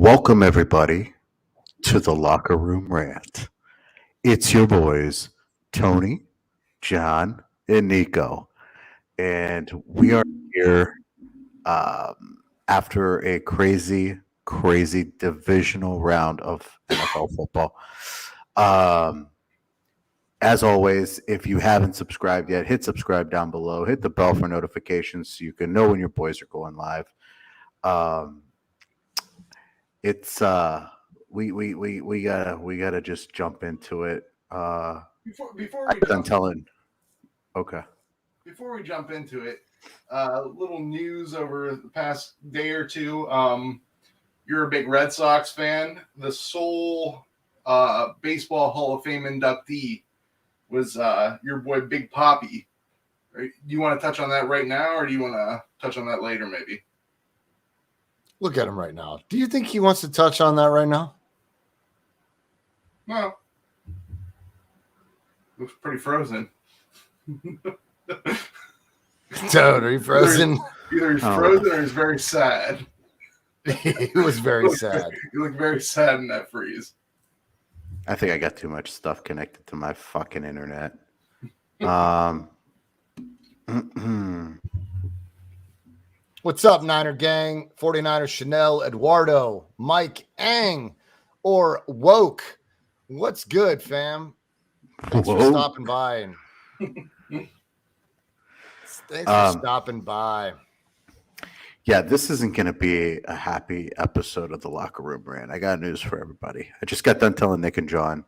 Welcome, everybody, to the Locker Room Rant. It's your boys, Tony, John, and Nico. And we are here after a crazy divisional round of NFL football. Um, as always, if you haven't subscribed yet, hit subscribe down below. Hit the bell for notifications so you can know when your boys are going live. It's we gotta just jump into it. Before we I'm jump, telling. Okay. before we jump into it, little news over the past day or two. You're a big Red Sox fan. The sole baseball Hall of Fame inductee was your boy Big Papi. Do you want to touch on that right now, or do you want to touch on that later, maybe? Look at him right now. Do you think he wants to touch on that right now? No. Looks pretty frozen. Dude, are you frozen? Either he's frozen or he's very sad. He was very sad. You look very sad in that freeze. I think I got too much stuff connected to my fucking internet. What's up, Niner gang? 49ers Chanel, Eduardo, Mike, Ang, or Woke. What's good, fam? Thanks for stopping by. Thanks for stopping by. Yeah, this isn't going to be a happy episode of the Locker Room Rant. I got news for everybody. I just got done telling Nick and John,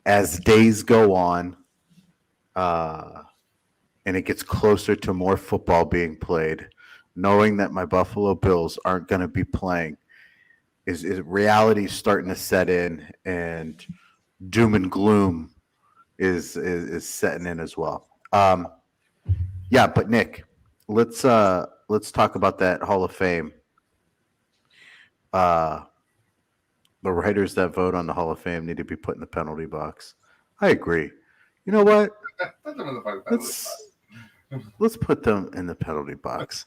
as days go on, and it gets closer to more football being played, knowing that my Buffalo Bills aren't going to be playing, is reality starting to set in, and doom and gloom is setting in as well. Yeah, but Nick, let's talk about that Hall of Fame. The writers that vote on the Hall of Fame need to be put in the penalty box. I agree. You know what? Let's put them in the penalty box.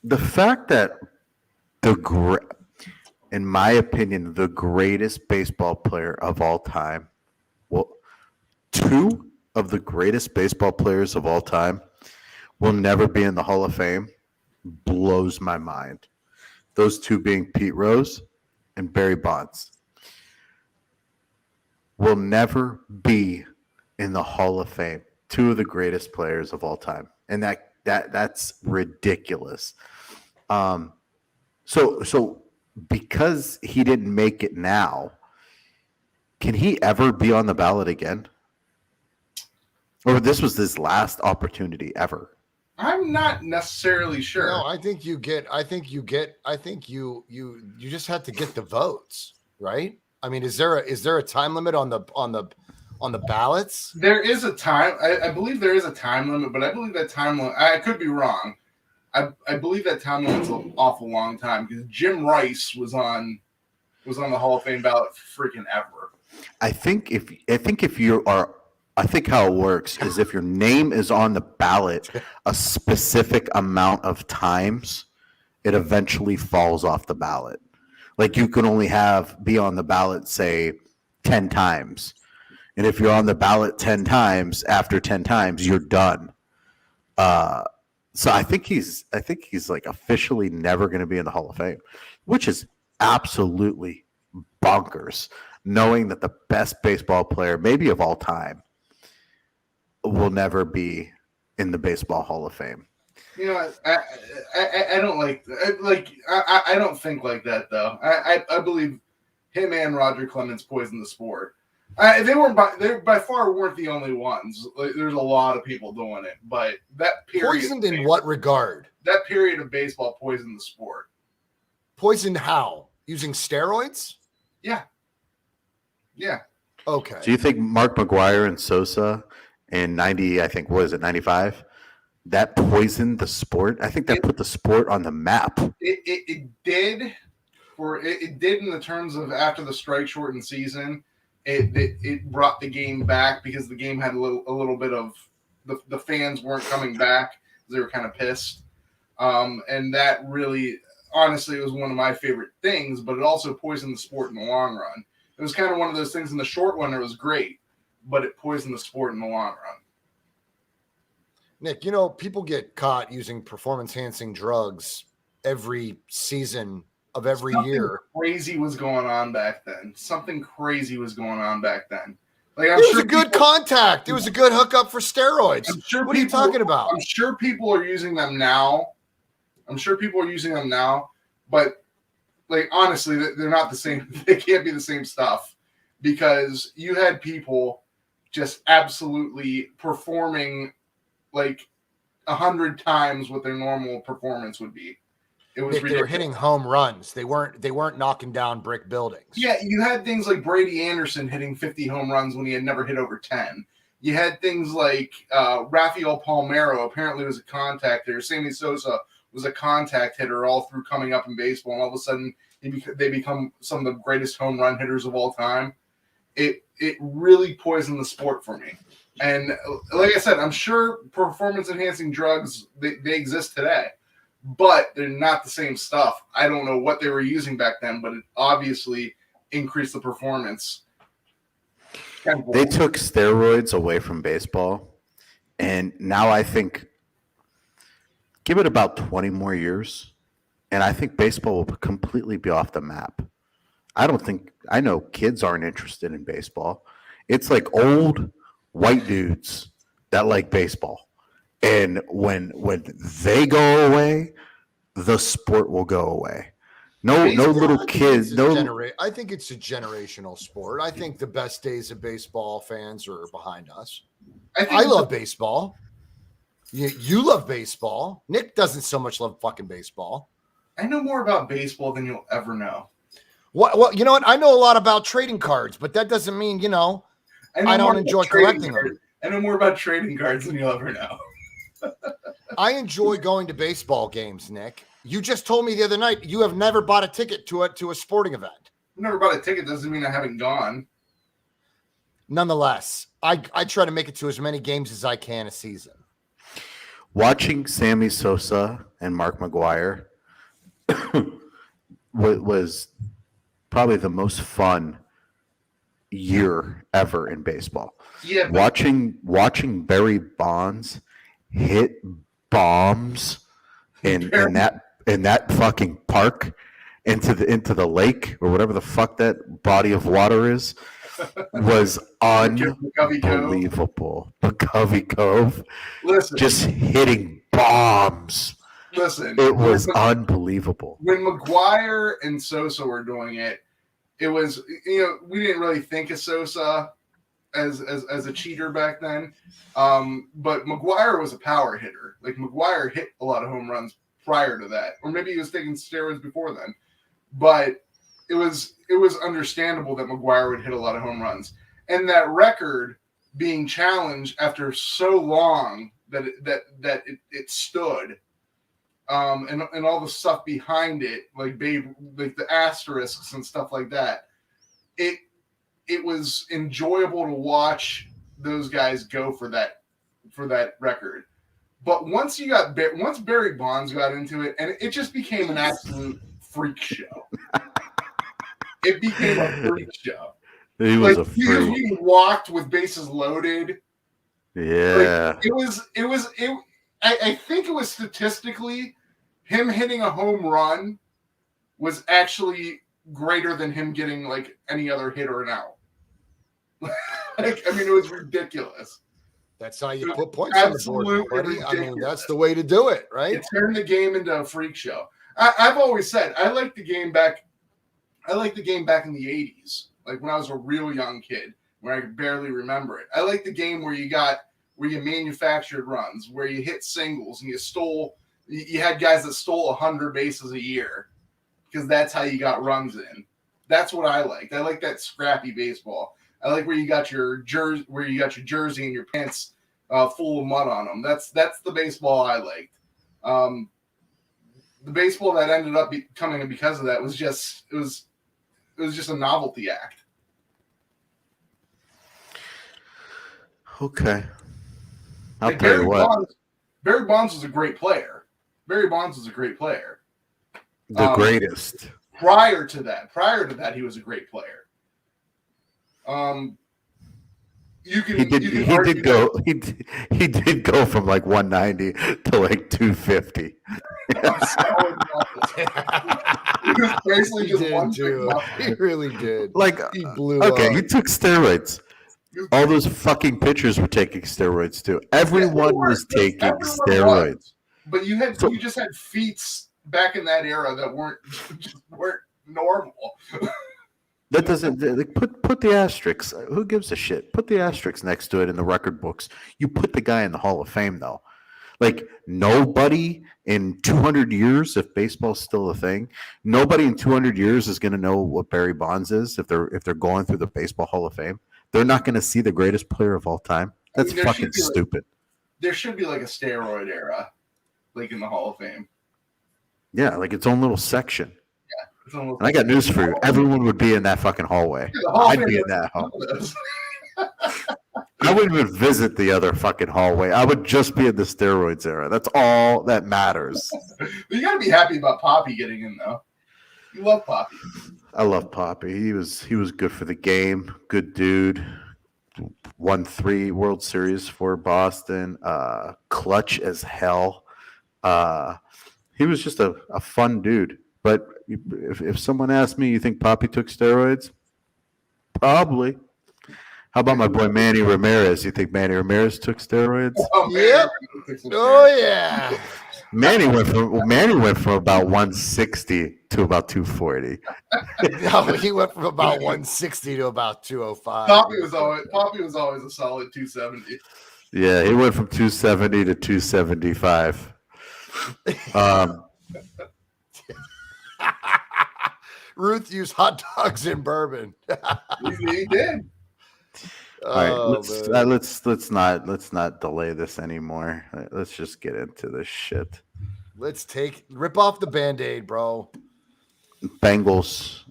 The fact that in my opinion, the greatest baseball player of all time, well, two of the greatest baseball players of all time will never be in the Hall of Fame, blows my mind. Those two being Pete Rose and Barry Bonds will never be in the Hall of Fame. Two of the greatest players of all time, and that's ridiculous. So because he didn't make it now, can he ever be on the ballot again? Or this was his last opportunity ever? I'm not necessarily sure. No, I think you just have to get the votes, right? I mean, is there a time limit on the ballots? There is a time. I believe there is a time limit, but I believe that time limit. I could be wrong. I believe that time limit's an awful long time because Jim Rice was on the Hall of Fame ballot freaking ever. I think how it works is if your name is on the ballot a specific amount of times, it eventually falls off the ballot. Like you can only be on the ballot, say, 10 times. And if you're on the ballot 10 times, after 10 times, you're done. So I think he's like officially never going to be in the Hall of Fame, which is absolutely bonkers, knowing that the best baseball player, maybe of all time, will never be in the Baseball Hall of Fame. You know, I don't I don't think like that though. I believe him and Roger Clemens poisoned the sport. They by far weren't the only ones. Like, there's a lot of people doing it, but that period poisoned in what regard? That period of baseball poisoned the sport. Poisoned how? Using steroids? Yeah. Okay. Do you think Mark McGwire and Sosa in 90, I think, what is it, 95? That poisoned the sport? I think that put the sport on the map. It did. It did in the terms of after the strike shortened season, it brought the game back because the game had a little bit of the fans weren't coming back. They were kind of pissed. And that really honestly, it was one of my favorite things, but it also poisoned the sport in the long run. It was kind of one of those things in the short run, it was great, but it poisoned the sport in the long run. Nick, people get caught using performance-enhancing drugs every season of every year. Crazy was going on back then. Something crazy was going on back then. Like, it was a good contact. It was a good hookup for steroids. What are you talking about? I'm sure people are using them now. But like, honestly, they're not the same. They can't be the same stuff, because you had people just absolutely performing like 100 times what their normal performance would be. It was Nick, they were hitting home runs. They weren't knocking down brick buildings. Yeah, you had things like Brady Anderson hitting 50 home runs when he had never hit over 10. You had things like Rafael Palmeiro apparently was a contact hitter. Sammy Sosa was a contact hitter all through coming up in baseball, and all of a sudden they become some of the greatest home run hitters of all time. It really poisoned the sport for me. And like I said, I'm sure performance-enhancing drugs, they exist today, but they're not the same stuff. I don't know what they were using back then, but it obviously increased the performance. They took steroids away from baseball, and now I think give it about 20 more years, and I think baseball will completely be off the map. I know kids aren't interested in baseball. It's like old white dudes that like baseball. And when they go away, the sport will go away. No little kids. I think it's a generational sport. I think the best days of baseball fans are behind us. I love baseball. You love baseball. Nick doesn't so much love fucking baseball. I know more about baseball than you'll ever know. Well, you know what? I know a lot about trading cards, but that doesn't mean, I don't enjoy collecting them. I know more about trading cards than you'll ever know. I enjoy going to baseball games, Nick. You just told me the other night you have never bought a ticket to a sporting event. I've never bought a ticket doesn't mean I haven't gone. Nonetheless, I try to make it to as many games as I can a season. Watching Sammy Sosa and Mark McGwire was probably the most fun year ever in baseball. Yeah, watching Barry Bonds hit bombs in that fucking park into the lake or whatever the fuck that body of water is was unbelievable. McCovey Cove, listen, just hitting bombs. Listen, it was unbelievable. When McGwire and Sosa were doing it, it was, we didn't really think of Sosa as a cheater back then. But McGwire was a power hitter. Like, McGwire hit a lot of home runs prior to that, or maybe he was taking steroids before then. But it was understandable that McGwire would hit a lot of home runs, and that record being challenged after so long that it stood. And all the stuff behind it, like the asterisks and stuff like that, it was enjoyable to watch those guys go for that record. But once Barry Bonds got into it, and it just became an absolute freak show. It became a freak show. He was a freak. He walked with bases loaded. Yeah. I think it was statistically, him hitting a home run was actually greater than him getting like any other hit or an out. It was ridiculous. That's how you put points on the board, buddy. Ridiculous. That's the way to do it, right? It turned the game into a freak show. I've always said I like the game back. I like the game back in the 80s, like when I was a real young kid, where I could barely remember it. I like the game where you manufactured runs, where you hit singles and you had guys that stole 100 bases a year, because that's how you got runs in. That's what I liked. I like that scrappy baseball. I like where you got your jersey and your pants full of mud on them. That's the baseball I liked. The baseball that ended up coming because of that was just a novelty act. Okay. I'll tell you what. Barry Bonds was a great player. The greatest. Prior to that, he was a great player. He did go from like 190 to like 250. He was basically just one too. He really did. Like he blew okay, up. he took steroids. All those fucking pitchers were taking steroids too. Everyone was taking steroids. But you just had feats back in that era that weren't normal. That doesn't like, put the asterisks. Who gives a shit? Put the asterisks next to it in the record books. You put the guy in the Hall of Fame though. Like nobody in 200 years, if baseball's still a thing, nobody in 200 years is going to know what Barry Bonds is if they're going through the Baseball Hall of Fame. They're not going to see the greatest player of all time. That's fucking stupid. There should be like a steroid era, like in the Hall of Fame. Yeah, like its own little section. Yeah, and I got news for you. Everyone would be in that fucking hallway. I'd be in that hallway. I wouldn't even visit the other fucking hallway. I would just be in the steroids era. That's all that matters. You got to be happy about Papi getting in, though. You love Papi. I love Papi. He was good for the game. Good dude. Won 3 World Series for Boston. Clutch as hell. He was just a fun dude. But if someone asked me, you think Papi took steroids? Probably. How about my boy Manny Ramirez? You think Manny Ramirez took steroids? Oh, yep. Oh yeah. Manny went from about 160 to about 240. No, he went from about 160 to about 205. Papi was always a solid 270. Yeah, he went from 270 to 275. Ruth used hot dogs and bourbon. He did. All right, let's not delay this anymore. Let's just get into this shit. Let's rip off the Band-Aid, bro. Bengals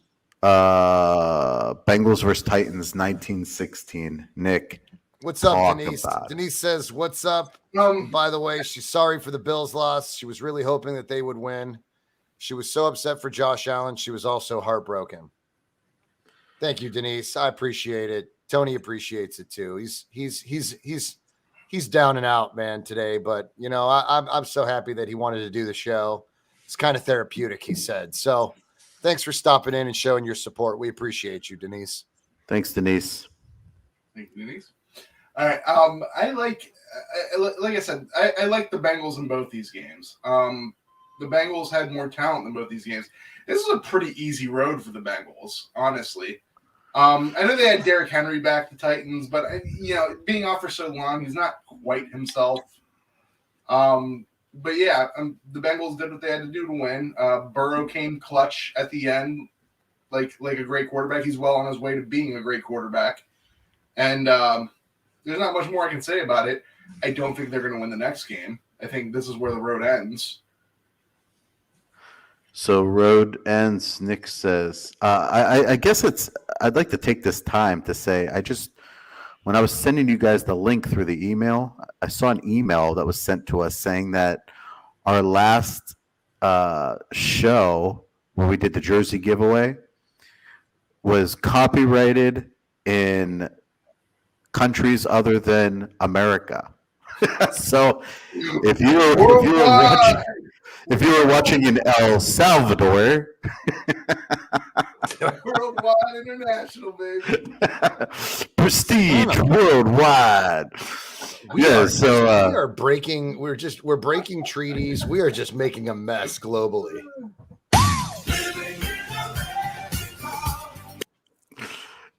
versus Titans, 1916. Nick, what's up, Denise? Denise says, "What's up?" By the way, she's sorry for the Bills' loss. She was really hoping that they would win. She was so upset for Josh Allen. She was also heartbroken. Thank you, Denise. I appreciate it. Tony appreciates it too. He's down and out, man, today. But you know, I'm so happy that he wanted to do the show. It's kind of therapeutic, he said. So, thanks for stopping in and showing your support. We appreciate you, Denise. Thanks, Denise. Thank you, Denise. All right. I like I said, I like the Bengals in both these games. The Bengals had more talent in both these games. This is a pretty easy road for the Bengals, honestly. I know they had Derrick Henry back, the Titans, but being off for so long, he's not quite himself. But yeah, the Bengals did what they had to do to win. Burrow came clutch at the end, like a great quarterback. He's well on his way to being a great quarterback. And there's not much more I can say about it. I don't think they're going to win the next game. I think this is where the road ends. So road ends, Nick says. I guess I'd like to take this time to say, when I was sending you guys the link through the email, I saw an email that was sent to us saying that our last show where we did the jersey giveaway was copyrighted in countries other than America. So if you were watching in El Salvador, worldwide international, baby. Prestige worldwide. We are breaking. We're breaking treaties. We are just making a mess globally.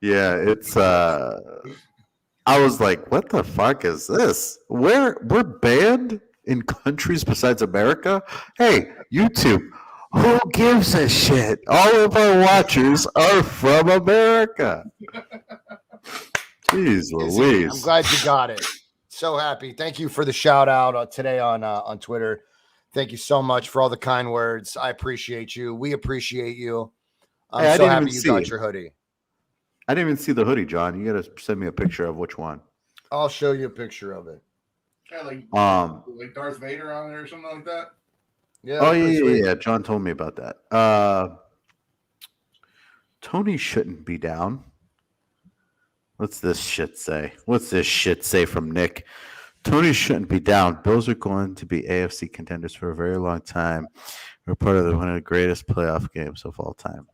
Yeah, it's. I was like, "What the fuck is this? We're banned in countries besides America? Hey, YouTube, who gives a shit? All of our watchers are from America." Jeez Louise. I'm glad you got it. So happy. Thank you for the shout out today on Twitter. Thank you so much for all the kind words. I appreciate you. We appreciate you. I'm so happy you got your hoodie. I didn't even see the hoodie, John. You got to send me a picture of which one. I'll show you a picture of it. Yeah, like Darth Vader on there or something like that. Yeah. Oh that's pretty sweet. yeah. John told me about that. Tony shouldn't be down. What's this shit say? What's this shit say from Nick? Tony shouldn't be down. Bills are going to be AFC contenders for a very long time. We're part of one of the greatest playoff games of all time.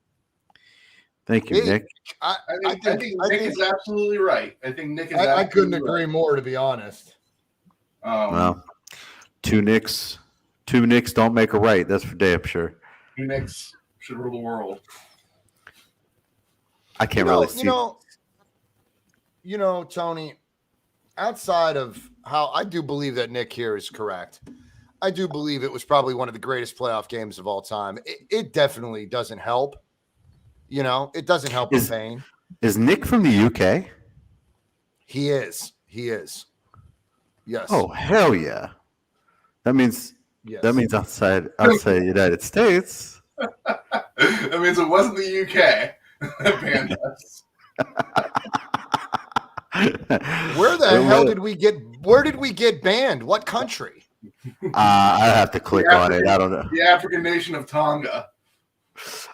Thank you, Hey, Nick. I think Nick is absolutely right. I think Nick is. I couldn't absolutely agree more, to be honest. right. Well, two Nicks don't make a right. That's for damn sure. Two Nicks should rule the world. I can't really see. Tony, outside of how I do believe that Nick here is correct, I do believe it was probably one of the greatest playoff games of all time. It definitely doesn't help. It doesn't help the pain. Is Nick from the UK? He is. Yes. Oh, hell yeah. That means Yes. outside the United States. That means it wasn't the UK that banned us. Where the hell did we get banned? What country? I have to click on it. I don't know. The African nation of Tonga.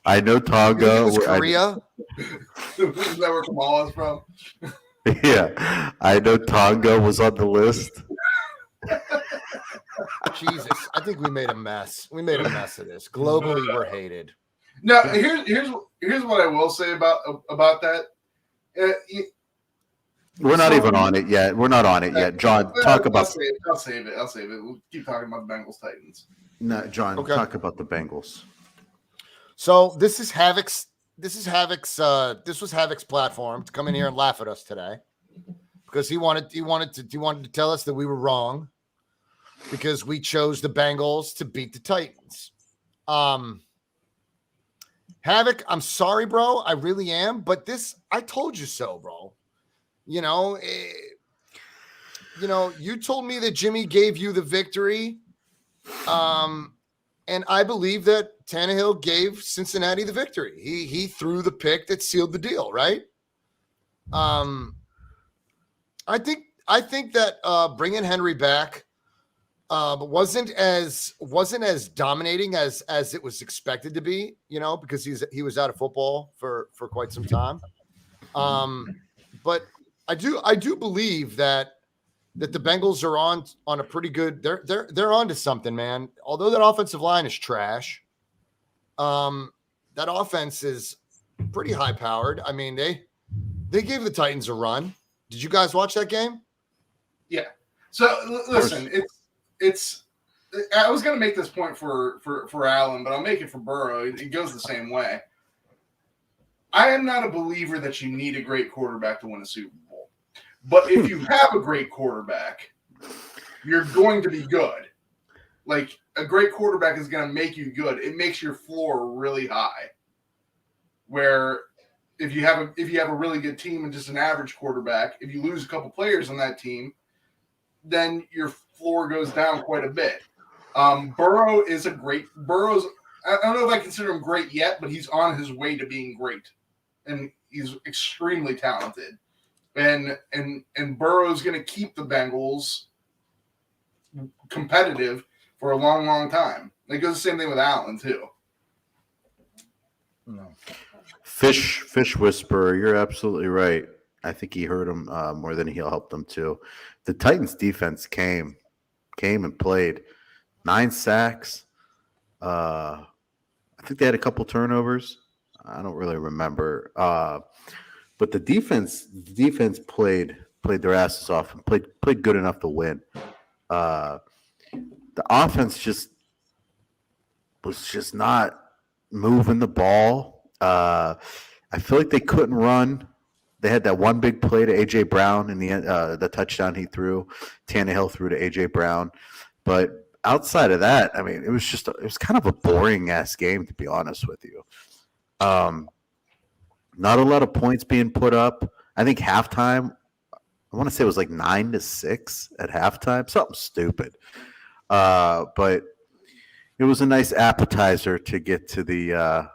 I know Tonga. It was Korea. Isn't that where Kamala's from? Yeah, I know Tonga was on the list. Jesus, I think we made a mess. We made a mess of this. Globally, we're hated. No, here's what I will say about that. We're not even on it yet. We're not on it yet. John, talk about. I'll save it. We'll keep talking about the Bengals Titans. No, John, Okay. talk about the Bengals. So this is Havoc's. This was Havoc's platform to come in here and laugh at us today, because he wanted to tell us that we were wrong because we chose the Bengals to beat the Titans. Havoc, I'm sorry, bro. I really am. But I told you so, bro. You told me that Jimmy gave you the victory. And I believe that Tannehill gave Cincinnati the victory. He threw the pick that sealed the deal, right? I think that bringing Henry back wasn't as dominating as it was expected to be, because he was out of football for quite some time. But I do believe that the Bengals are on a pretty good. They're on to something, man. Although that offensive line is trash, that offense is pretty high powered. I mean, they gave the Titans a run. Did you guys watch that game? Yeah. So listen, it's. I was going to make this point for Allen, but I'll make it for Burrow. It goes the same way. I am not a believer that you need a great quarterback to win a Super Bowl. But if you have a great quarterback, you're going to be good. Like, a great quarterback is going to make you good. It makes your floor really high. Where if you have a really good team and just an average quarterback, if you lose a couple players on that team, then your floor goes down quite a bit. Burrow's. I don't know if I consider him great yet, but he's on his way to being great, and he's extremely talented. And Burrow's going to keep the Bengals competitive for a long, long time. It goes the same thing with Allen too. No. Fish Whisperer, you're absolutely right. I think he hurt him more than he'll help them too. The Titans defense came and played 9 sacks. I think they had a couple turnovers. I don't really remember. But the defense played their asses off and played good enough to win. The offense was just not moving the ball. I feel like they couldn't run. They had that one big play to A.J. Brown in the end, the touchdown he threw. Tannehill threw to A.J. Brown. But outside of that, I mean, it was kind of a boring-ass game, to be honest with you. Not a lot of points being put up. I think halftime, I want to say it was like 9-6 at halftime, something stupid. But it was a nice appetizer to get to the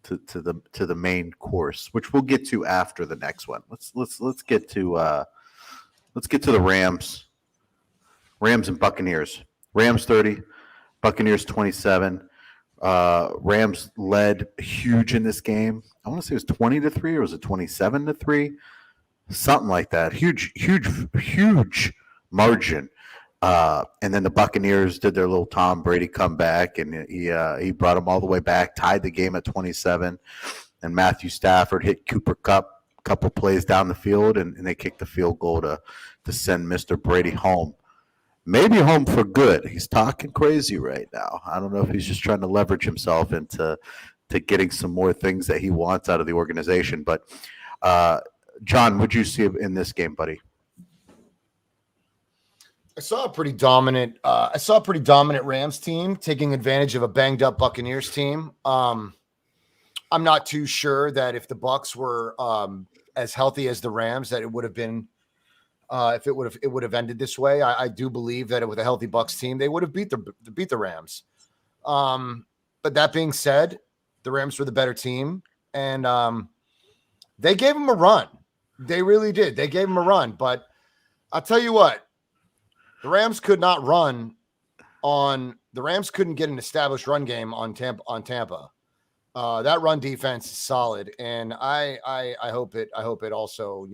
to the main course, which we'll get to after the next one. Let's get to the Rams and Buccaneers. Rams 30, Buccaneers 27. Rams led huge in this game. I want to say it was 20-3 or was it 27-3? Something like that. Huge margin. And then the Buccaneers did their little Tom Brady comeback, and he brought them all the way back, tied the game at 27. And Matthew Stafford hit Cooper Kupp a couple plays down the field, and they kicked the field goal to send Mr. Brady home. Maybe home for good. He's talking crazy right now. I don't know if he's just trying to leverage himself into getting some more things that he wants out of the organization. But John, what'd you see in this game, buddy? I saw a pretty dominant Rams team taking advantage of a banged up Buccaneers team. I'm not too sure that if the Bucs were as healthy as the Rams, that it would have been if it would have ended this way. I do believe that with a healthy Bucs team, they would have beat the Rams. But that being said, the Rams were the better team, and they gave them a run. They really did. They gave them a run. But I'll tell you what, the Rams could not run on. The Rams couldn't get an established run game on Tampa. That run defense is solid, and I hope it also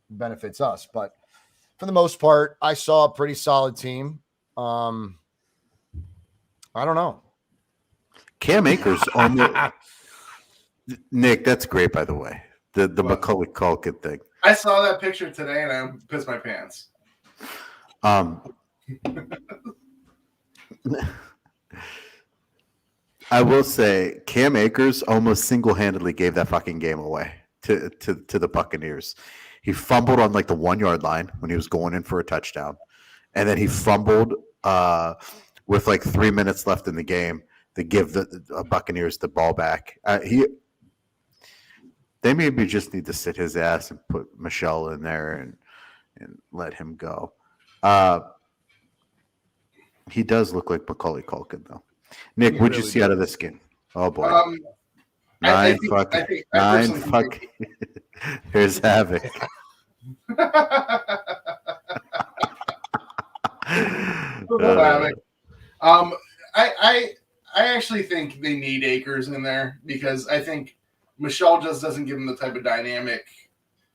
benefits us. But for the most part, I saw a pretty solid team. I don't know. Cam Akers on the Nick. That's great, by the way. The Macaulay Culkin thing. I saw that picture today, and I pissed my pants. I will say Cam Akers almost single-handedly gave that fucking game away to the Buccaneers. He fumbled on like the 1 yard line when he was going in for a touchdown. And then he fumbled with like 3 minutes left in the game to give the Buccaneers the ball back. They maybe just need to sit his ass and put Michelle in there and let him go. He does look like Macaulay Culkin, though. Nick, what'd you see out of this game? Oh, boy. Nine fuck. Here's Havoc. I actually think they need Akers in there because I think Michelle just doesn't give him the type of dynamic,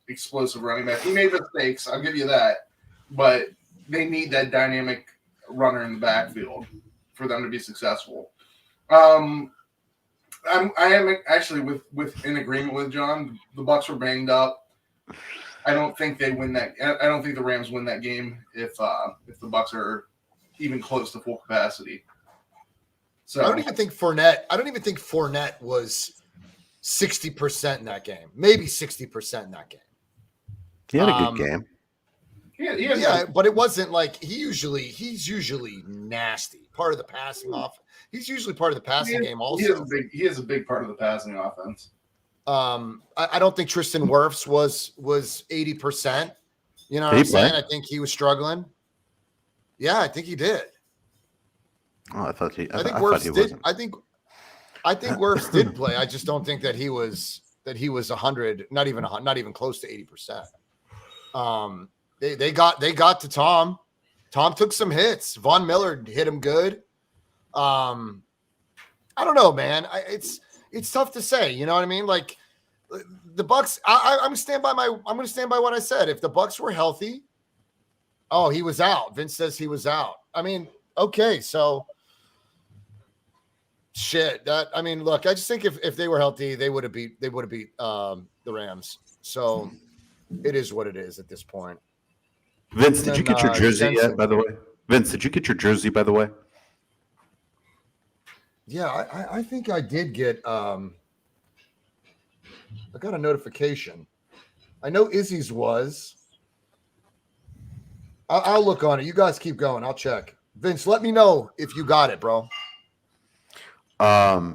explosive running back. He made mistakes, I'll give you that, but they need that dynamic runner in the backfield for them to be successful. I am actually in agreement with John. The Bucs were banged up. I don't think they win that. I don't think the Rams win that game if the Bucs are even close to full capacity. So I don't even think Fournette was 60% in that game. Maybe 60% in that game. He had a good game. Yeah, but it wasn't like he's usually nasty. Part of the passing off. He's usually part of the passing game also. He is a big part of the passing offense. I don't think Tristan Wirfs was 80%. You know what I'm saying? I think he was struggling. Yeah, I think he did. Oh, I thought he Wirfs did. I think Wirfs did play. I just don't think that he was 100, not even close to 80%. They got to Tom. Tom took some hits. Von Miller hit him good. I don't know, man. It's tough to say. You know what I mean? Like the Bucs. I'm gonna stand by what I said. If the Bucs were healthy, he was out. Vince says he was out. I mean, okay, so shit. Look, I just think if they were healthy, they would have beat the Rams. So it is what it is at this point. Vince, did you get your jersey yet, by the way? Vince, did you get your jersey, by the way? Yeah, I think I did get I got a notification. I know Izzy's was. I'll look on it. You guys keep going. I'll check. Vince, let me know if you got it, bro. Yeah,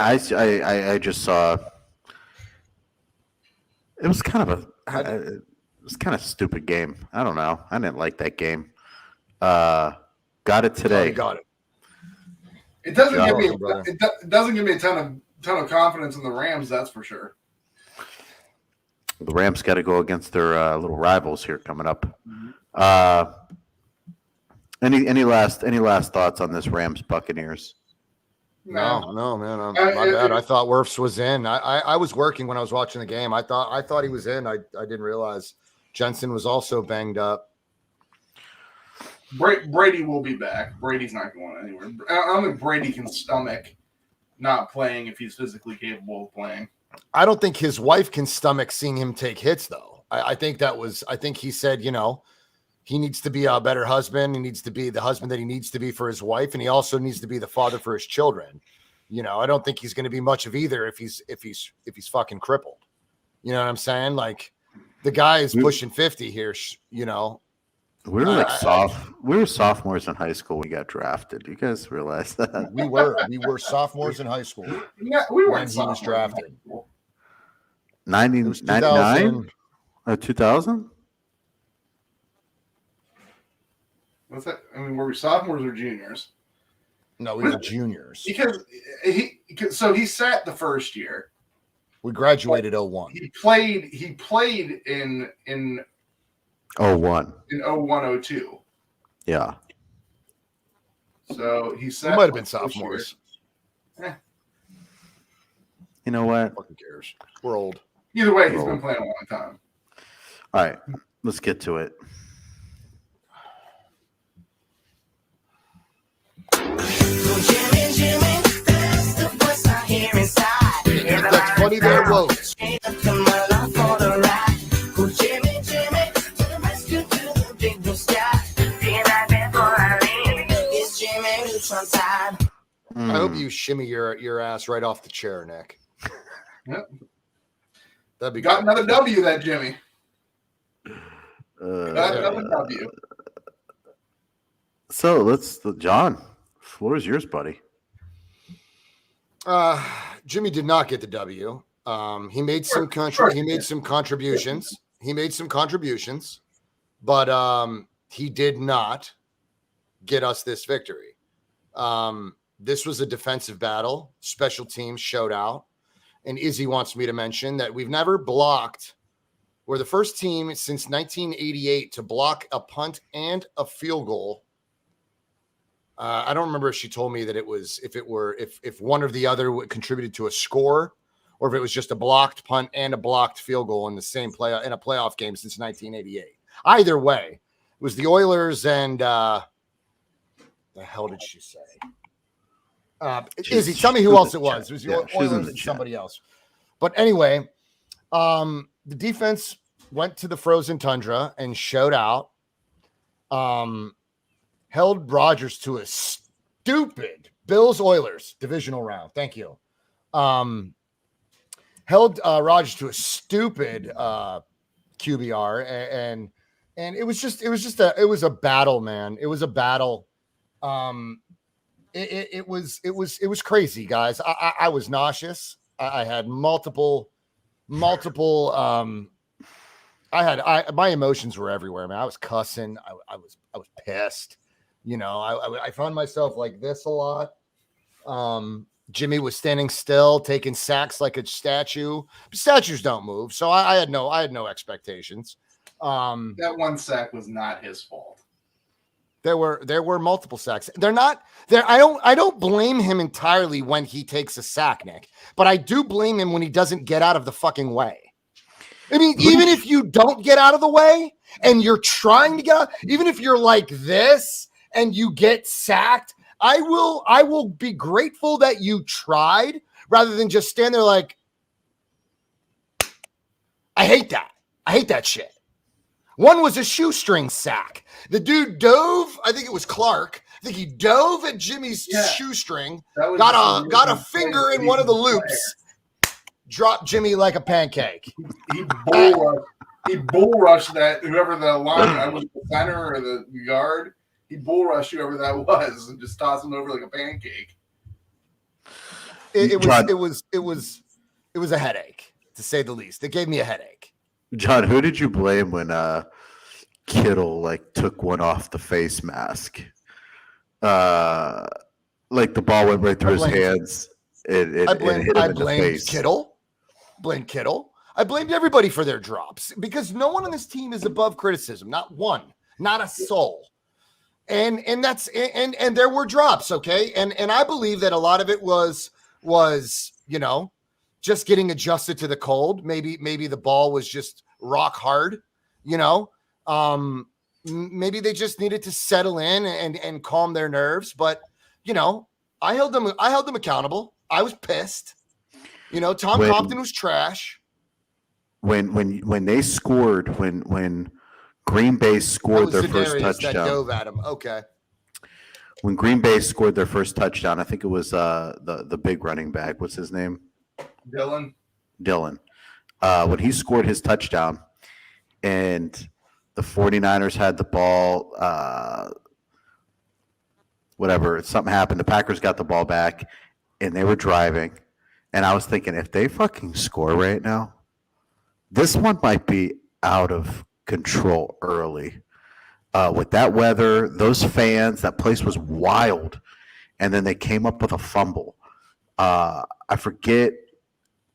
I just saw. It was kind of a stupid game. I don't know. I didn't like that game. Got it today. Got it. It doesn't give me a ton of confidence in the Rams. That's for sure. The Rams got to go against their little rivals here coming up. Any last thoughts on this Rams Buccaneers? No, man. My bad. I thought Wirfs was in. I was working when I was watching the game. I thought he was in. I didn't realize Jensen was also banged up. Brady will be back. Brady's not going anywhere. I don't think Brady can stomach not playing if he's physically capable of playing. I don't think his wife can stomach seeing him take hits, though. I think he said, he needs to be a better husband. He needs to be the husband that he needs to be for his wife. And he also needs to be the father for his children. I don't think he's going to be much of either if he's fucking crippled. You know what I'm saying? Like, the guy is pushing 50 here, We were we were sophomores in high school when we got drafted. You guys realize that? We were sophomores in high school. Yeah, we weren't when he was drafted. 99? 2000? What's that? I mean, were we sophomores or juniors? No, we were juniors. Because he sat the first year. We graduated 01. He played in 01. In 01, 02. Yeah. So he sat. We might have been sophomores. You know what? Fucking cares. We're old. Either way, he's been playing a long time. All right, let's get to it. That's funny there, whoa. I hope you shimmy your ass right off the chair, Nick. Yep. That'd be Got good. another W, that Jimmy. Got another W. So John, floor is yours, buddy. Jimmy did not get the W. He made some contributions. But he did not get us this victory. This was a defensive battle. Special teams showed out. And Izzy wants me to mention that we've never blocked. We're the first team since 1988 to block a punt and a field goal. I don't remember if she told me that it was if one or the other contributed to a score, or if it was just a blocked punt and a blocked field goal in the same play in a playoff game since 1988. Either way, it was the Oilers and the hell did she say? Izzy, tell me who else it was. It was the Oilers and somebody else. But anyway, the defense went to the frozen tundra and showed out. Held Rodgers to a stupid Bills-Oilers divisional round. Thank you. Held Rodgers to a stupid QBR, and it was a battle, man. It was a battle. It was crazy, guys. I was nauseous. I had multiple. My emotions were everywhere, man. I was cussing. I was pissed. I found myself like this a lot. Jimmy was standing still, taking sacks like a statue. Statues don't move, so I had no expectations. That one sack was not his fault. There were multiple sacks. They're not there. I don't blame him entirely when he takes a sack, Nick, but I do blame him when he doesn't get out of the fucking way. I mean, even if you don't get out of the way and you're trying to get out, even if you're like this and you get sacked, I will be grateful that you tried rather than just stand there like, I hate that. I hate that shit. One was a shoestring sack. The dude dove, I think it was Clark. I think he dove at Jimmy's shoestring, got a finger in one of the loops, dropped Jimmy like a pancake. He bull rushed that, whoever the line was, the center or the guard. He bull rushed whoever that was and just tossed him over like a pancake. It was a headache, to say the least. It gave me a headache. John, who did you blame when Kittle took one off the face mask? The ball went right through his hands. It hit him in the face. Blamed Kittle. I blamed everybody for their drops because no one on this team is above criticism. Not one. Not a soul. And that's and there were drops, okay? And I believe that a lot of it was just getting adjusted to the cold. Maybe the ball was just rock hard, maybe they just needed to settle in and calm their nerves. But I held them accountable. I was pissed. Tom Compton was trash. When they scored, when Green Bay scored their first touchdown. That dove at him. Okay. When Green Bay scored their first touchdown, I think it was the big running back. What's his name? Dylan. When he scored his touchdown and the 49ers had the ball, whatever, something happened. The Packers got the ball back and they were driving. And I was thinking, if they fucking score right now, this one might be out of control early. With that weather, those fans, that place was wild. And then they came up with a fumble. I forget.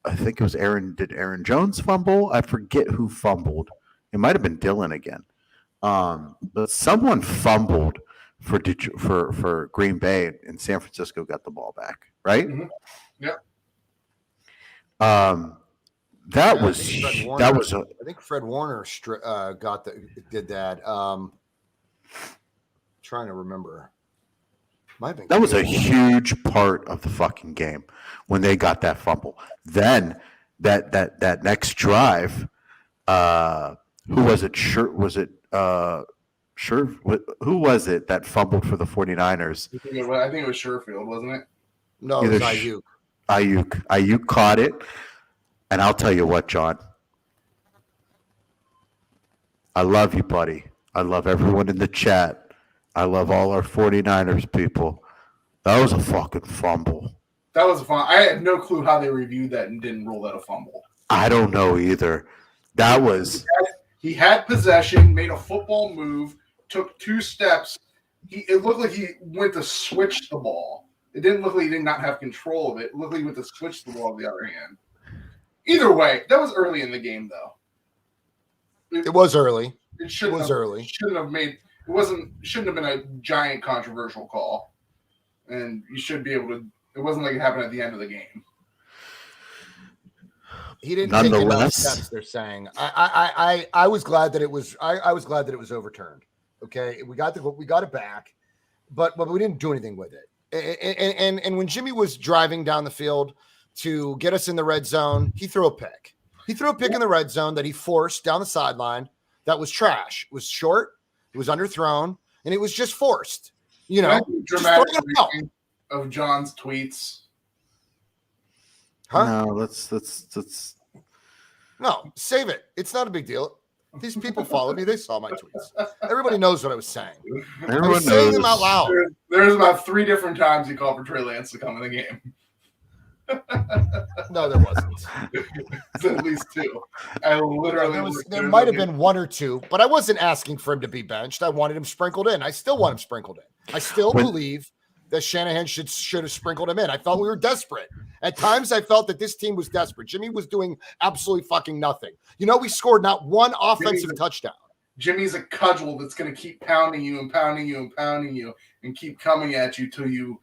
I think it was Aaron. Did Aaron Jones fumble? I forget who fumbled. It might have been Dylan again. But someone fumbled for Green Bay, and San Francisco got the ball back, right? Mm-hmm. Yep. That Yeah, was I think Fred Warner did that. Trying to remember. Might have been that was a huge part of the fucking game when they got that fumble. Then that next drive, who was it? Who was it that fumbled for the 49ers? I think it was Sherfield, wasn't it? No, it was Ayuk. Ayuk caught it. And I'll tell you what, John. I love you, buddy. I love everyone in the chat. I love all our 49ers people. That was a fucking fumble. That was a fun. I had no clue how they reviewed that and didn't rule that a fumble. I don't know either. That was... He had possession, made a football move, took 2 steps. It looked like he went to switch the ball. It didn't look like he did not have control of it. It looked like he went to switch the ball on the other hand. Either way, that was early in the game, though. It was early. It shouldn't have been a giant controversial call. And you should be able to. It wasn't like it happened at the end of the game. He didn't take enough steps. They're saying. I was glad that it was. I was glad that it was overturned. Okay, we got it back, but we didn't do anything with it. And when Jimmy was driving down the field to get us in the red zone, he threw a pick. He threw a pick in the red zone that he forced down the sideline. That was trash. It was short. It was underthrown, and it was just forced. Dramatic of John's tweets. Huh? No, let's. No, save it. It's not a big deal. These people follow me. They saw my tweets. Everybody knows what I was saying. Everyone I was saying them out loud. There's about 3 different times he called for Trey Lance to come in the game. No, there wasn't. At least 2. I literally. There might have been 1 or 2, but I wasn't asking for him to be benched. I wanted him sprinkled in. I still want him sprinkled in. I still believe that Shanahan should have sprinkled him in. I felt we were desperate. At times, I felt that this team was desperate. Jimmy was doing absolutely fucking nothing. We scored not one offensive touchdown. Jimmy's a cudgel that's going to keep pounding you and pounding you and pounding you and keep coming at you till he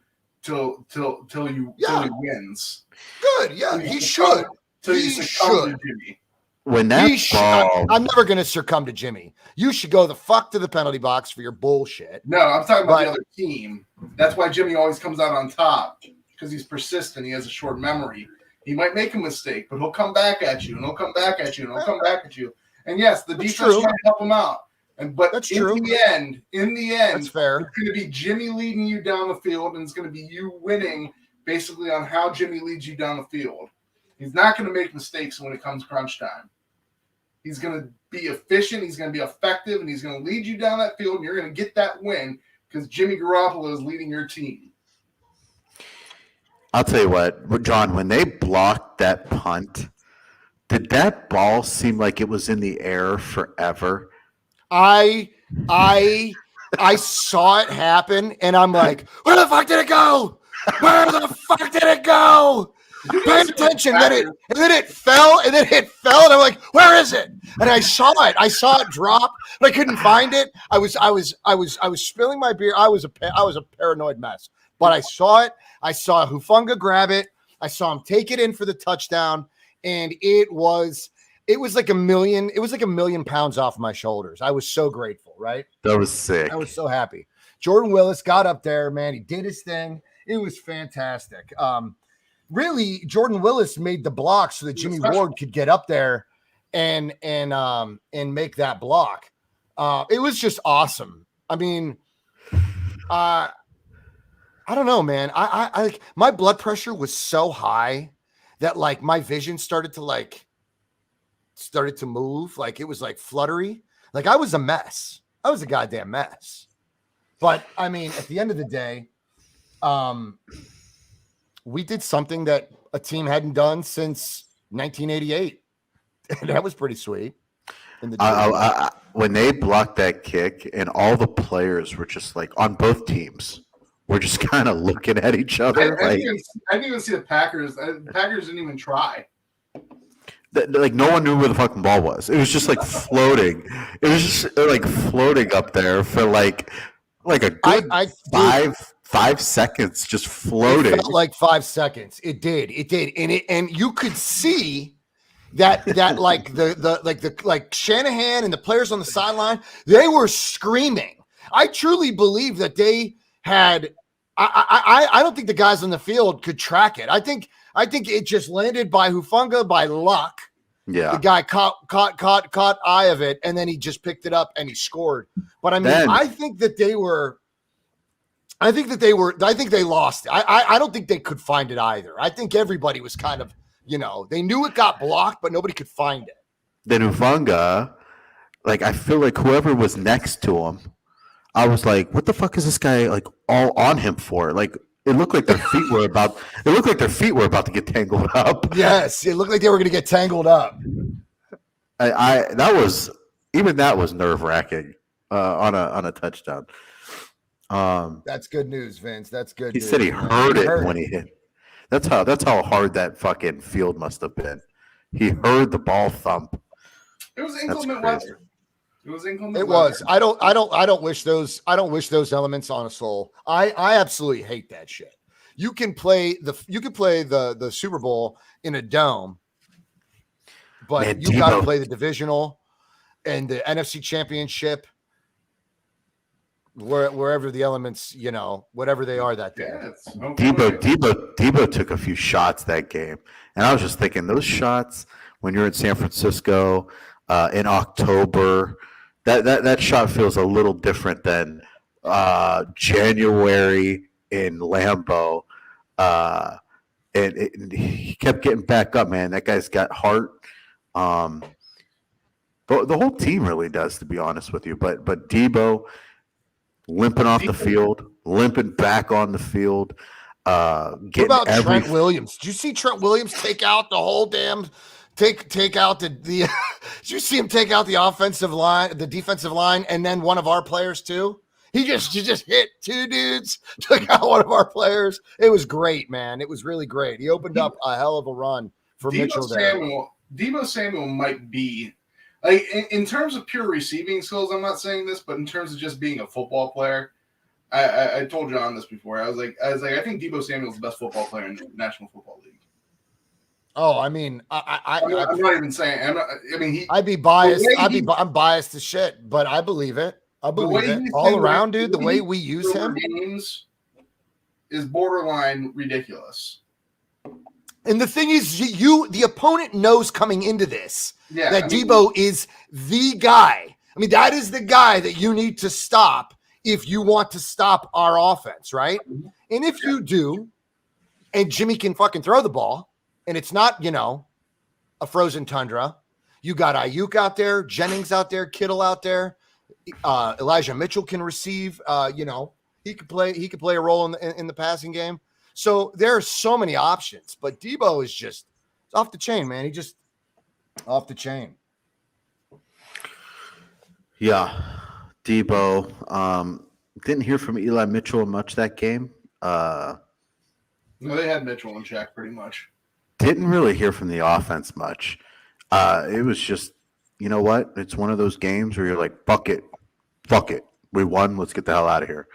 wins. Good, yeah, he should. Till you succumb to Jimmy. When that ball, I'm never going to succumb to Jimmy. You should go the fuck to the penalty box for your bullshit. No, I'm talking about the other team. That's why Jimmy always comes out on top, because he's persistent. He has a short memory. He might make a mistake, but he'll come back at you, and he'll come back at you, and he'll come back at you. And yes, the defense might help him out. But that's in true. the end, that's fair. It's going to be Jimmy leading you down the field, and it's going to be you winning basically on how Jimmy leads you down the field. He's not going to make mistakes when it comes crunch time. He's going to be efficient, he's going to be effective, and he's going to lead you down that field, and you're going to get that win because Jimmy Garoppolo is leading your team. I'll tell you what, John, when they blocked that punt, did that ball seem like it was in the air forever? I saw it happen, and I'm like, where the fuck did it go? Where the fuck did it go? paying attention. And then it fell, and I'm like, where is it? And I saw it drop, but I couldn't find it. I was spilling my beer. I was a paranoid mess. But I saw it. I saw Hufanga grab it. I saw him take it in for the touchdown, and it was like a million. It was like 1,000,000 pounds off my shoulders. I was so grateful, right? That was sick. I was so happy. Jordan Willis got up there, man. He did his thing. It was fantastic. Really, Jordan Willis made the block so that Jimmy Ward could get up there and make that block. It was just awesome. I mean, I don't know, man. I like my blood pressure was so high that like my vision started to move. Like it was like fluttery. Like I was a mess. I was a goddamn mess. But I mean, at the end of the day, we did something that a team hadn't done since 1988. And that was pretty sweet. When they blocked that kick and all the players were just like on both teams, we're just kind of looking at each other. I didn't even see the Packers. The Packers didn't even try. Like no one knew where the fucking ball was. It was just like floating. It was just like floating up there for like a good 5 seconds, just floating. It felt like 5 seconds. It did, and you could see that like the Shanahan and the players on the sideline, they were screaming. I truly believe that they had. I don't think the guys on the field could track it. I think it just landed by Hufanga by luck. Yeah, the guy caught eye of it, and then he just picked it up and he scored. But I mean, I think they lost. I don't think they could find it either. I think everybody was kind of, they knew it got blocked, but nobody could find it. Then Hufanga, like I feel like whoever was next to him, I was like, what the fuck is this guy like all on him for? Like it looked like their feet were about to get tangled up. Yes, it looked like they were going to get tangled up. That was nerve-wracking on a touchdown. That's good news, Vince. That's good. He said he heard it when he hit. That's how hard that fucking field must have been. He heard the ball thump. It was inclement weather. It was. I don't wish those elements on a soul. I absolutely hate that shit. You can play the Super Bowl in a dome, but Man, you got to play the divisional and the NFC Championship wherever the elements, whatever they are that day. Debo took a few shots that game, and I was just thinking those shots when you're in San Francisco in October. That shot feels a little different than January in Lambeau. And he kept getting back up, man. That guy's got heart. But the whole team really does, to be honest with you. But Debo limping off the field, limping back on the field. What about Trent Williams? Did you see Trent Williams take out the whole damn – Take out the did you see him take out the offensive line, the defensive line, and then one of our players too? He just hit two dudes, took out one of our players. It was great, man. It was really great. He opened up a hell of a run for Mitchell there. Debo Samuel might be like in terms of pure receiving skills. I'm not saying this, but in terms of just being a football player, I told John this before. I was like, I think Debo Samuel is the best football player in the National Football League. Oh, I mean, I'm not even saying. I'd be biased. I'm biased as shit, but I believe it. I believe it all around, dude. The way we use him is borderline ridiculous. And the thing is, the opponent knows coming into this that Debo is the guy. I mean, that is the guy that you need to stop if you want to stop our offense, right? And if you do, and Jimmy can fucking throw the ball. And it's not, a frozen tundra. You got Ayuk out there, Jennings out there, Kittle out there. Elijah Mitchell can receive. He could play a role in the passing game. So there are so many options. But Debo is just off the chain, man. He just off the chain. Yeah, Debo. Didn't hear from Eli Mitchell much that game. No, they had Mitchell in check pretty much. Didn't really hear from the offense much. It was just, you know what? It's one of those games where you're like, fuck it. We won. Let's get the hell out of here.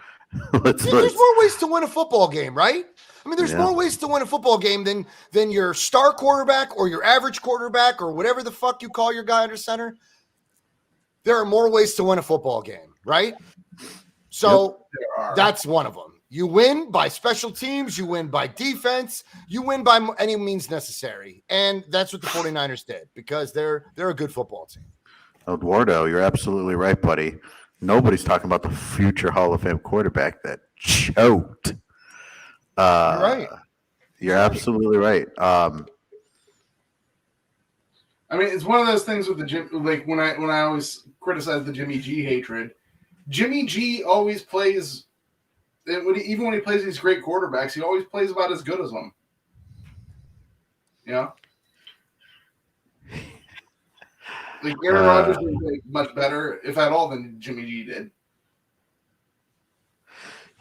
There's more ways to win a football game, right? I mean, there's Yeah. more ways to win a football game than your star quarterback or your average quarterback or whatever the fuck you call your guy under center. There are more ways to win a football game, right? So that's one of them. You win by special teams. You win by defense. You win by any means necessary. And that's what the 49ers did because they're a good football team. Eduardo, you're absolutely right, buddy. Nobody's talking about the future Hall of Fame quarterback that choked. You're right. You're absolutely right. I mean, it's one of those things with the Jim. Like when I always criticize the Jimmy G hatred, Jimmy G always plays. Even when he plays these great quarterbacks, he always plays about as good as them. You know, like Aaron Rodgers was much better, if at all, than Jimmy G did.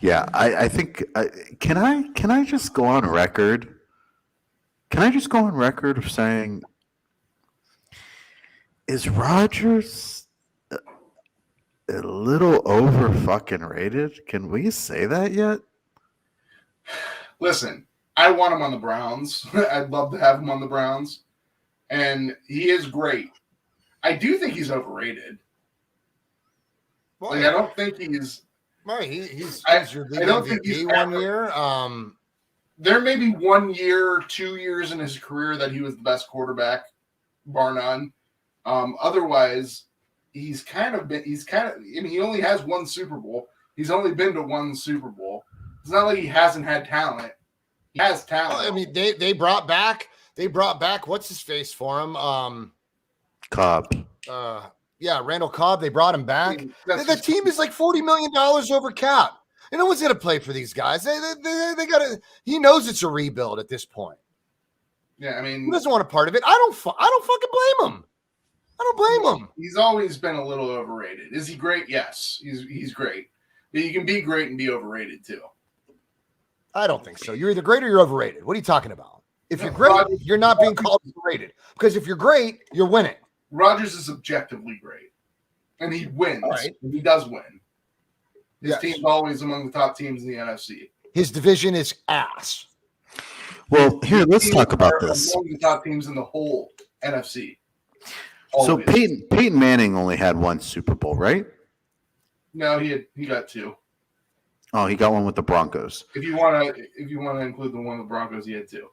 Yeah, I think. Can I just go on record? Can I just go on record of saying, is Rodgers a little over fucking rated? Can we say that yet? Listen, I want him on the Browns. I'd love to have him on the Browns, and he is great. I do think he's overrated. Well, Like I don't think he's. Right, he's your I don't think MVP he's 1 year. There may be 1 year, 2 years in his career that he was the best quarterback, bar none. Otherwise, he's kind of. I mean, he only has one Super Bowl. He's only been to one Super Bowl. It's not like he hasn't had talent. He has talent. I mean, they brought back what's his face for him. Cobb. Yeah, Randall Cobb. They brought him back. The team is like $40 million over cap. And no one's going to play for these guys. They got to. He knows it's a rebuild at this point. Yeah, I mean, he doesn't want a part of it. I don't fucking blame him. I don't blame him. He's always been a little overrated. Is he great? Yes, he's great. But you can be great and be overrated too. I don't think so. You're either great or you're overrated. What are you talking about? If you're great, you're not being called overrated. Because if you're great, you're winning. Rodgers is objectively great, and he wins. Right. And he does win. His Yes. team's always among the top teams in the NFC. His division is ass. Well, here, let's talk about this. Among the top teams in the whole NFC. So Always. Peyton Manning only had one Super Bowl, right? No, he got two. Oh, he got one with the Broncos. If you want to include the one with the Broncos, he had two.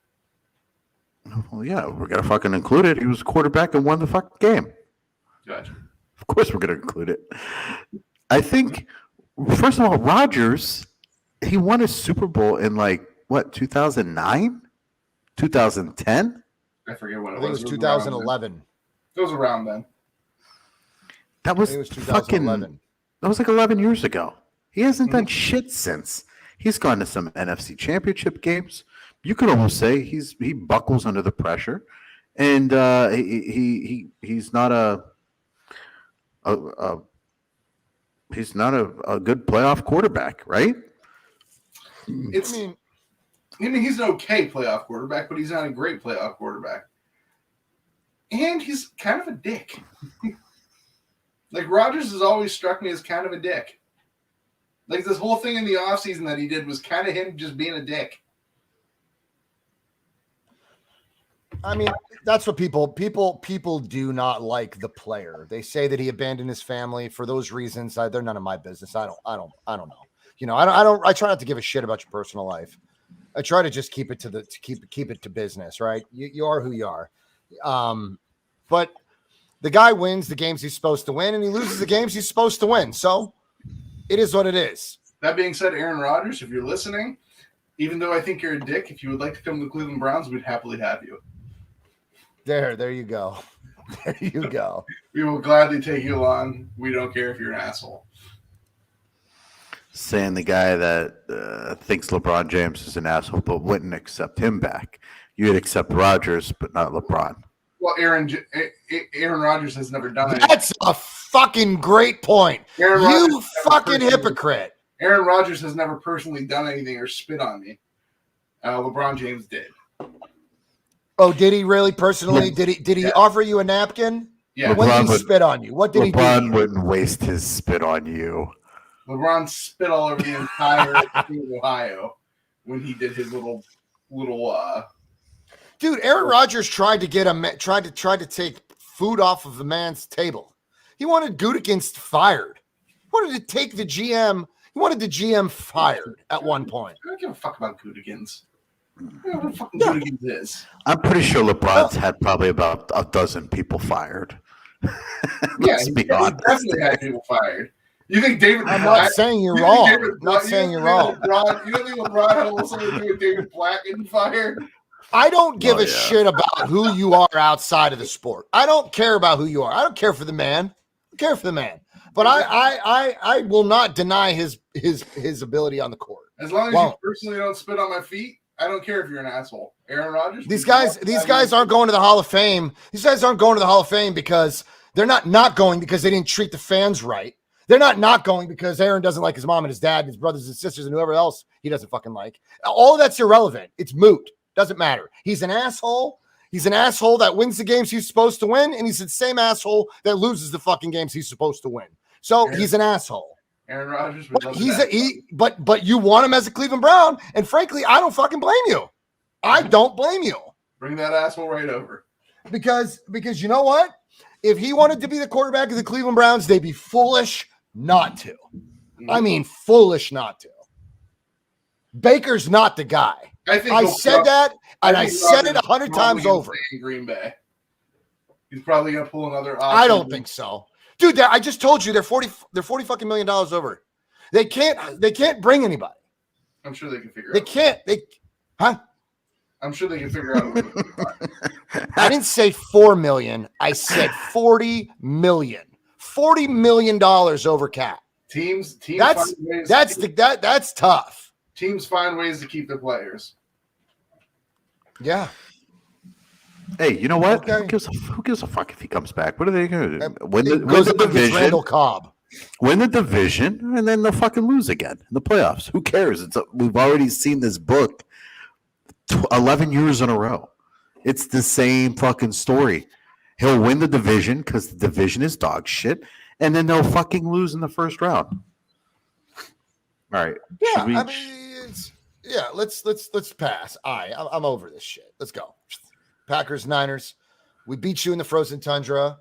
Well, yeah, we're gonna fucking include it. He was quarterback and won the fucking game. Gotcha. Of course, we're gonna include it. I think, first of all, Rodgers, he won a Super Bowl in 2009, 2010. I forget when I it think it was. was 2011. It was around then. That was, I think it was fucking. 2011. That was like 11 years ago. He hasn't done shit since. He's gone to some NFC Championship games. You could almost say he buckles under the pressure, and he's not a good playoff quarterback, right? I mean, he's an okay playoff quarterback, but he's not a great playoff quarterback. And he's kind of a dick. Like, Rodgers has always struck me as kind of a dick. Like, this whole thing in the offseason that he did was kind of him just being a dick. I mean, that's what people do not like the player. They say that he abandoned his family for those reasons. They're none of my business. I don't know. You know, I try not to give a shit about your personal life. I try to just keep it to business, right? You are who you are. But the guy wins the games he's supposed to win, and he loses the games he's supposed to win. So it is what it is. That being said, Aaron Rodgers, if you're listening, even though I think you're a dick, if you would like to come to the Cleveland Browns, we'd happily have you. There you go. There you go. We will gladly take you on. We don't care if you're an asshole. Saying the guy that thinks LeBron James is an asshole but wouldn't accept him back. You'd accept Rodgers, but not LeBron. Well, Aaron Rodgers has never done it. That's a fucking great point. You fucking hypocrite. Aaron Rodgers has never personally done anything or spit on me. LeBron James did. Oh, did he really personally? Did he offer you a napkin? Yeah. When did he spit on you? What did he do? LeBron wouldn't waste his spit on you. LeBron spit all over the entire state of Ohio when he did his little. Dude, Aaron Rodgers tried to take food off of the man's table. He wanted Gutekunst fired. He wanted to take the GM. He wanted the GM fired at one point. I don't give a fuck about Gutekunst. I don't know what fucking Gutekunst is. I'm pretty sure LeBron's had probably about a dozen people fired. Let's be honest. Definitely had people fired. You think David? I'm not saying you're wrong. I'm not saying you're wrong. You don't think LeBron had a little something to do with David Black getting fired? I don't give a shit about who you are outside of the sport. I don't care about who you are. I don't care for the man. I care for the man. But I will not deny his ability on the court. As long as you personally don't spit on my feet, I don't care if you're an asshole. Aaron Rodgers. These guys aren't going to the Hall of Fame. These guys aren't going to the Hall of Fame because they're not going because they didn't treat the fans right. They're not going because Aaron doesn't like his mom and his dad, and his brothers and sisters, and whoever else he doesn't fucking like. All of that's irrelevant. It's moot. Doesn't matter. He's an asshole. He's an asshole that wins the games he's supposed to win, and he's the same asshole that loses the fucking games he's supposed to win. So he's an asshole. Aaron Rodgers. But you want him as a Cleveland Brown, and frankly, I don't fucking blame you. I don't blame you. Bring that asshole right over. Because you know what? If he wanted to be the quarterback of the Cleveland Browns, they'd be foolish not to. I mean, foolish not to. Baker's not the guy. I said that, and I said it 100 times over. In Green Bay, he's probably gonna pull another. I don't think so, dude. I just told you they're $40 fucking million over. They can't bring anybody. I'm sure they can figure. They can't. I'm sure they can figure out. I didn't say $4 million. I said $40 million. $40 million over cap. Teams. That's tough. Teams find ways to keep their players. Yeah. Hey, you know what? Okay. Who gives a fuck if he comes back? What are they going to do? Win the division. Randall Cobb. Win the division, and then they'll fucking lose again in the playoffs. Who cares? We've already seen this book 11 years in a row. It's the same fucking story. He'll win the division because the division is dog shit, and then they'll fucking lose in the first round. All right. Yeah, let's pass. I'm over this shit. Let's go. Packers, Niners. We beat you in the frozen tundra.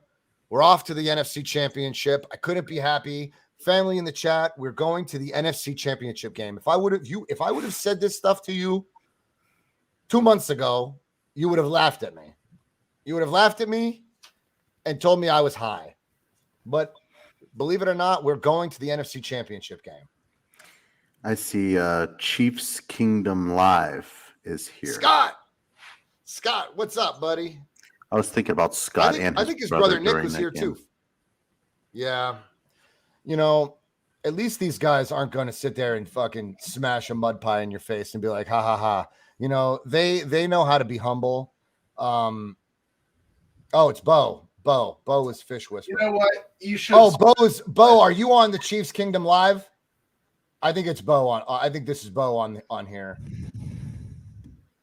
We're off to the NFC Championship. I couldn't be happy. Family in the chat, we're going to the NFC Championship game. If I would have said this stuff to you 2 months ago, you would have laughed at me. You would have laughed at me and told me I was high. But believe it or not, we're going to the NFC Championship game. I see Chiefs Kingdom Live is here. Scott, what's up, buddy? I was thinking about Scott and I think his brother Nick was here too. Yeah. You know, at least these guys aren't going to sit there and fucking smash a mud pie in your face and be like, ha, ha, ha. You know, they know how to be humble. Oh, it's Bo. Bo is Fish Whisperer. You know what? You should. Oh, Bo, are you on the Chiefs Kingdom Live? I think it's Bo on. I think this is Bo on here.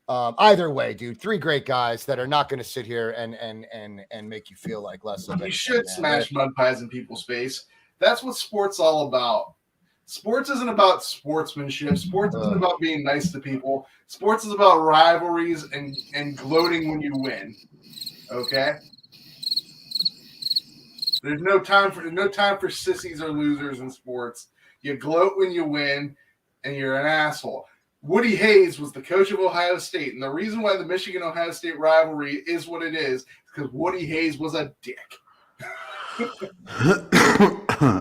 Either way, dude, three great guys that are not going to sit here and make you feel like less of. You should smash mud pies in people's face. That's what sports all about. Sports isn't about sportsmanship. Sports isn't about being nice to people. Sports is about rivalries and gloating when you win. Okay. There's no time for sissies or losers in sports. You gloat when you win, and you're an asshole. Woody Hayes was the coach of Ohio State, and the reason why the Michigan-Ohio State rivalry is what it is because Woody Hayes was a dick.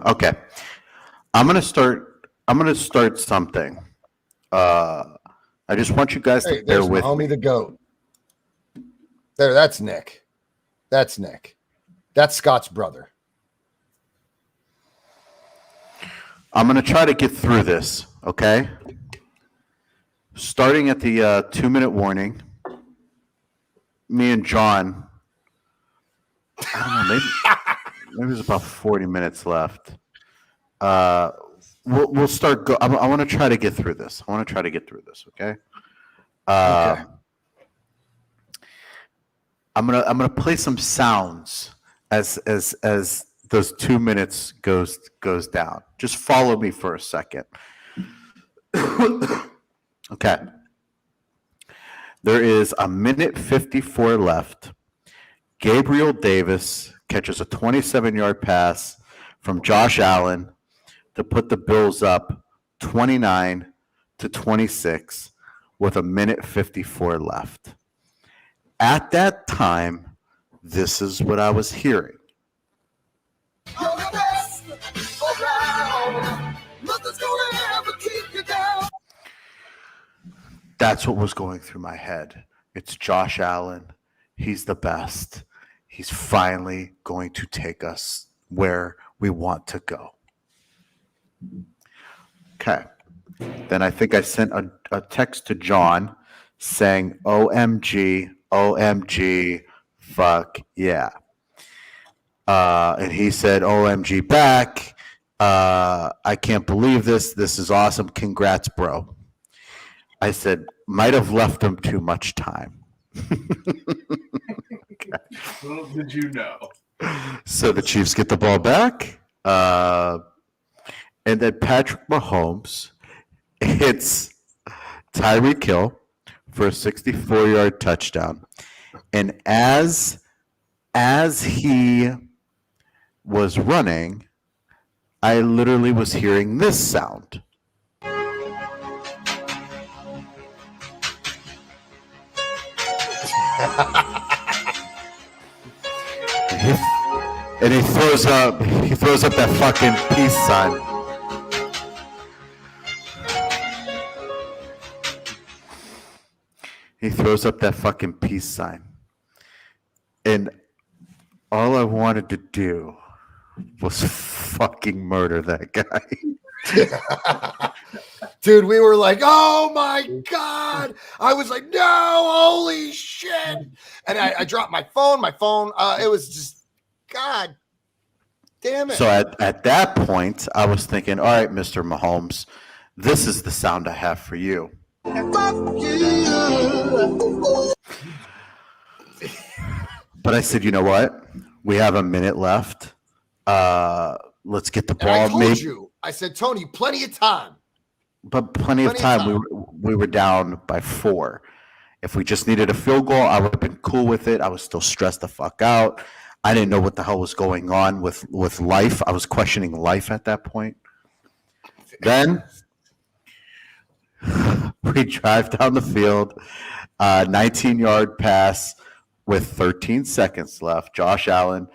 Okay, I'm gonna start something. I just want you guys to bear with homie, the goat. There, that's Nick. That's Scott's brother. I'm going to try to get through this, okay? Starting at the 2-minute warning, me and John, I don't know, maybe there's about 40 minutes left. We'll start. I want to try to get through this. Okay? Okay. I'm gonna play some sounds as those 2 minutes goes down. Just follow me for a second. Okay. There is a minute 54 left. Gabriel Davis catches a 27-yard pass from Josh Allen to put the Bills up 29-26 with a minute 54 left. At that time, this is what I was hearing. That's what was going through my head. It's Josh Allen. He's the best. He's finally going to take us where we want to go. Okay. Then I think I sent a text to John saying, OMG, OMG, fuck yeah. And he said, OMG back. I can't believe this. This is awesome. Congrats, bro. I said, might have left him too much time. Okay. Little did you know. So the Chiefs get the ball back. And then Patrick Mahomes hits Tyreek Hill for a 64-yard touchdown. And as he was running, I literally was hearing this sound. And he throws up that fucking peace sign. He throws up that fucking peace sign. And all I wanted to do was fucking murder that guy. Dude, we were like, oh my God. I was like, no, holy shit. And I dropped my phone. It was just, God damn it. So at that point, I was thinking, all right, Mr. Mahomes, this is the sound I have for you. But I said, you know what? We have a minute left. Let's get the ball. And I told you. I said, Tony, plenty of time. But plenty of time. We were down by 4. If we just needed a field goal, I would have been cool with it. I was still stressed the fuck out. I didn't know what the hell was going on with life. I was questioning life at that point. Then we drive down the field, 19-yard pass with 13 seconds left. Josh Allen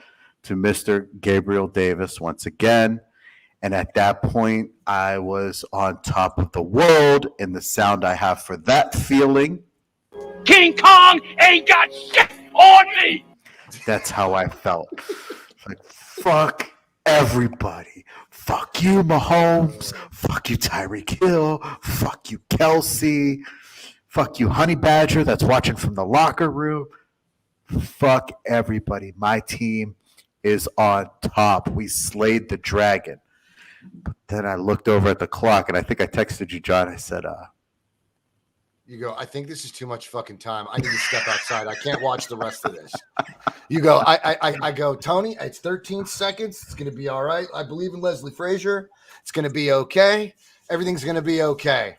to Mr. Gabriel Davis once again. And at that point, I was on top of the world. And the sound I have for that feeling, King Kong ain't got shit on me. That's how I felt. Like, fuck everybody. Fuck you, Mahomes. Fuck you, Tyreek Hill. Fuck you, Kelsey. Fuck you, Honey Badger that's watching from the locker room. Fuck everybody. My team is on top. We slayed the dragon. But then I looked over at the clock, and I think I texted you, John. I said, You go, I think this is too much fucking time. I need to step outside. I can't watch the rest of this. You go, I go, Tony, it's 13 seconds. It's going to be all right. I believe in Leslie Frazier. It's going to be okay. Everything's going to be okay.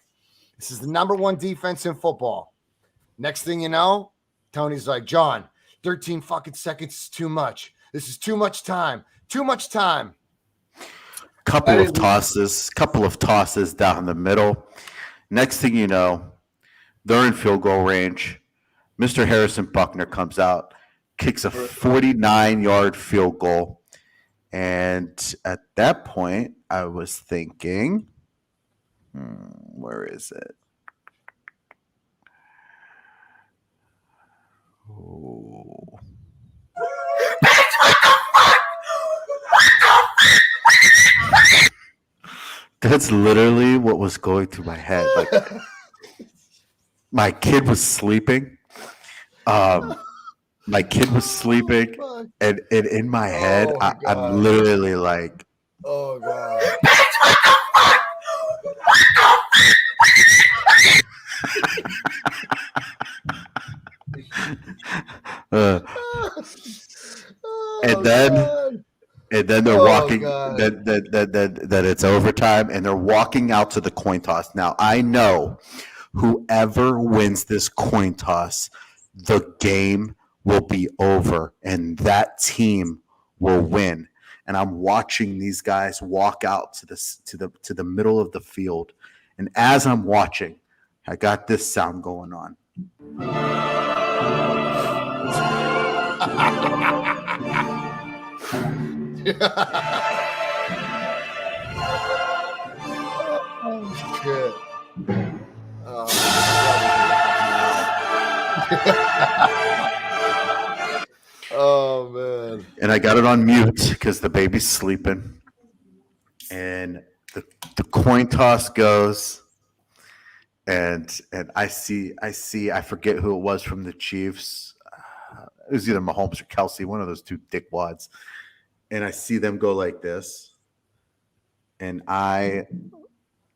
This is the number 1 defense in football. Next thing you know, Tony's like, John, 13 fucking seconds is too much. This is too much time. Too much time. Couple of tosses down the middle. Next thing you know, they're in field goal range. Mr. Harrison Buckner comes out, kicks a 49-yard field goal. And at that point, I was thinking, where is it? Oh. That's literally what was going through my head. Like, my kid was sleeping. And in my head, I'm literally like, oh God. Uh, Oh, and then God. and then they're Oh, walking. God. That it's overtime, and they're walking out to the coin toss. Now I know whoever wins this coin toss, the game will be over, and that team will win. And I'm watching these guys walk out to the middle of the field, and as I'm watching, I got this sound going on. Oh, shit. Oh, oh, man. And I got it on mute because the baby's sleeping. And the coin toss goes, and I forget who it was from the Chiefs. It was either Mahomes or Kelsey, one of those two dickwads. And I see them go like this, and I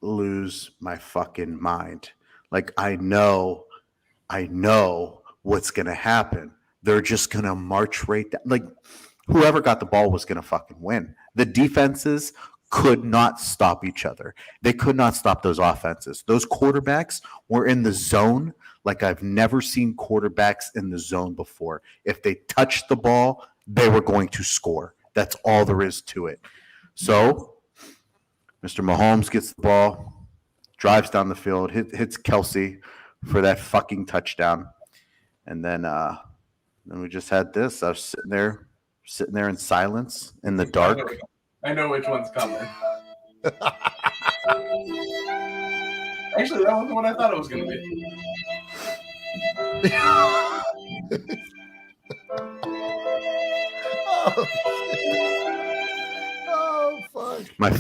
lose my fucking mind. Like I know what's gonna happen. They're just gonna march right down. Like whoever got the ball was gonna fucking win. The defenses could not stop each other. They could not stop those offenses. Those quarterbacks were in the zone like I've never seen quarterbacks in the zone before. If they touched the ball, they were going to score. That's all there is to it. So, Mr. Mahomes gets the ball, drives down the field, hits Kelsey for that fucking touchdown. And then we just had this. I was sitting there in silence in the dark. I know which one's coming. Actually, that wasn't what I thought it was going to be. Oh, fuck. My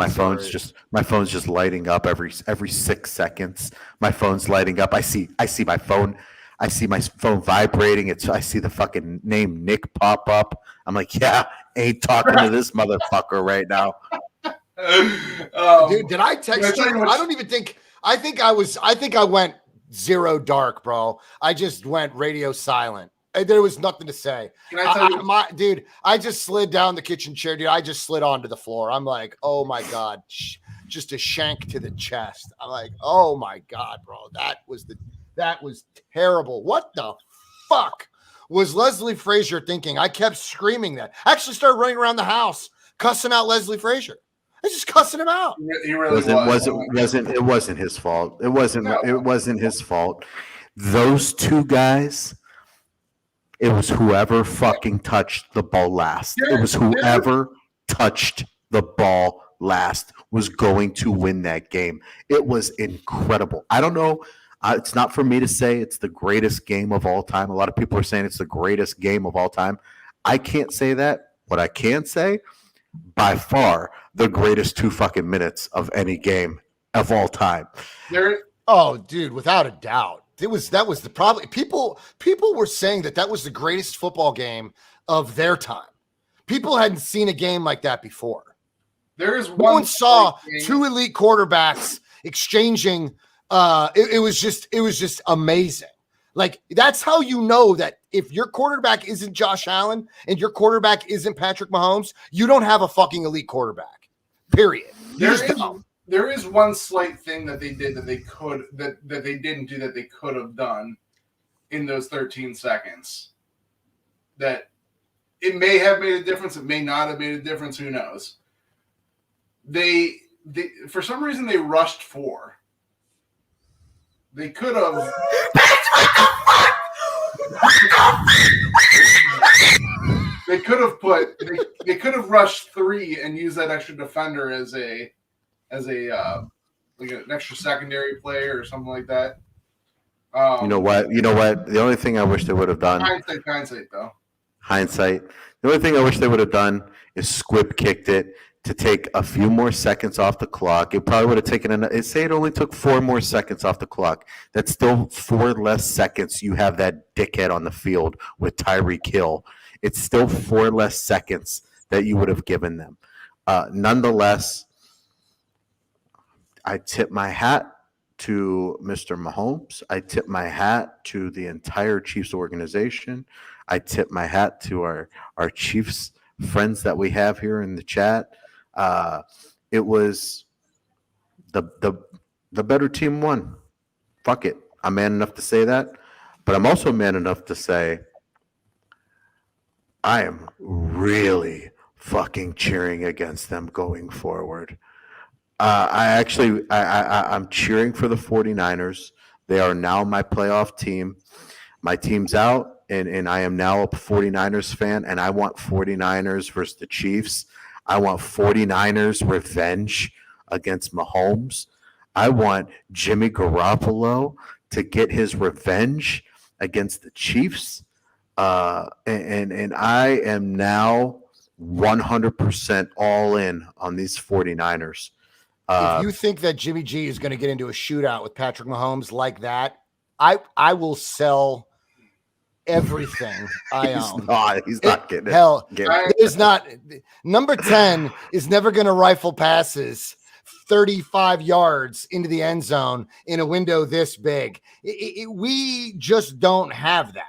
phone's just lighting up every 6 seconds. My phone's lighting up. I see my phone. I see my phone vibrating. I see the fucking name Nick pop up. I'm like, yeah, ain't talking to this motherfucker right now. Dude, did I text you? I don't even think. I think I went zero dark, bro. I just went radio silent. There was nothing to say. Can I tell you? Dude, I just slid down the kitchen chair, dude. I just slid onto the floor. I'm like, oh my God, just a shank to the chest. I'm like, oh my God, bro. That was terrible. What the fuck was Leslie Frazier thinking? I kept screaming that. I actually started running around the house, cussing out Leslie Frazier. I was just cussing him out. He really was. It wasn't his fault. It wasn't. No. It wasn't his fault. Those two guys. It was whoever fucking touched the ball last. It was whoever touched the ball last was going to win that game. It was incredible. I don't know. It's not for me to say it's the greatest game of all time. A lot of people are saying it's the greatest game of all time. I can't say that. What I can say, by far, the greatest 2 fucking minutes of any game of all time. Oh, dude, without a doubt. That was the problem. People were saying that was the greatest football game of their time. People hadn't seen a game like that before. There is no one saw two elite quarterbacks exchanging. It was just amazing. Like that's how you know that if your quarterback isn't Josh Allen and your quarterback isn't Patrick Mahomes, you don't have a fucking elite quarterback. Period. There is one slight thing that they did that they didn't do that they could have done in those 13 seconds. That it may have made a difference, it may not have made a difference, who knows. They for some reason they rushed 4. They could have they could have rushed 3 and used that extra defender as like an extra secondary player or something like that. You know what? The only thing I wish they would have done. Hindsight, though. Hindsight. The only thing I wish they would have done is squib kicked it to take a few more seconds off the clock. It probably would have taken say it only took 4 more seconds off the clock. That's still 4 less seconds. You have that dickhead on the field with Tyreek Hill. It's still 4 less seconds that you would have given them. Nonetheless, I tip my hat to Mr. Mahomes. I tip my hat to the entire Chiefs organization. I tip my hat to our Chiefs friends that we have here in the chat. It was the better team won. Fuck it. I'm man enough to say that, but I'm also man enough to say I am really fucking cheering against them going forward. I'm cheering for the 49ers. They are now my playoff team. My team's out, and I am now a 49ers fan, and I want 49ers versus the Chiefs. I want 49ers revenge against Mahomes. I want Jimmy Garoppolo to get his revenge against the Chiefs. And I am now 100% all in on these 49ers. If you think that Jimmy G is going to get into a shootout with Patrick Mahomes like that, I will sell everything I own. He's not getting it. Hell, there's not. Number 10 is never going to rifle passes 35 yards into the end zone in a window this big. We just don't have that.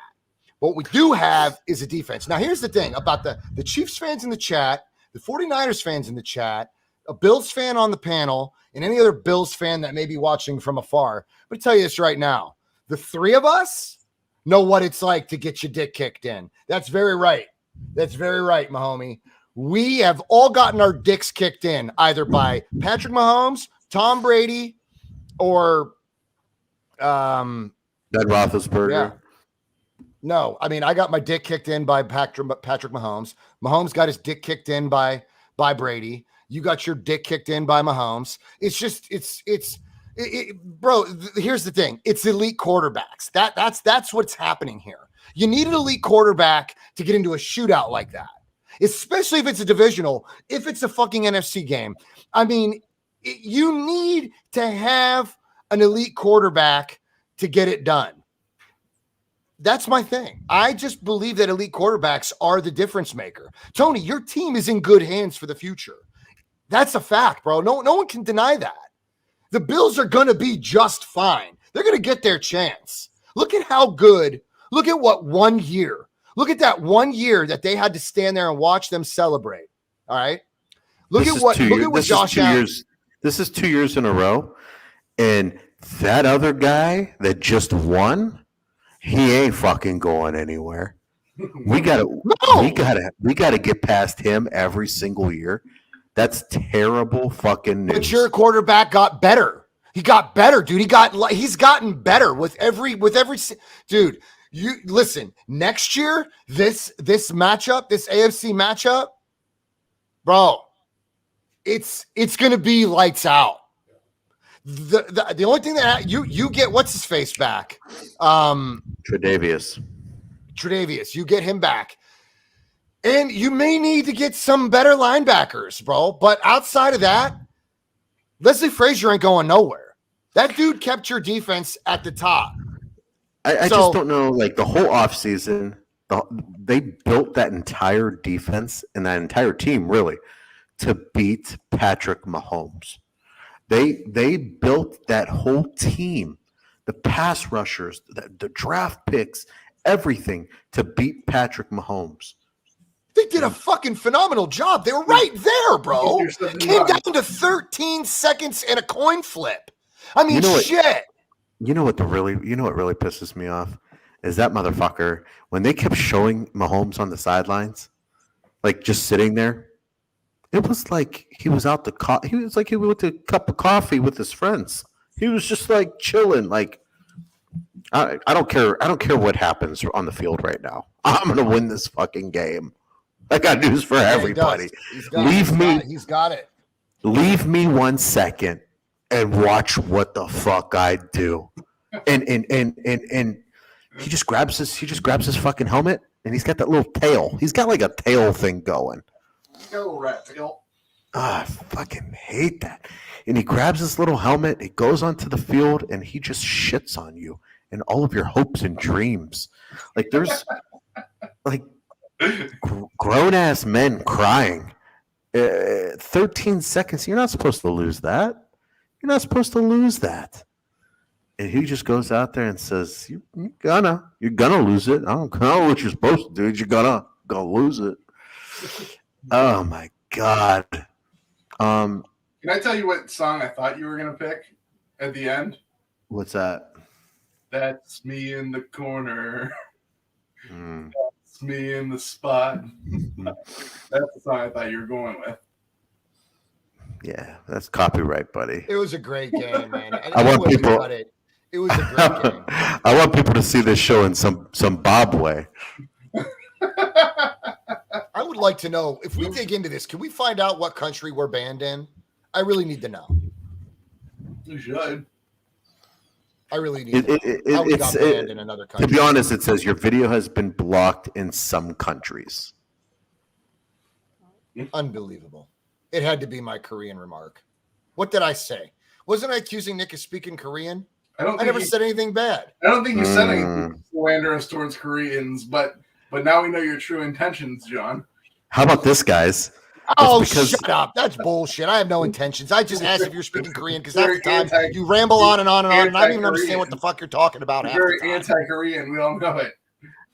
What we do have is a defense. Now, here's the thing about the Chiefs fans in the chat, the 49ers fans in the chat, a Bills fan on the panel, and any other Bills fan that may be watching from afar. I'm going to tell you this right now. The three of us know what it's like to get your dick kicked in. That's very right. That's very right, my homie. We have all gotten our dicks kicked in either by Patrick Mahomes, Tom Brady, or Ben Roethlisberger. Yeah. No, I mean, I got my dick kicked in by Patrick Mahomes. Mahomes got his dick kicked in by Brady. You got your dick kicked in by Mahomes. It's just, bro, here's the thing. It's elite quarterbacks. That's what's happening here. You need an elite quarterback to get into a shootout like that, especially if it's a divisional, if it's a fucking NFC game. I mean, you need to have an elite quarterback to get it done. That's my thing. I just believe that elite quarterbacks are the difference maker. Tony, your team is in good hands for the future. That's a fact, bro. No one can deny that. The Bills are going to be just fine. They're going to get their chance. Look at how good. Look at what 1 year. Look at that 1 year that they had to stand there and watch them celebrate. All right. Look at what Josh Allen. This is 2 years in a row. And that other guy that just won, he ain't fucking going anywhere. We gotta get past him every single year. That's terrible fucking news. But your quarterback got better. He got better, dude. He's gotten better with every dude. You listen, next year, this matchup, this AFC matchup, bro, it's gonna be lights out. The only thing that you get, what's his face back? Tre'Davious, you get him back. And you may need to get some better linebackers, bro. But outside of that, Leslie Frazier ain't going nowhere. That dude kept your defense at the top. I just don't know, like the whole offseason, they built that entire defense and that entire team really to beat Patrick Mahomes. They built that whole team, the pass rushers, the draft picks, everything to beat Patrick Mahomes. They did a fucking phenomenal job. They were right there, bro. Came down to 13 seconds and a coin flip. I mean, shit. You know what really pisses me off is that motherfucker when they kept showing Mahomes on the sidelines, like just sitting there. It was like he was out he was like he went to a cup of coffee with his friends. He was just like chilling. Like I don't care. I don't care what happens on the field right now. I'm gonna win this fucking game. I got news for everybody. He's got it. Leave me 1 second and watch what the fuck I do. And he just grabs his fucking helmet and he's got that little tail. He's got like a tail thing going. Go rat tail. I fucking hate that. And he grabs his little helmet, he goes onto the field, and he just shits on you and all of your hopes and dreams. Like there's like grown-ass men crying. 13 seconds. You're not supposed to lose that. You're not supposed to lose that. And he just goes out there and says, you're gonna lose it. I don't know what you're supposed to do. You're gonna lose it. Oh my God. Can I tell you what song I thought you were gonna pick at the end? What's that? That's me in the corner. That's me in the spot. That's the song I thought you were going with. Yeah, that's copyright, buddy. It was a great game, man. And I want anyway, people. but it was a great game. I want people to see this show in some Bob way. I would like to know, if we dig into this, can we find out what country we're banned in? I really need to know. You should. I really need to know how we got banned in another country. To be honest, it says your video has been blocked in some countries. Unbelievable. It had to be my Korean remark. What did I say? Wasn't I accusing Nick of speaking Korean? I never said anything bad. I don't think you said anything slanderous towards Koreans, but now we know your true intentions, John. How about this, guys? Oh, shut up. That's bullshit. I have no intentions. I just asked if you're speaking Korean because half the time you ramble on and on and on, and I don't even understand what the fuck you're talking about. You're very anti-Korean. We all know it.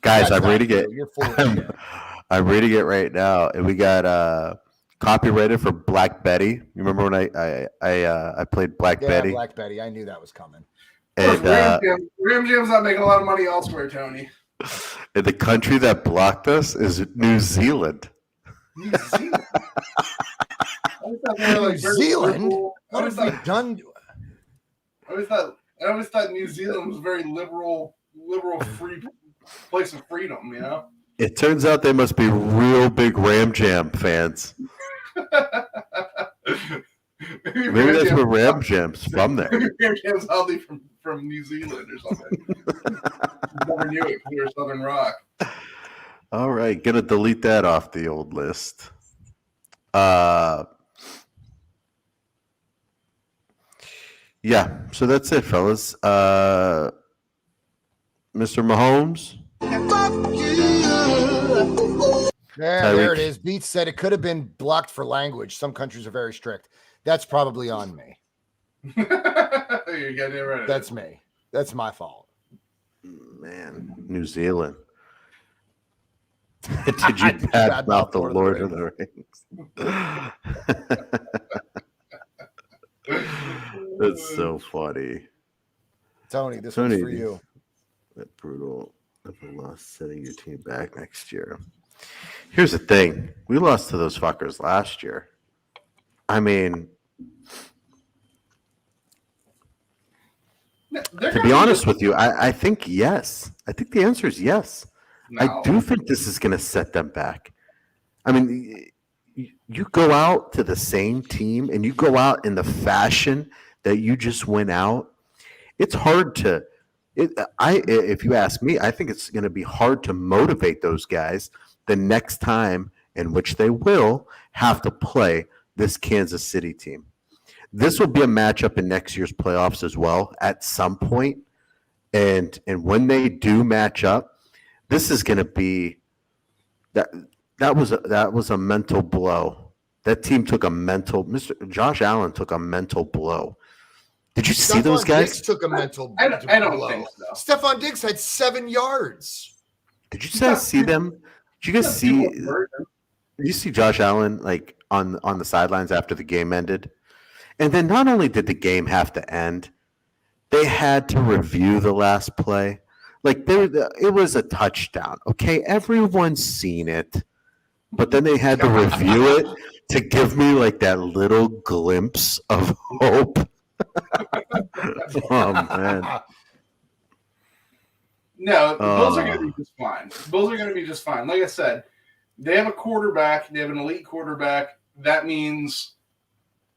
Guys, That's I'm ready to get. You're full of shit. I'm ready to get right now, and we got copyrighted for Black Betty. You remember when I played Black Betty? Black Betty. I knew that was coming. And Ram Jam's not making a lot of money elsewhere, Tony. and the country that blocked us is New Zealand. New Zealand. New Zealand? What have we done? I always thought New Zealand was a very liberal, free place of freedom. You know. It turns out they must be real big Ram Jam fans. Maybe that's where Ram Jam's from there. Maybe Ram Jam's oddly from New Zealand or something. Never knew it. We were Southern Rock. All right, gonna delete that off the old list. Yeah, so that's it, fellas. Mr. Mahomes. There it is. Beats said it could have been blocked for language. Some countries are very strict. That's probably on me. You're getting it right. That's me. That's my fault. Man, New Zealand. Did you badmouth the Lord of the Rings? That's so funny. Tony, this one's for you. That brutal. Never lost setting your team back next year. Here's the thing. We lost to those fuckers last year. I mean, to be honest with you, I think yes. I think the answer is yes. No. I do think this is going to set them back. I mean, you go out to the same team and you go out in the fashion that you just went out. It's hard to if you ask me, I think it's going to be hard to motivate those guys the next time in which they will have to play this Kansas City team. This will be a matchup in next year's playoffs as well at some point. And when they do match up, this is going to be that was a mental blow. That team took a mental. Josh Allen took a mental blow. Did you see those guys? Diggs took a mental. I don't think so. Stephon Diggs had 7 yards. Did you guys see them? Did you guys see? Did you see Josh Allen like on the sidelines after the game ended? And then not only did the game have to end, they had to review the last play. Like it was a touchdown. Okay, everyone's seen it, but then they had to review it to give me like that little glimpse of hope. Oh man. No, the Bills are going to be just fine. The Bills are going to be just fine. Like I said, they have a quarterback. They have an elite quarterback. That means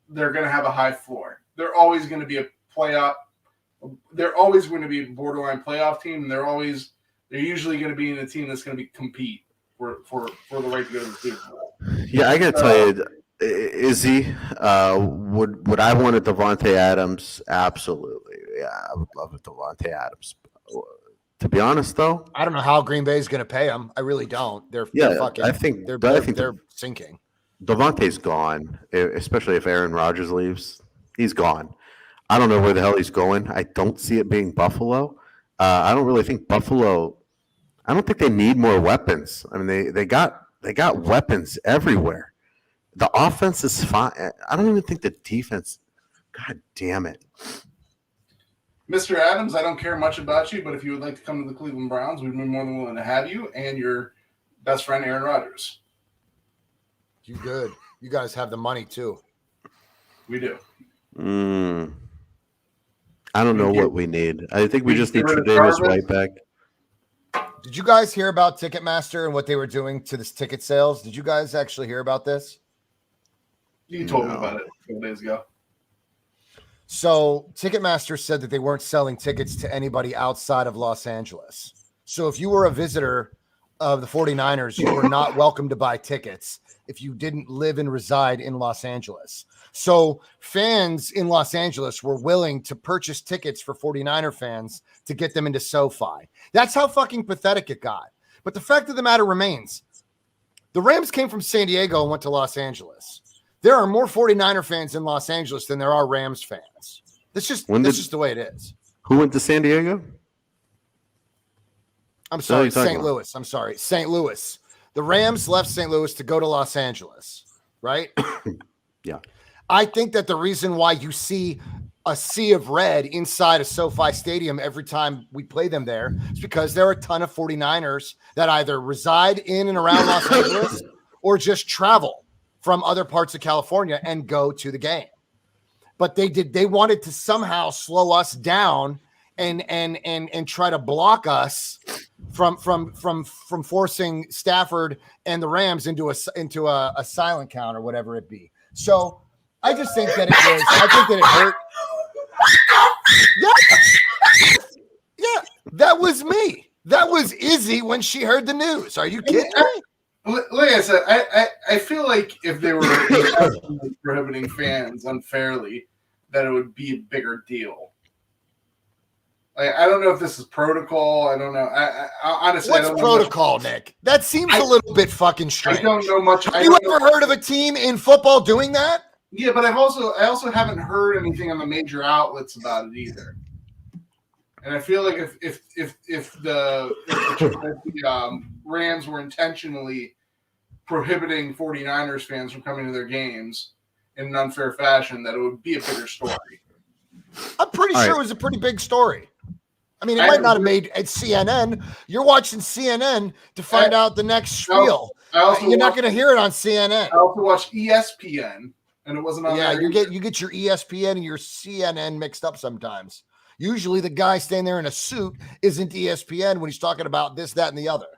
they're going to have a high floor. They're always going to be a playoff. They're always going to be a borderline playoff team. And they're usually going to be in a team that's going to compete for the right to go to the Super Bowl. Yeah, I got to tell you, Izzy, would I want a Devontae Adams? Absolutely. Yeah, I would love a Devontae Adams. To be honest, though, I don't know how Green Bay is going to pay him. I really don't. They're fucking. I think they're sinking. Devontae's gone, especially if Aaron Rodgers leaves. He's gone. I don't know where the hell he's going. I don't see it being Buffalo. I don't really think Buffalo. I don't think they need more weapons. I mean, they got weapons everywhere. The offense is fine. I don't even think the defense. God damn it. Mr. Adams, I don't care much about you, but if you would like to come to the Cleveland Browns, we'd be more than willing to have you and your best friend, Aaron Rodgers. You good. You guys have the money, too. We do. I don't know what we need. I think we just need Tre'Davious White back. Did you guys hear about Ticketmaster and what they were doing to this ticket sales? Did you guys actually hear about this? You told me about it a couple days ago. So Ticketmaster said that they weren't selling tickets to anybody outside of Los Angeles. So if you were a visitor of the 49ers, you were not welcome to buy tickets if you didn't live and reside in Los Angeles. So fans in Los Angeles were willing to purchase tickets for 49er fans to get them into SoFi. That's how fucking pathetic it got. But the fact of the matter remains, the Rams came from San Diego and went to Los Angeles. There are more 49er fans in Los Angeles than there are Rams fans. That's just the way it is. Who went to San Diego? I'm sorry, St. Louis. I'm sorry, St. Louis. The Rams left St. Louis to go to Los Angeles, right? Yeah. I think that the reason why you see a sea of red inside a SoFi Stadium every time we play them there is because there are a ton of 49ers that either reside in and around Los Angeles or just travel from other parts of California and go to the game. But they wanted to somehow slow us down and try to block us from forcing Stafford and the Rams into a silent count or whatever it be. So I just think that I think that it hurt. Yeah, that was me. That was Izzy when she heard the news. Are you kidding me? Like I said, I feel like if they were prohibiting fans unfairly, that it would be a bigger deal. I don't know if this is protocol. I don't know. I honestly, what's I don't protocol, know Nick? That seems a little bit fucking strange. I don't know much. Have you ever heard of a team in football doing that? Yeah, but I also haven't heard anything on the major outlets about it either. And I feel like if the Rams were intentionally prohibiting 49ers fans from coming to their games in an unfair fashion, that it would be a bigger story. I'm pretty sure it was a pretty big story. I mean, it might not have made at CNN. You're watching CNN to find out the next spiel. You're not going to hear it on CNN. I also watched ESPN, and it wasn't on. Yeah, you get your ESPN and your CNN mixed up sometimes. Usually, the guy standing there in a suit isn't ESPN when he's talking about this, that, and the other.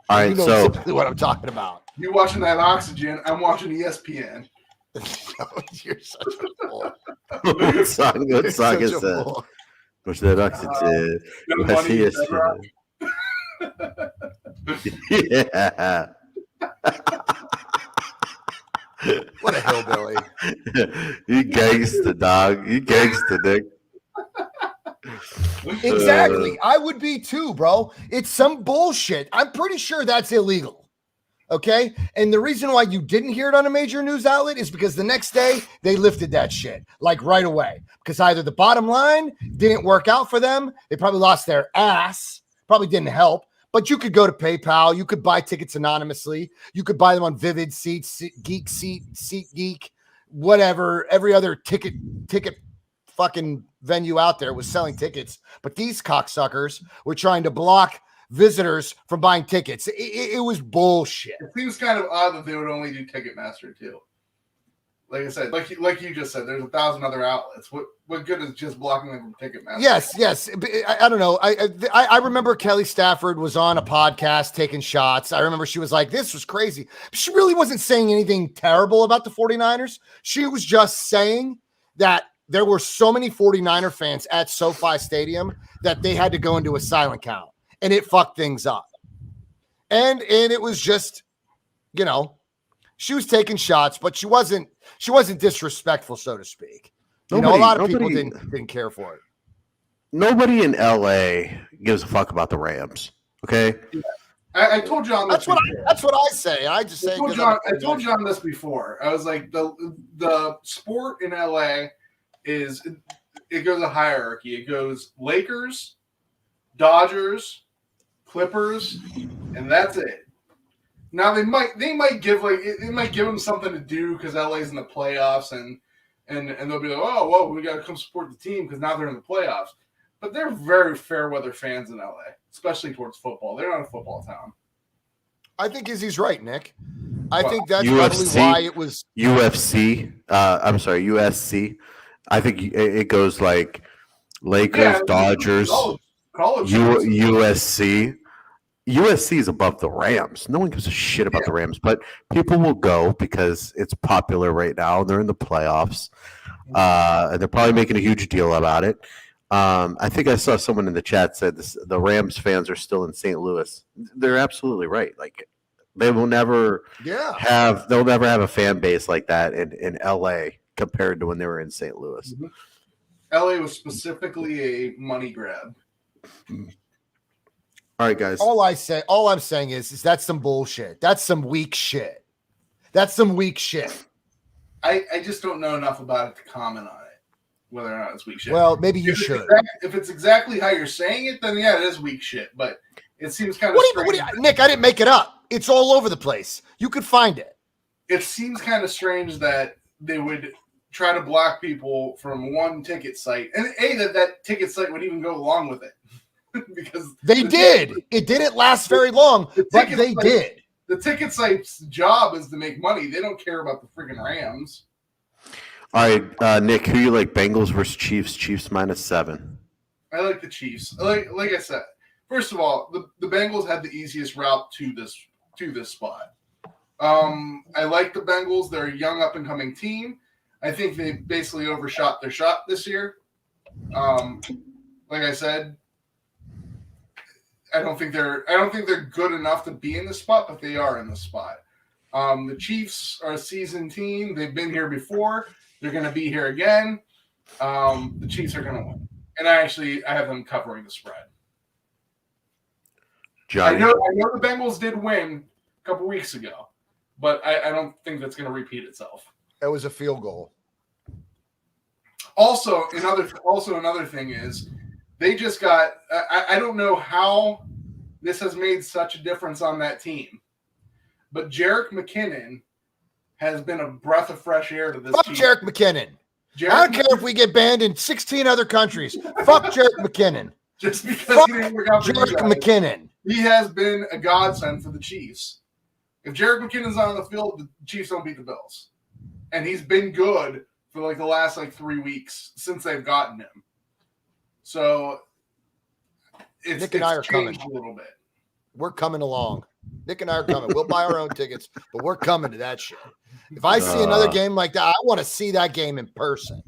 All right, you know so exactly what I'm talking about. You watching that Oxygen? I'm watching ESPN. You're such a fool. What song is that? What's that Oxygen? Yeah. What a hillbilly. You gangster, dog. You gangster, Nick. Exactly. I would be too, bro. It's some bullshit. I'm pretty sure that's illegal. Okay. And the reason why you didn't hear it on a major news outlet is because the next day they lifted that shit like right away, because either the bottom line didn't work out for them. They probably lost their ass, probably didn't help, but you could go to PayPal. You could buy tickets anonymously. You could buy them on Vivid Seats, SeatGeek, whatever. Every other ticket fucking venue out there was selling tickets, but these cocksuckers were trying to block visitors from buying tickets. It was bullshit. It seems kind of odd that they would only do Ticketmaster too. Like I said, like you just said, there's 1,000 other outlets. What good is just blocking them from Ticketmaster? Yes. I don't know. I remember Kelly Stafford was on a podcast taking shots. I remember she was like, this was crazy. She really wasn't saying anything terrible about the 49ers. She was just saying that there were so many 49er fans at SoFi Stadium that they had to go into a silent count. And it fucked things up. And it was just, she was taking shots, but she wasn't disrespectful, so to speak. A lot of people didn't care for it. Nobody in LA gives a fuck about the Rams. Okay. I told John this before. That's what I say. I just say I told John this before. I was like, the sport in LA is it goes a hierarchy. It goes Lakers, Dodgers, Clippers, and that's it. Now they might give them something to do because LA's in the playoffs and they'll be like, oh, well, we got to come support the team because now they're in the playoffs. But they're very fair weather fans in LA, especially towards football. They're not a football town. I think Izzy's right, Nick. I think that's probably why it was UFC. I'm sorry, USC. I think it goes like Lakers, Dodgers, college USC. USC is above the Rams. No one gives a shit about the Rams, but people will go because it's popular right now. They're in the playoffs. And they're probably making a huge deal about it. I think I saw someone in the chat said the Rams fans are still in St. Louis. They're absolutely right. Like they will never have a fan base like that in LA compared to when they were in St. Louis. Mm-hmm. LA was specifically a money grab. All right, guys. All I'm saying is that's some bullshit. That's some weak shit. I just don't know enough about it to comment on it. Whether or not it's weak shit. Well, maybe you should. If it's exactly how you're saying it, then yeah, it is weak shit. But it seems kind of strange. Nick, I didn't make it up. It's all over the place. You could find it. It seems kind of strange that they would try to block people from one ticket site, and that ticket site would even go along with it because they did. It didn't last very long, but they did. The ticket site's job is to make money. They don't care about the freaking Rams. All right, Nick, who you like? Bengals versus Chiefs. Chiefs -7. I like the Chiefs. Like I said, first of all, the Bengals had the easiest route to this spot. I like the Bengals. They're a young up and coming team. I think they basically overshot their shot this year. Like I said, I don't think they're good enough to be in the spot, but they are in the spot. The Chiefs are a seasoned team. They've been here before. They're going to be here again. The Chiefs are going to win. And I have them covering the spread. Johnny. I know the Bengals did win a couple weeks ago, but I don't think that's going to repeat itself. That was a field goal. Also, another thing is they just got I don't know how this has made such a difference on that team, but Jerick McKinnon has been a breath of fresh air to this team. Fuck Jerick McKinnon. I don't care if we get banned in 16 other countries. Fuck Jerick McKinnon. Just because he didn't work out for Jerick McKinnon. He has been a godsend for the Chiefs. If Jerick McKinnon's on the field, the Chiefs don't beat the Bills. And he's been good for like the last 3 weeks since they've gotten him. So Nick and I are coming a little bit. We're coming along. Nick and I are coming. We'll buy our own tickets, but we're coming to that shit. If I see another game like that, I want to see that game in person.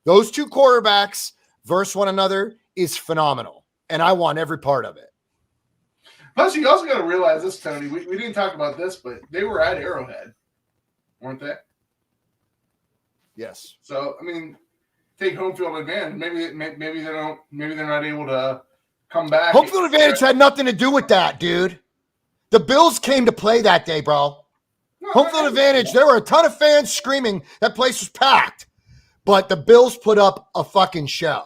Those two quarterbacks versus one another is phenomenal, and I want every part of it. Plus, you also got to realize this, Tony. We didn't talk about this, but they were at Arrowhead, weren't they? Yes. So, I mean, take home field advantage. Maybe they're not able to come back. Home field advantage had nothing to do with that, dude. The Bills came to play that day, bro. Home field advantage. There were a ton of fans screaming. That place was packed. But the Bills put up a fucking show.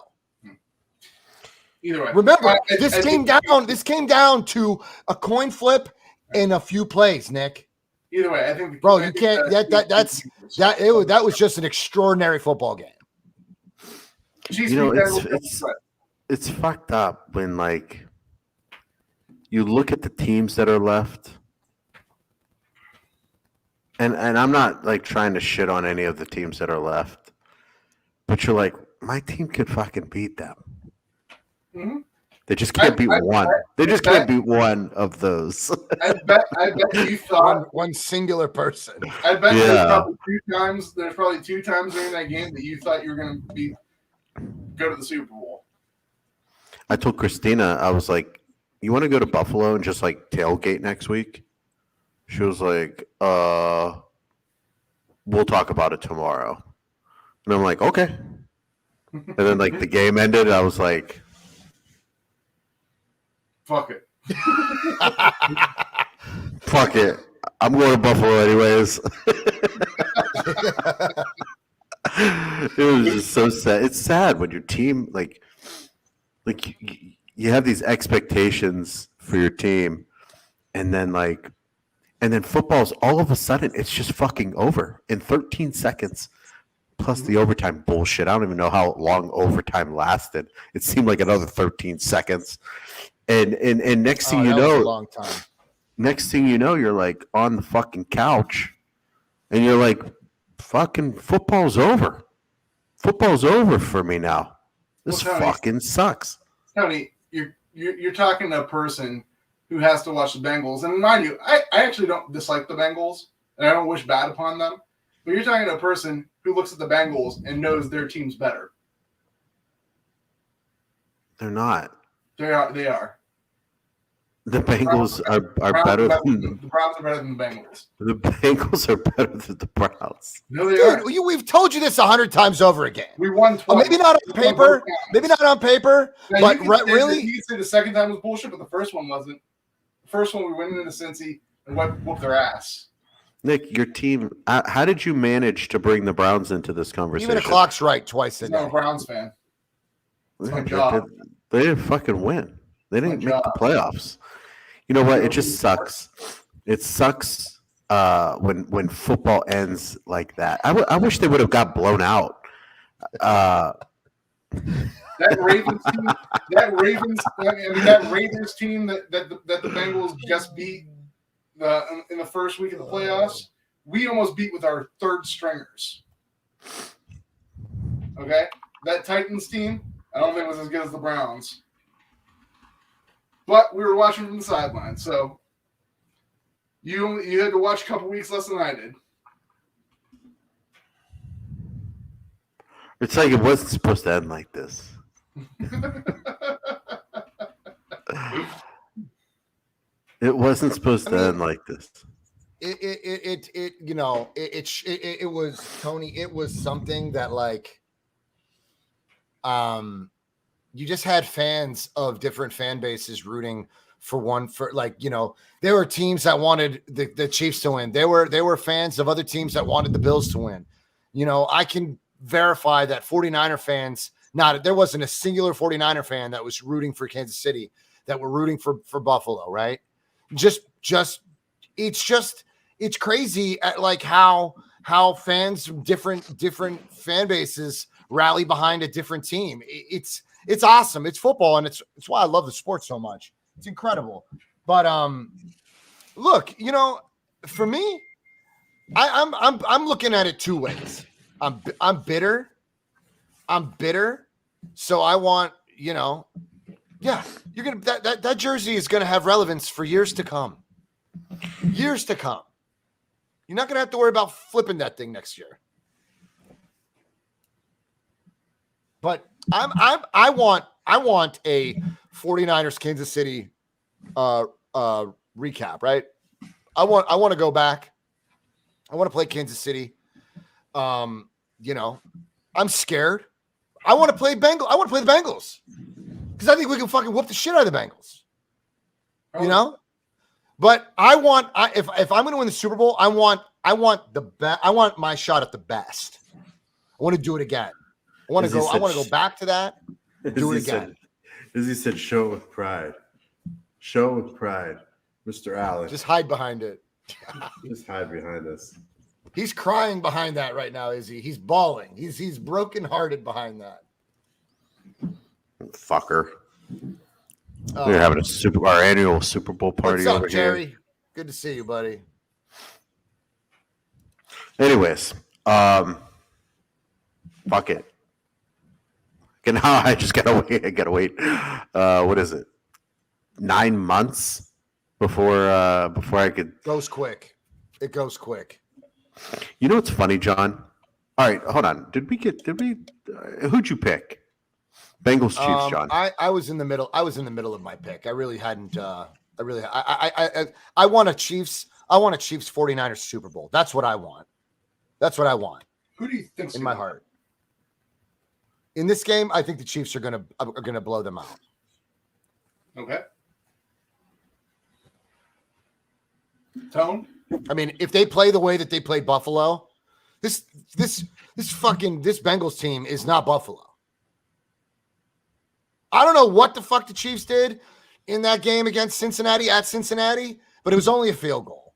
Either way. Remember, this came down to a coin flip and a few plays, Nick. Either way, I think bro, you can't that was just an extraordinary football game. It's fucked up when you look at the teams that are left, and I'm not trying to shit on any of the teams that are left, but you're like, my team could fucking beat them. Mm-hmm. They just can't beat one. They just can't beat one of those. I bet you thought one singular person. I bet there's probably two times during that game that you thought you were going to go to the Super Bowl. I told Christina, I was like, you want to go to Buffalo and just tailgate next week? She was like, we'll talk about it tomorrow. And I'm like, okay. And then the game ended. I was like, Fuck it. Fuck it. I'm going to Buffalo anyways. It was just so sad. It's sad when your team like you have these expectations for your team, and then football's all of a sudden it's just fucking over in 13 seconds. Plus the overtime bullshit. I don't even know how long overtime lasted. It seemed like another 13 seconds. And next thing you know, a long time. Next thing you know, you're like on the fucking couch, and you're like, "Fucking football's over. Football's over for me now. This Well, Tony, fucking sucks." Tony, you're talking to a person who has to watch the Bengals, and mind you, I actually don't dislike the Bengals, and I don't wish bad upon them. But you're talking to a person who looks at the Bengals and knows their team's better. They're not. They are. The Bengals are better than the Browns are better than the Bengals. the Bengals are better than the Browns. No, they are. Dude, we've told you this 100 times over again. We won twice. Maybe not on paper. Maybe not on paper. Now, But really, really, you could say the second time was bullshit, but the first one wasn't. The first one we went into Cincy and whooped their ass. Nick, your team. How did you manage to bring the Browns into this conversation? even the clock's right twice a I'm not day. a Browns fan. It's my They- job. They didn't fucking win. They didn't My make the playoffs. You know what? It just sucks. It sucks when football ends like that. I wish they would have got blown out. That Ravens team, that Raiders team that the Bengals just beat in the first week of the playoffs, we almost beat with our third stringers. Okay, that Titans team, I don't think was as good as the Browns, but we were watching from the sidelines, so you had to watch a couple weeks less than I did. It's like it wasn't supposed to end like this. It wasn't supposed to end like this. It was, Tony, it was something that like you just had fans of different fan bases rooting for there were teams that wanted the Chiefs to win. There were fans of other teams that wanted the Bills to win. I can verify that 49er fans, there wasn't a singular 49er fan that was rooting for Kansas City, that were rooting for Buffalo, right? It's crazy at like how fans from different fan bases rally behind a different team. It's awesome. It's football, and it's why I love the sport so much. It's incredible. But look, for me, I'm looking at it two ways. I'm bitter. So I want, you're gonna that jersey is gonna have relevance for years to come. Years to come. You're not gonna have to worry about flipping that thing next year. But I want a 49ers Kansas City recap, right? I want to go back. I want to play Kansas City. I'm scared. I want to play the Bengals because I think we can fucking whoop the shit out of the Bengals. But if I'm going to win the Super Bowl, I want the best. I want my shot at the best. I want to do it again. I want to go back to that. Do it again. As he said, show it with pride. Show it with pride, Mr. Allen. Just hide behind it. Just hide behind us. He's crying behind that right now, is he? He's bawling. He's brokenhearted behind that. Fucker. We're having our annual Super Bowl party what's up, over Jerry? here. Good to see you, buddy. Anyways, fuck it. And now I just gotta wait. I gotta wait. What is it? 9 months before I could. Goes quick. It goes quick. You know what's funny, John? All right, hold on. Who'd you pick? Bengals, Chiefs, John. I was in the middle. I was in the middle of my pick. I really hadn't. I want a Chiefs. I want a Chiefs 49ers Super Bowl. That's what I want. That's what I want. Who do you think's in my heart? In this game, I think the Chiefs are gonna blow them out. Okay. Tone? I mean, if they play the way that they played Buffalo, this Bengals team is not Buffalo. I don't know what the fuck the Chiefs did in that game against Cincinnati at Cincinnati, but it was only a field goal,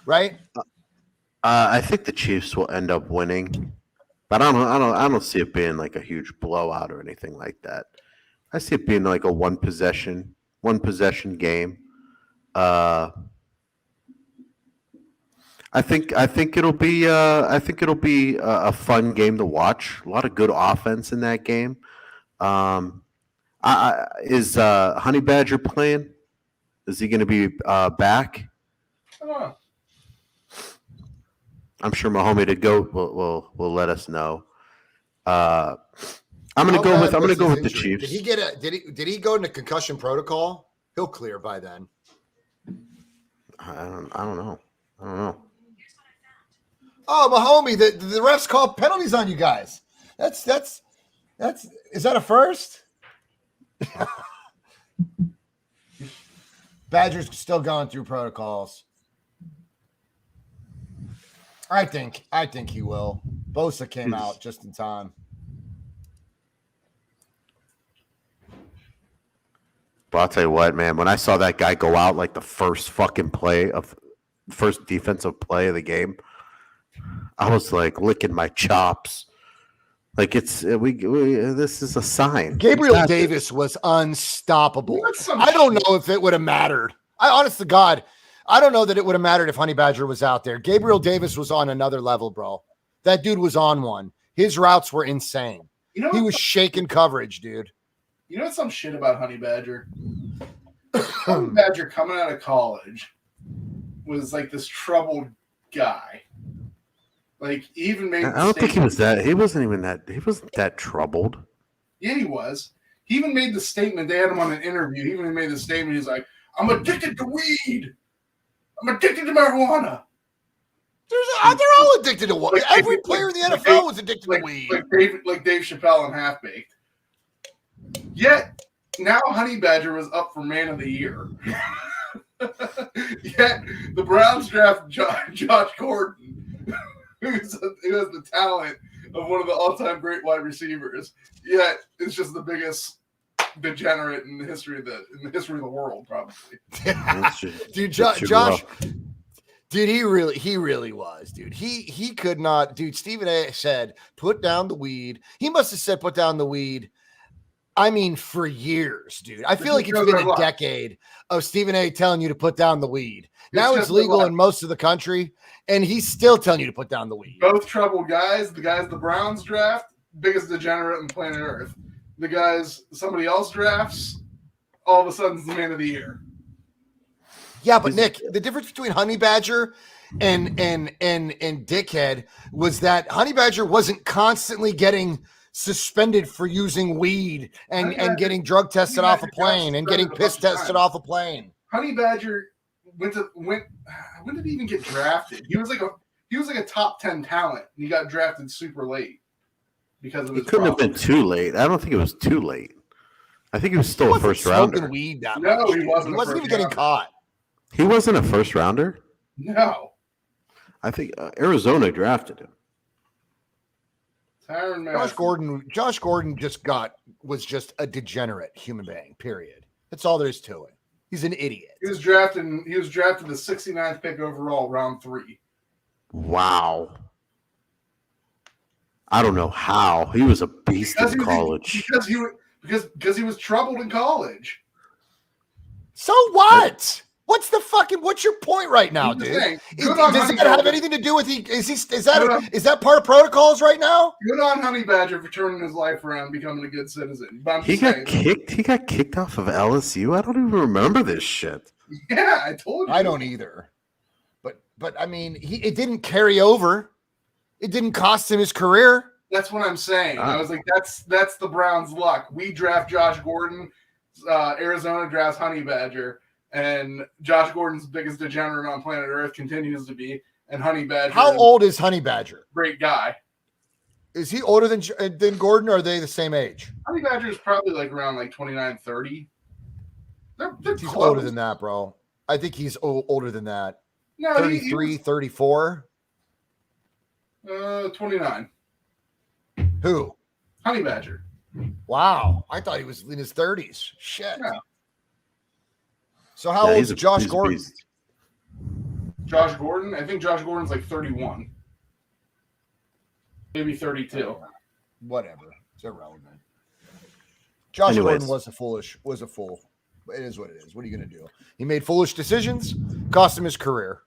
right? I think the Chiefs will end up winning, but I don't see it being like a huge blowout or anything like that. I see it being like a one possession game. I think it'll be a fun game to watch. A lot of good offense in that game. Is Honey Badger playing? Is he going to be back? I don't know. I'm sure my homie to go will let us know. I'm going to go with the Chiefs. Did he go into concussion protocol? He'll clear by then. I don't know. Oh, my homie, the refs called penalties on you guys. That's is that a first? Badger's still going through protocols. I think he will. Bosa came out just in time. But I'll tell you what, man, when I saw that guy go out like the first defensive play of the game, I was like licking my chops. Like this is a sign. Gabriel Davis was unstoppable. I don't know if it would have mattered. Honest to God, I don't know that it would have mattered if Honey Badger was out there. Gabriel Davis was on another level, bro. That dude was on one. His routes were insane. He was shaking coverage, dude. You know some shit about Honey Badger? Honey Badger coming out of college was like this troubled guy. Like he even made. I don't think he was that. He wasn't even that. He wasn't that troubled. Yeah, he was. He even made the statement. They had him on an interview. He even made the statement. He's like, "I'm addicted to weed. I'm addicted to marijuana." They're all addicted to weed. Every player in the NFL was addicted to weed. Like Dave Chappelle and Half Baked. Yet now Honey Badger was up for Man of the Year. Yet the Browns draft Josh Gordon, who has the talent of one of the all-time great wide receivers. Yet it's just the biggest degenerate in the history of the world, probably. Dude, Josh. Dude, he really was, dude. He could not, dude. Stephen A said, "Put down the weed." He must have said, "Put down the weed." I mean, for years, dude. I feel like it's been a decade of Stephen A telling you to put down the weed. Now it's legal in most of the country, and he's still telling you to put down the weed. Both troubled guys. The guys the Browns draft, biggest degenerate on planet Earth. The guys somebody else drafts, all of a sudden it's the Man of the Year. Yeah, but Nick, the difference between Honey Badger and Dickhead was that Honey Badger wasn't constantly getting suspended for using weed and getting drug tested off a plane and getting piss tested off a plane. Honey Badger when did he even get drafted? He was like a top 10 talent. And he got drafted super late because of his. It couldn't have been too late. I don't think it was too late. I think he was still a first rounder. Weed that no, much, he wasn't. He wasn't even getting caught. He wasn't a first rounder? No. I think Arizona drafted him. Josh Gordon was just a degenerate human being, period. That's all there is to it. He's an idiot. He was drafted the 69th pick overall, round 3. Wow. I don't know how. He was a beast in college. Because he was troubled in college. So what? What's your point right now, dude? Does it have anything to do with is that part of protocols right now? Good on Honey Badger for turning his life around, becoming a good citizen. He got kicked off of LSU. I don't even remember this shit. Yeah, I told you. I don't either. But I mean, it didn't carry over. It didn't cost him his career. That's what I'm saying. I was like, that's the Browns' luck. We draft Josh Gordon. Arizona drafts Honey Badger. And Josh Gordon's biggest degenerate on planet Earth continues to be. And Honey Badger. How old is Honey Badger? Great guy. Is he older than Gordon, or are they the same age? Honey Badger is probably like around like 29, 30. They're he's older than that, bro. I think he's older than that. No, 33, 34. 29. Who? Honey Badger. Wow. I thought he was in his 30s. Shit. Yeah. So how old is Josh he's a Gordon? beast. Josh Gordon? I think Josh Gordon's like 31. Maybe 32. Whatever. It's irrelevant. Josh Anyways. Gordon was a fool. It is what it is. What are you going to do? He made foolish decisions, cost him his career.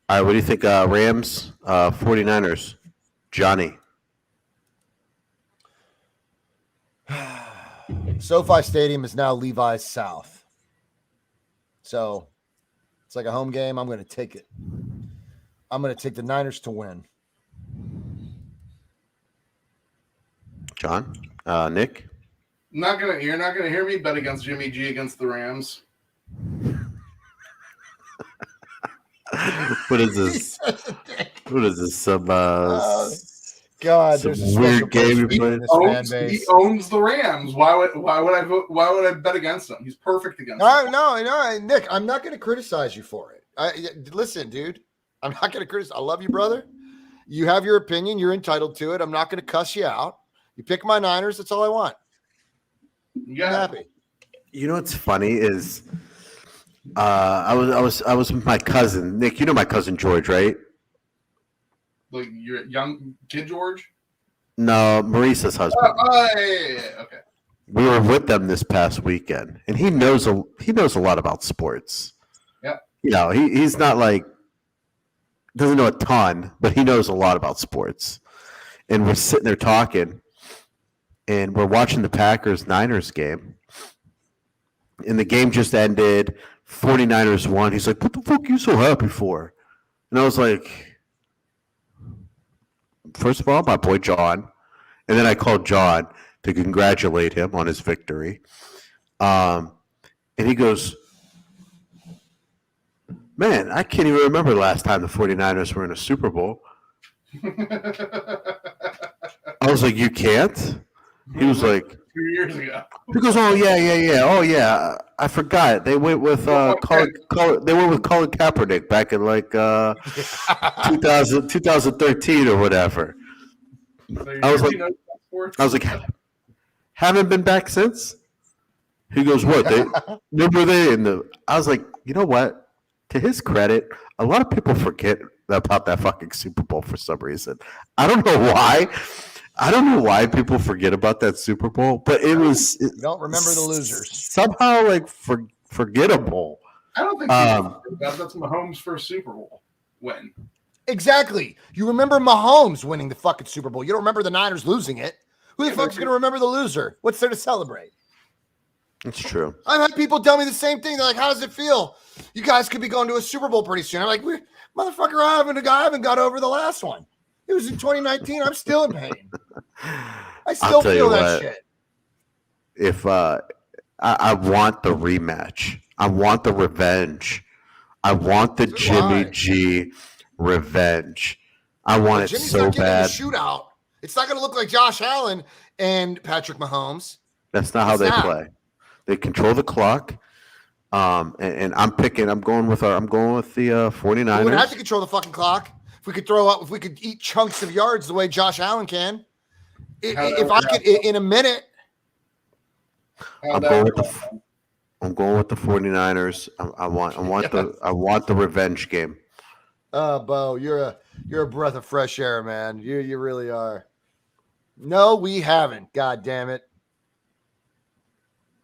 All right, what do you think? Rams, 49ers, Johnny. SoFi Stadium is now Levi's South. So it's like a home game. I'm going to take it. I'm going to take the Niners to win. John, Nick. You're not gonna hear me bet against Jimmy G against the Rams. What is this? What is this? Some God, some there's a weird special game you place played? in this fan He base. owns the Rams. Why would I vote? Why would I bet against him? He's perfect against them. No, Nick, I'm not going to criticize you for it. Listen, dude, I'm not going to criticize. I love you, brother. You have your opinion. You're entitled to it. I'm not going to cuss you out. You pick my Niners. That's all I want. I'm happy. You know what's funny is, I was with my cousin Nick. You know my cousin George, right? Like your young kid George. No, Marissa's husband. Yeah. Okay. We were with them this past weekend, and he knows a lot about sports. Yeah. You know, he's not like doesn't know a ton, but he knows a lot about sports. And we're sitting there talking, and we're watching the Packers-Niners game. And the game just ended. 49ers won. He's like, what the fuck are you so happy for? And I was like, first of all, my boy John. And then I called John to congratulate him on his victory. And he goes, man, I can't even remember the last time the 49ers were in a Super Bowl. I was like, you can't? He was like, 2 years ago. he goes, oh yeah. Oh yeah, I forgot. They went with Colin Kaepernick back in like 2013 or whatever. So I was like, you know sports? I was like, haven't been back since. He goes, what? Remember they in the? I was like, you know what? To his credit, a lot of people forget about that fucking Super Bowl for some reason. I don't know why. I don't know why people forget about that Super Bowl, but it was. You don't remember the losers. Somehow, like forgettable. I don't think that's Mahomes' first Super Bowl win. Exactly. You remember Mahomes winning the fucking Super Bowl. You don't remember the Niners losing it. Who the fuck's going to remember the loser? What's there to celebrate? It's true. I've had people tell me the same thing. They're like, how does it feel? You guys could be going to a Super Bowl pretty soon. I'm like, motherfucker, I haven't got over the last one. It was in 2019. I'm still in pain. I still feel that shit. If I want the rematch. I want the revenge. I want the Jimmy G revenge. I want it Jimmy's so not getting bad. a shootout. It's not going to look like Josh Allen and Patrick Mahomes. That's not how they play. They control the clock. And I'm going with the 49ers. We would have to control the fucking clock. If we could eat chunks of yards the way Josh Allen can. If I could in a minute. I'm going with the 49ers. I want the revenge game. Bo, you're a breath of fresh air, man. You really are. No, we haven't. God damn it.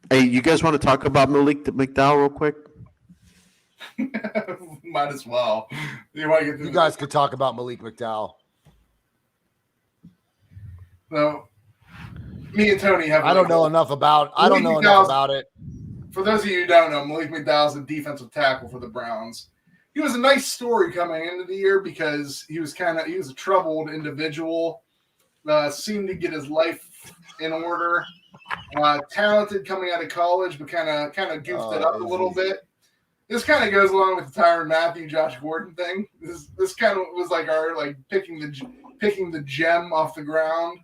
Hey, you guys want to talk about Malik McDowell real quick? Might as well. You guys could talk about Malik McDowell. So, me and Tony have. I don't know enough about it. For those of you who don't know, Malik McDowell's a defensive tackle for the Browns. He was a nice story coming into the year because he was a troubled individual. Seemed to get his life in order. Talented coming out of college, but kind of goofed it up a little bit. This kind of goes along with the Tyrann Mathieu, Josh Gordon thing. This kind of was like our picking the gem off the ground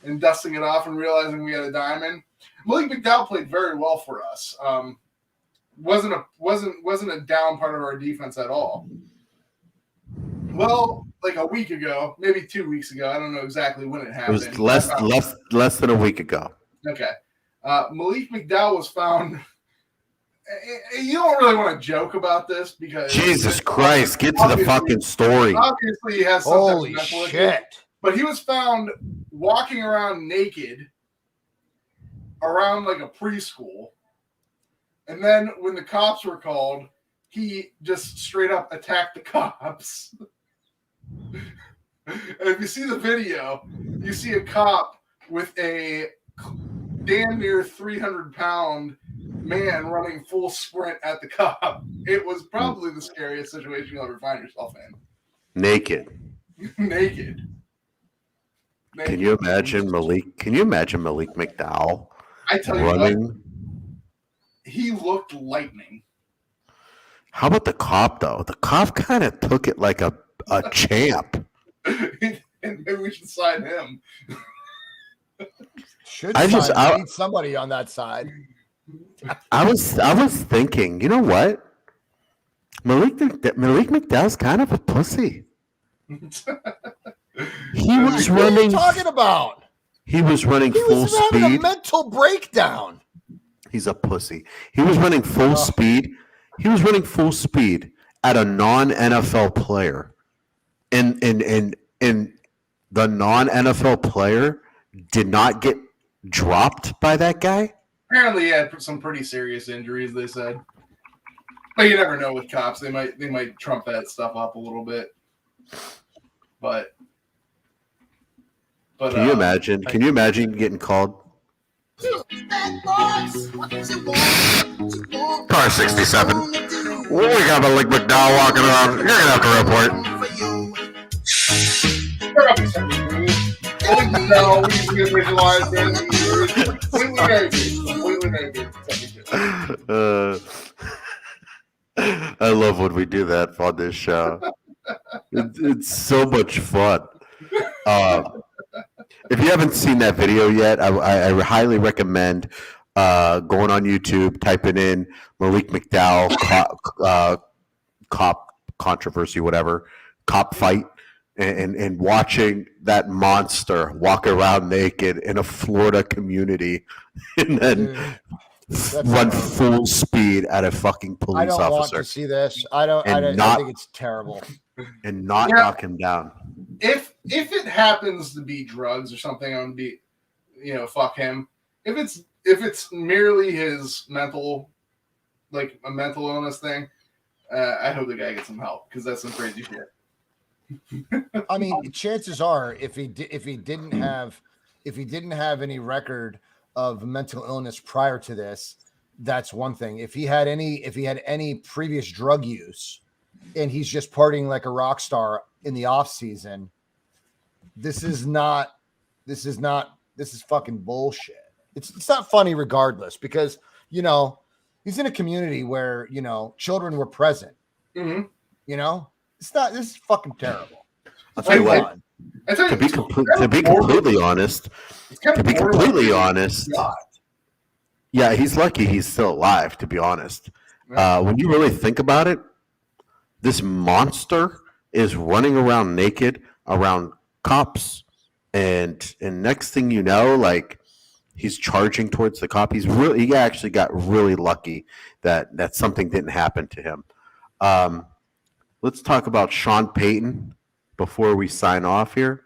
and dusting it off and realizing we had a diamond. Malik McDowell played very well for us. wasn't a down part of our defense at all. Well, like a week ago, maybe 2 weeks ago, I don't know exactly when it It happened. was less than a week ago. Okay. Malik McDowell was found. You don't really want to joke about this because Jesus Christ, get to the fucking story. Obviously, he has some type of Holy mental issue, shit. but he was found walking around naked around like a preschool. And then when the cops were called, he just straight up attacked the cops. And if you see the video, you see a cop with a damn near 300-pound man running full sprint at the cop. It was probably the scariest situation you'll ever find yourself in. Naked. Naked. Can you imagine Malik? Can you imagine Malik McDowell I tell you running? what, he looked lightning. How about the cop though? The cop kind of took it like a champ. And maybe we should sign him. I need somebody on that side. I was thinking, you know what? Malik McDowell's kind of a pussy. He was What are you running. talking about? He was running He full was having a speed. mental breakdown. He's a pussy. He was running full speed. He was running full speed at a non-NFL player, and the non-NFL player did not get dropped by that guy. Apparently, he had some pretty serious injuries. They said, but you never know with cops. They might trump that stuff up a little bit. But Can you imagine? Can you imagine getting called? Car 67. We got Malik McDowell walking around. You're gonna have to report. No, we visualize it. Completely naked. I love when we do that on this show. It's so much fun. If you haven't seen that video yet, I highly recommend going on YouTube, typing in Malik McDowell cop controversy, whatever, cop fight, and watching that monster walk around naked in a Florida community and then run full speed at a fucking police I don't officer. want to see this. I think it's terrible. And not knock him down. If it happens to be drugs or something, I'm gonna be, fuck him. If it's merely his mental, like a mental illness thing, I hope the guy gets some help because that's some crazy shit. I mean, chances are, if he didn't have any record of mental illness prior to this, that's one thing. If he had any previous drug use, and he's just partying like a rock star in the off season, this is fucking bullshit. It's not funny regardless, because he's in a community where children were present. Mm-hmm. This is fucking terrible. I'll tell you what. To be completely honest, yeah, he's lucky he's still alive. To be honest, when you really think about it, this monster is running around naked around cops, and next thing you know, like, he's charging towards the cop. He actually got really lucky that something didn't happen to him. Let's talk about Sean Payton before we sign off here.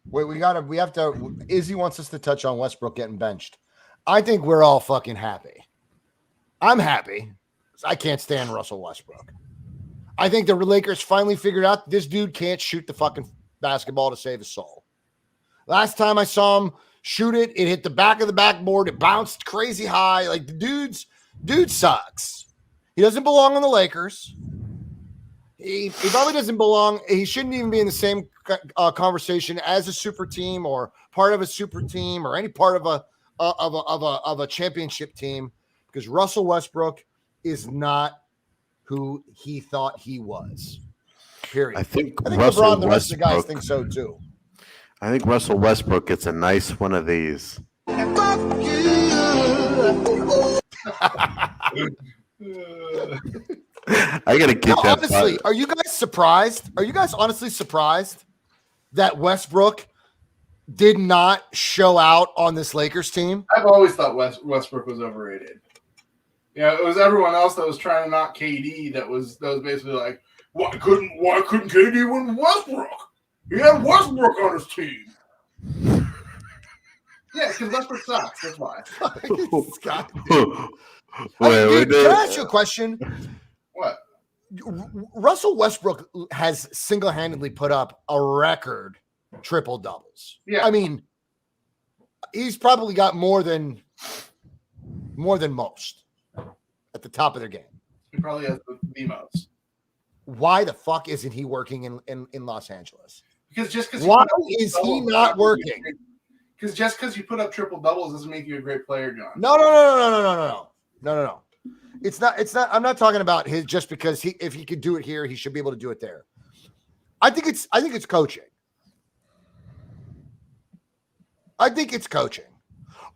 Wait, we have to. Izzy wants us to touch on Westbrook getting benched. I think we're all fucking happy. I'm happy. I can't stand Russell Westbrook. I think the Lakers finally figured out this dude can't shoot the fucking basketball to save his soul. Last time I saw him shoot it, it hit the back of the backboard. It bounced crazy high. Like, the dude sucks. He doesn't belong on the Lakers. He probably doesn't belong. He shouldn't even be in the same conversation as a super team or part of a super team or any part of a championship team, because Russell Westbrook is not who he thought he was. Period. I think Russell LeBron and the rest of the guys think so too. I think Russell Westbrook gets a nice one of these. I gotta get No, that. honestly, are you guys surprised? Are you guys honestly surprised that Westbrook did not show out on this Lakers team? I've always thought Westbrook was overrated. Yeah, it was everyone else that was trying to knock KD that was basically like, why couldn't KD win Westbrook? He had Westbrook on his team. Yeah, because Westbrook sucks. That's why. Scott, Wait, can I ask you a question? What? Russell Westbrook has single-handedly put up a record triple doubles. Yeah. I mean, he's probably got more than most at the top of their game. He probably has the most. Why the fuck isn't he working in Los Angeles? Because why is he not working? Because just because you put up triple doubles doesn't make you a great player, John. No. It's not. I'm not talking about his just because if he could do it here, he should be able to do it there. I think it's coaching. I think it's coaching,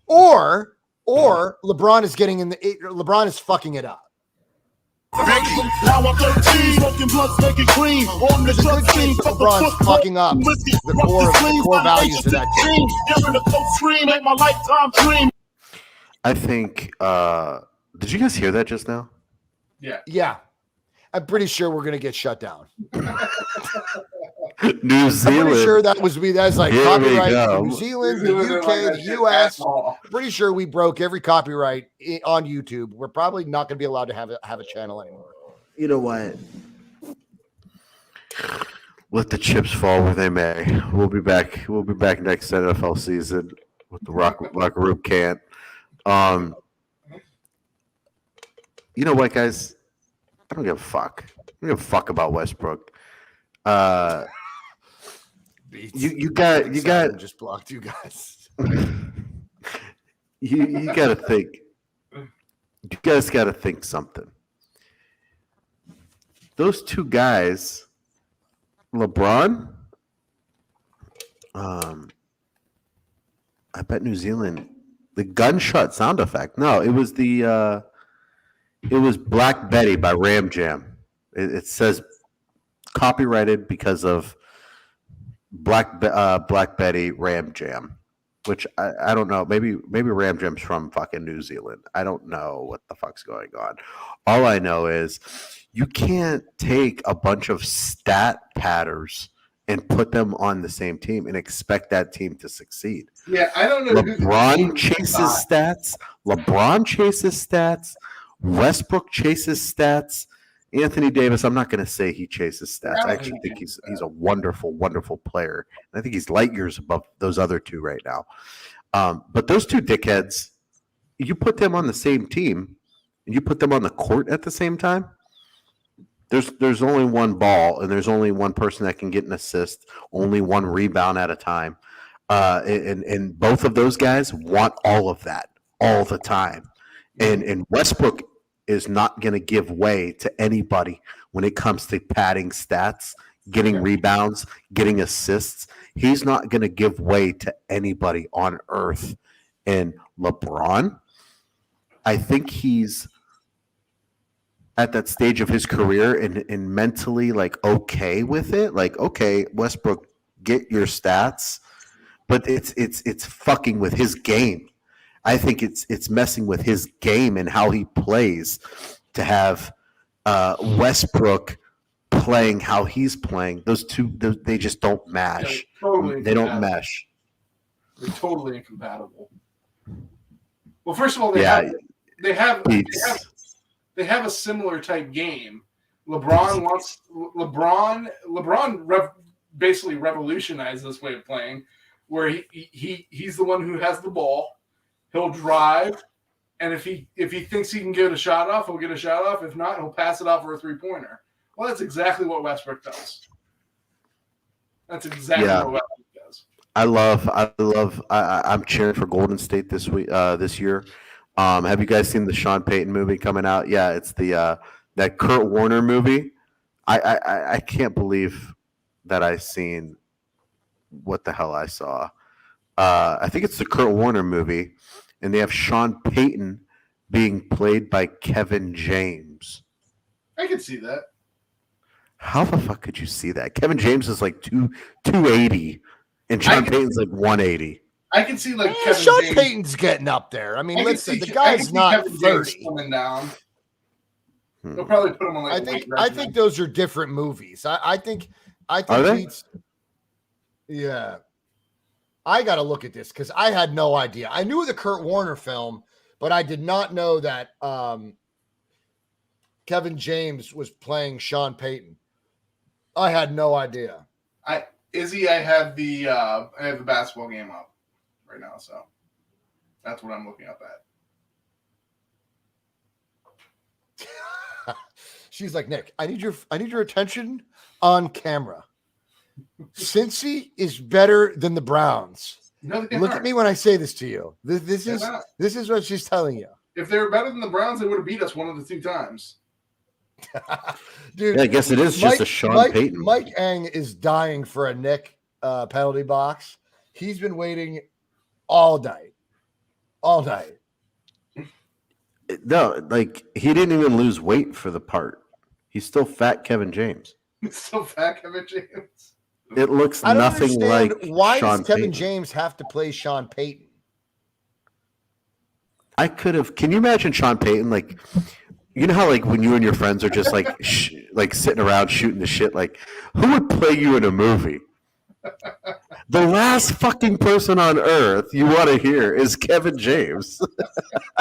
or LeBron is LeBron is fucking it up. Now I'm 13, smoking blunts, making cream on the drug scene. LeBron's fucking up the core values of that team. Hearing the coach scream, ain't my lifetime dream. I think. Did you guys hear that just now? Yeah. I'm pretty sure we're gonna get shut down. New Zealand. I'm pretty sure that's like Here we copyright go. in New Zealand, the UK, the US. Pretty sure we broke every copyright on YouTube. We're probably not going to be allowed to have a channel anymore. You know what? Let the chips fall where they may. We'll be back. We'll be back next NFL season with the Locker Room Rant. You know what, guys? I don't give a fuck. I don't give a fuck about Westbrook. You got just blocked you guys. you got to think. You guys got to think something. Those two guys, LeBron. I bet New Zealand. The gunshot sound effect. No, it was it was Black Betty by Ram Jam. It says copyrighted because of Black Betty Ram Jam, which I don't know. Maybe Ram Jam's from fucking New Zealand. I don't know what the fuck's going on. All I know is you can't take a bunch of stat patters and put them on the same team and expect that team to succeed. Yeah, I don't know. LeBron chases stats. LeBron chases stats. Westbrook chases stats. Anthony Davis, I'm not going to say he chases stats. I actually think he's a wonderful, wonderful player. And I think he's light years above those other two right now. But those two dickheads, you put them on the same team and you put them on the court at the same time, there's only one ball and there's only one person that can get an assist, only one rebound at a time. And both of those guys want all of that all the time. And Westbrook is not going to give way to anybody when it comes to padding stats, getting rebounds, getting assists. He's not going to give way to anybody on earth. And LeBron, I think he's at that stage of his career and mentally like okay with it. Like, okay, Westbrook, get your stats, but it's fucking with his game. I think it's messing with his game and how he plays to have Westbrook playing how he's playing. Those two, they just don't mash. They don't mesh. They're totally incompatible. Well, first of all, they have a similar type game. LeBron basically revolutionized this way of playing, where he's the one who has the ball. He'll drive, and if he thinks he can get a shot off, he'll get a shot off. If not, he'll pass it off for a three-pointer. Well, that's exactly what Westbrook does. That's exactly what Westbrook does. I'm cheering for Golden State this year. Have you guys seen the Sean Payton movie coming out? Yeah, it's the that Kurt Warner movie. I can't believe that I seen what the hell I saw. I think it's the Kurt Warner movie, and they have Sean Payton being played by Kevin James. I can see that. How the fuck could you see that? Kevin James is like 280, and Sean Payton's like 180. I can see like Kevin Sean James. Payton's getting up there. I mean, I can listen, see- the I can guy's see not Kevin James 30. coming down. Hmm. They'll probably put him on like I a think weight I regimen. think those are different movies. I think Are they? Pete's, yeah. I got to look at this because I had no idea. I knew the Kurt Warner film, but I did not know that Kevin James was playing Sean Payton. I had no idea. Izzy, I have the basketball game up right now, so that's what I'm looking up at. She's like, Nick, I need your attention on camera. Cincy is better than the Browns. No, they Look aren't. at me when I say this to you. This They're is not. this is what she's telling you. If they were better than the Browns, they would have beat us one of the two times. Dude, Yeah, I guess it is just a Sean Payton. Mike Eng is dying for a Nick penalty box. He's been waiting all night. All night. No, like he didn't even lose weight for the part. He's still fat Kevin James. So fat, Kevin James. It looks I don't nothing understand like why Sean does Kevin Payton. James have to play Sean Payton? I could have. Can you imagine Sean Payton? Like, you know how like when you and your friends are just like like sitting around shooting the shit. Like, who would play you in a movie? The last fucking person on earth you want to hear is Kevin James.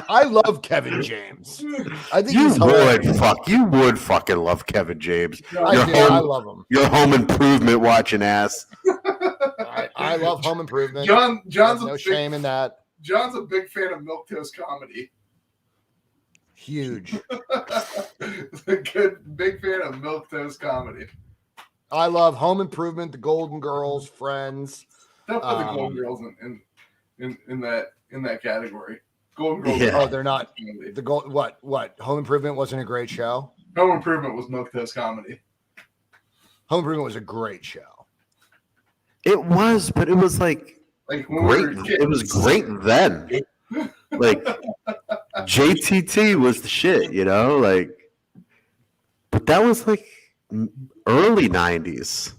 I love Kevin James. I think You he's hilarious. would fucking love Kevin James. I Your do. home- I love him. Your home improvement watching ass. I love Home Improvement. John's There's a no big, shame in that. John's a big fan of milquetoast comedy. Huge. A good big fan of milquetoast comedy. I love Home Improvement, The Golden Girls, Friends. Don't put the Golden Girls in that category. Golden Girls. Yeah. Oh, they're not. The gold. What? Home Improvement wasn't a great show. Home Improvement was milquetoast comedy. Home Improvement was a great show. It was, but it was like Like when great. we were kids. It was great then. Like JTT was the shit, you know. Like, but that was like early '90s.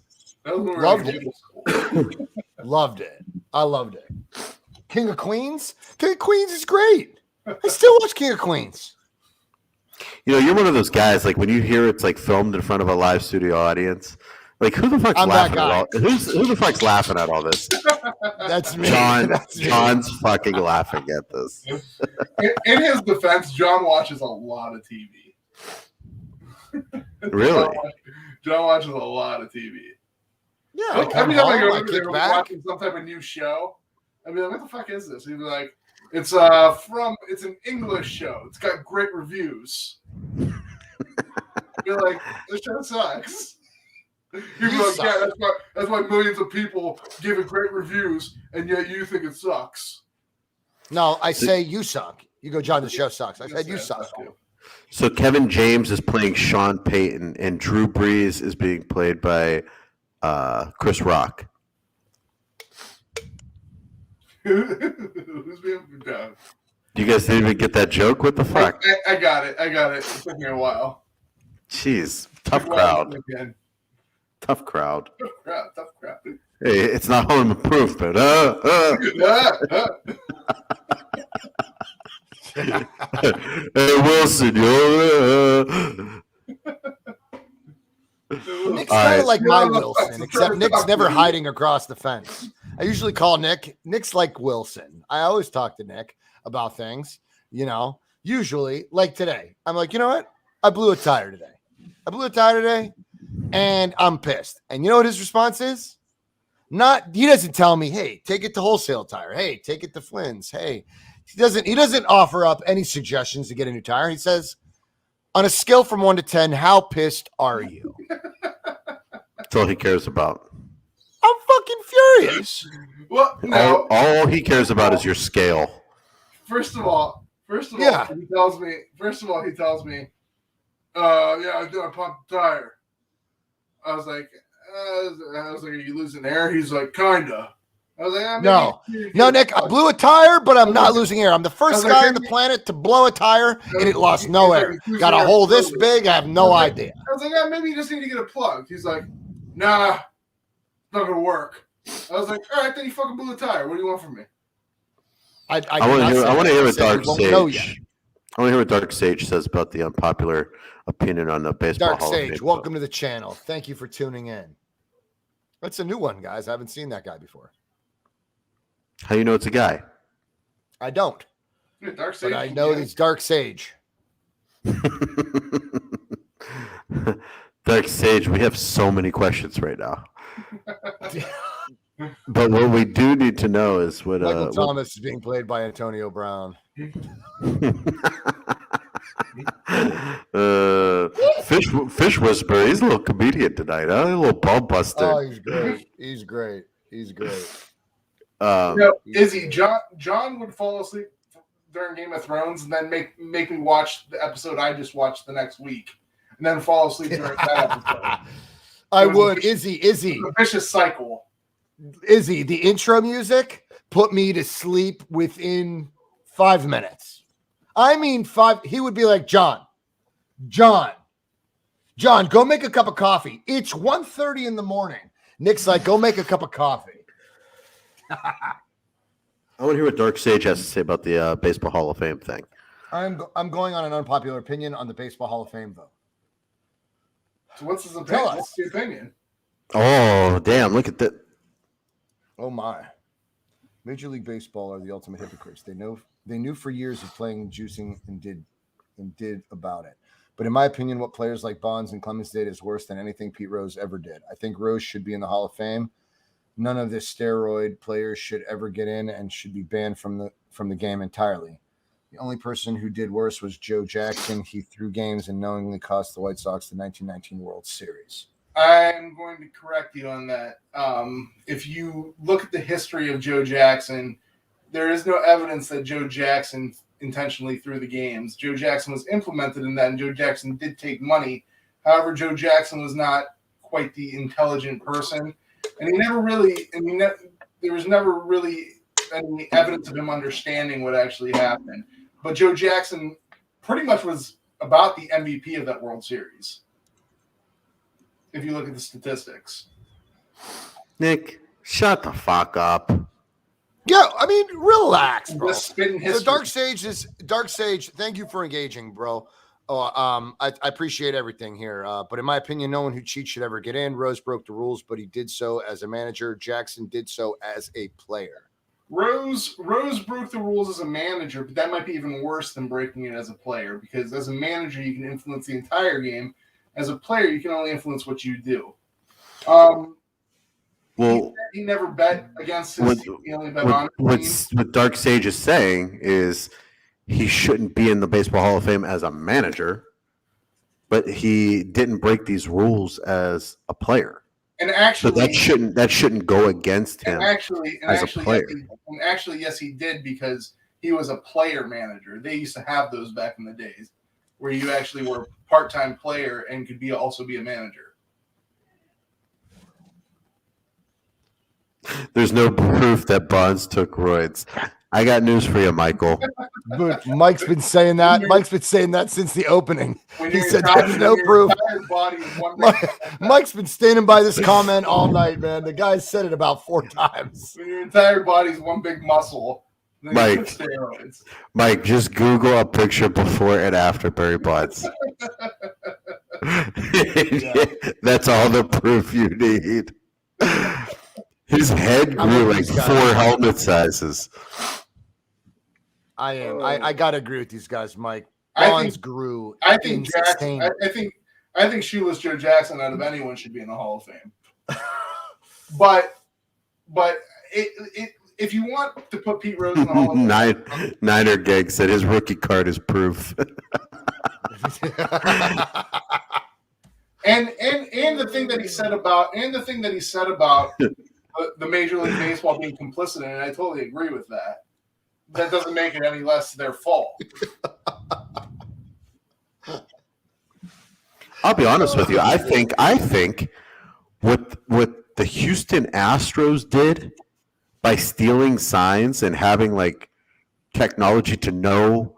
That was when we were Loved in it. middle school. Loved it. I loved it. King of Queens. King of Queens is great. I still watch King of Queens. You know, you're one of those guys. Like when you hear it's like filmed in front of a live studio audience. Like who the fuck's I'm that laughing at all? Who the fuck's laughing at all this? That's me. John. That's me. John's fucking laughing at this. In his defense, John watches a lot of TV. Really? John watches a lot of TV. Yeah, I come Every time I home, go I over there, kick we're back. watching some type of new show. I'd be like, what the fuck is this? He'd be like, it's an English show. It's got great reviews. Be like, this show sucks. He'd be You like, suck. yeah, that's why millions of people give it great reviews, and yet you think it sucks. No, I say you suck. You go, John, the show sucks. I said you suck. So Kevin James is playing Sean Payton, and Drew Brees is being played by Chris Rock. Who's being done? You guys didn't even get that joke? What the fuck? I got it. It took me a while. Jeez, tough Took me a while crowd. to get in. Tough crowd. Tough crowd. Hey, it's not home improvement. Hey Wilson, Nick's All kind right. of like my No, Wilson, except Nick's never hiding across the fence. I usually call Nick's like Wilson. I always talk to Nick about things, you know, usually like today. I'm like, you know what? I blew a tire today and I'm pissed. And you know what his response is? He doesn't tell me, hey, take it to Wholesale Tire. Hey, take it to Flynn's. Hey, he doesn't offer up any suggestions to get a new tire. He says, on a scale from 1 to 10, how pissed are you? That's all he cares about. I'm fucking furious. Well, no. All he cares about is your scale. First of all, Yeah. he tells me, yeah, I pumped the tire. I was like, are you losing air? He's like, kinda. I was like, No, Nick, I blew a tire, but I'm not losing air. I'm the first guy on the planet to blow a tire, and it lost no air. Got a hole this big, I have no idea. I was like, yeah, maybe you just need to get it plugged. He's like, nah, it's not going to work. I was like, all right, then you fucking blew a tire. What do you want from me? I want to hear what Dark Sage. I want to hear what Dark Sage says about the unpopular opinion on the baseball. Dark Hall Sage, of Fame. welcome to the channel. Thank you for tuning in. That's a new one, guys. I haven't seen that guy before. How you know it's a guy? I don't. Yeah, Dark Sage, But I know he's Dark Sage. Dark Sage, we have so many questions right now. But what we do need to know is what Michael Thomas is being played by Antonio Brown. Fish Whisperer, he's a little comedian tonight, huh? A little ball buster. Oh, he's great. He's great. He's great. Izzy, John would fall asleep during Game of Thrones and then make me watch the episode I just watched the next week, and then fall asleep during that episode. I would. Izzy. A vicious cycle. Izzy, the intro music put me to sleep within 5 minutes. I mean, 5. He would be like, John, go make a cup of coffee. It's 1:30 in the morning. Nick's like, go make a cup of coffee. I want to hear what Dark Sage has to say about the Baseball Hall of Fame thing. I'm going on an unpopular opinion on the Baseball Hall of Fame, though. So what's his opinion? Tell us. What's the opinion? Oh, damn. Look at that. Oh, my. Major League Baseball are the ultimate hypocrites. They knew for years of playing juicing and did about it. But in my opinion, what players like Bonds and Clemens did is worse than anything Pete Rose ever did. I think Rose should be in the Hall of Fame. None of this steroid players should ever get in and should be banned from the game entirely. The only person who did worse was Joe Jackson. He threw games and knowingly cost the White Sox the 1919 World Series. I'm going to correct you on that. If you look at the history of Joe Jackson, there is no evidence that Joe Jackson intentionally threw the games. Joe Jackson was implemented in that, and Joe Jackson did take money. However, Joe Jackson was not quite the intelligent person, and he never really, there was never really any evidence of him understanding what actually happened. But Joe Jackson pretty much was about the MVP of that World Series, if you look at the statistics. Nick, shut the fuck up. Yeah, I mean, relax, bro. Just spitting So history. Dark Sage. Thank you for engaging, bro. I appreciate everything here. But in my opinion, no one who cheats should ever get in. Rose broke the rules, but he did so as a manager. Jackson did so as a player. Rose broke the rules as a manager, but that might be even worse than breaking it as a player, because as a manager, you can influence the entire game. As a player, you can only influence what you do. Well, he never bet against his team. He only bet on his team. what Dark Sage is saying is he shouldn't be in the Baseball Hall of Fame as a manager, but he didn't break these rules as a player. And actually, so that shouldn't go against him as a player. Yes, he did, because he was a player manager. They used to have those back in the days, where you actually were a part-time player and could also be a manager. There's no proof that Bonds took roids. I got news for you, Michael. But Mike's been saying that. Mike's been saying that since the opening. He said there's no proof. Mike's been standing by this comment all night, man. The guy said it about 4 times. When your entire body's one big muscle, then you take steroids. Mike, just Google a picture before and after Barry Bonds. That's all the proof you need. His head grew like 4 helmet sizes. I gotta agree with these guys, Mike. Bonds grew. I think Jackson. I think shoeless Joe Jackson, out of anyone, should be in the Hall of Fame. but if you want to put Pete Rose in the Hall of Fame, Niner Gang said his rookie card is proof. and the thing that he said about the Major League Baseball being complicit in it, I totally agree with that. That doesn't make it any less their fault. I'll be honest with you. I think what the Houston Astros did by stealing signs and having like technology to know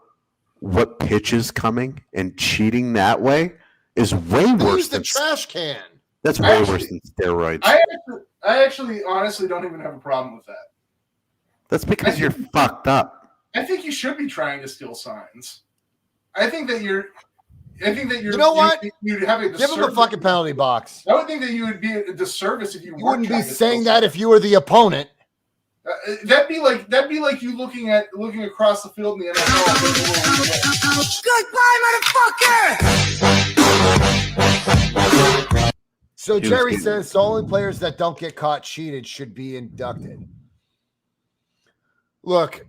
what pitch is coming and cheating that way is way worse Use the than trash can. that's way worse than steroids. I actually honestly don't even have a problem with that. That's because you're fucked up. I think you should be trying to steal signs. I think that you're. You know what? You'd have a Give him a fucking penalty box. I would think that you would be a disservice if you wouldn't be saying that if you were the opponent. That'd be like you looking across the field in the NFL. Goodbye, motherfucker. So Jerry says the only players that don't get caught cheated should be inducted. Look,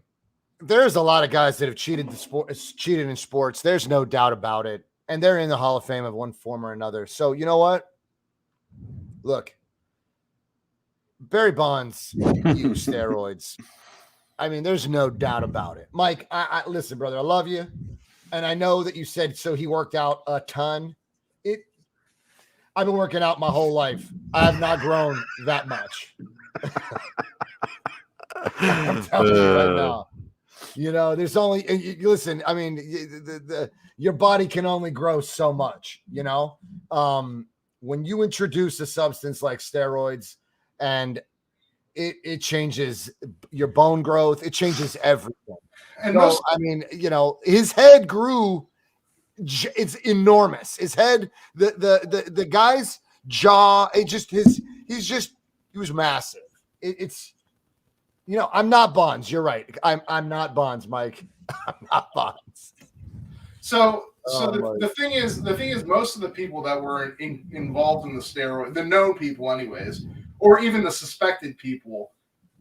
there's a lot of guys that have cheated in sports. There's no doubt about it. And they're in the Hall of Fame of one form or another. So you know what? Look, Barry Bonds used steroids. I mean, there's no doubt about it. Mike, I listen, brother, I love you. And I know that you said so he worked out a ton. I've been working out my whole life. I have not grown that much. I'm telling you right now. You know, there's only listen. I mean, your body can only grow so much. You know, when you introduce a substance like steroids, and it changes your bone growth, it changes everything. And so, I mean, you know, his head grew. It's enormous. His head, the guy's jaw. He was massive. It's. You know, I'm not Bonds. You're right. I'm not Bonds, Mike. I'm not Bonds. So the thing is, most of the people that were involved in the steroid, the known people, anyways, or even the suspected people,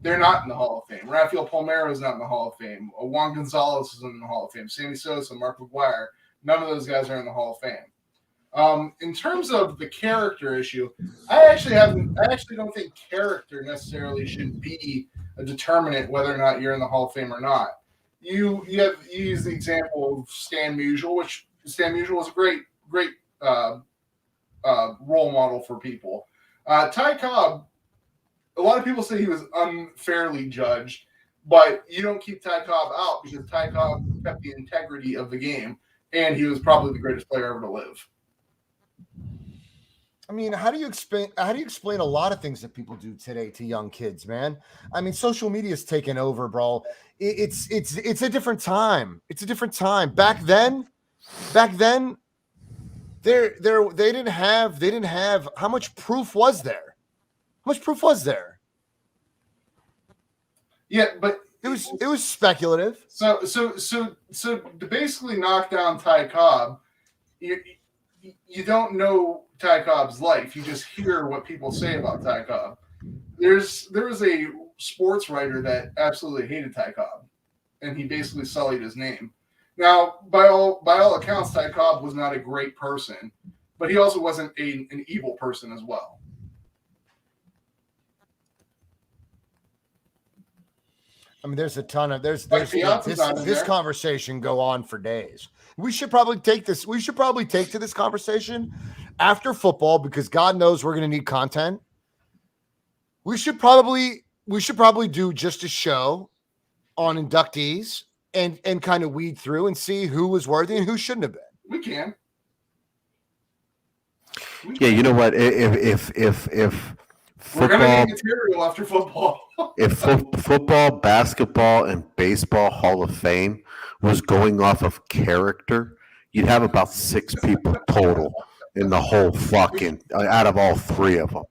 they're not in the Hall of Fame. Rafael Palmeiro is not in the Hall of Fame. Juan Gonzalez is in the Hall of Fame. Sammy Sosa, Mark McGwire, none of those guys are in the Hall of Fame. In terms of the character issue, I actually don't think character necessarily should be a determinant whether or not you're in the Hall of Fame or not. You use the example of Stan Musial, which Stan Musial was a great role model for people. Ty Cobb, a lot of people say he was unfairly judged, but you don't keep Ty Cobb out because Ty Cobb kept the integrity of the game, and he was probably the greatest player ever to live. I mean, how do you explain a lot of things that people do today to young kids, man? I mean, social media is taking over, bro. It's a different time. It's a different time. Back then, they didn't have how much proof was there? How much proof was there? Yeah, but it was speculative. So to basically knock down Ty Cobb, you don't know Ty Cobb's life. You just hear what people say about Ty Cobb. There was a sports writer that absolutely hated Ty Cobb, and he basically sullied his name. Now, by all accounts, Ty Cobb was not a great person, but he also wasn't an evil person as well. I mean, there's a ton of this conversation go on for days. We should probably take this. We should probably take to this conversation after football because God knows we're going to need content. We should probably do just a show on inductees and kind of weed through and see who was worthy and who shouldn't have been. We can. Yeah, you know what? If we're gonna need material after football. If football, basketball, and baseball Hall of Fame was going off of character, you'd have about 6 people total in the whole fucking out of all 3 of them.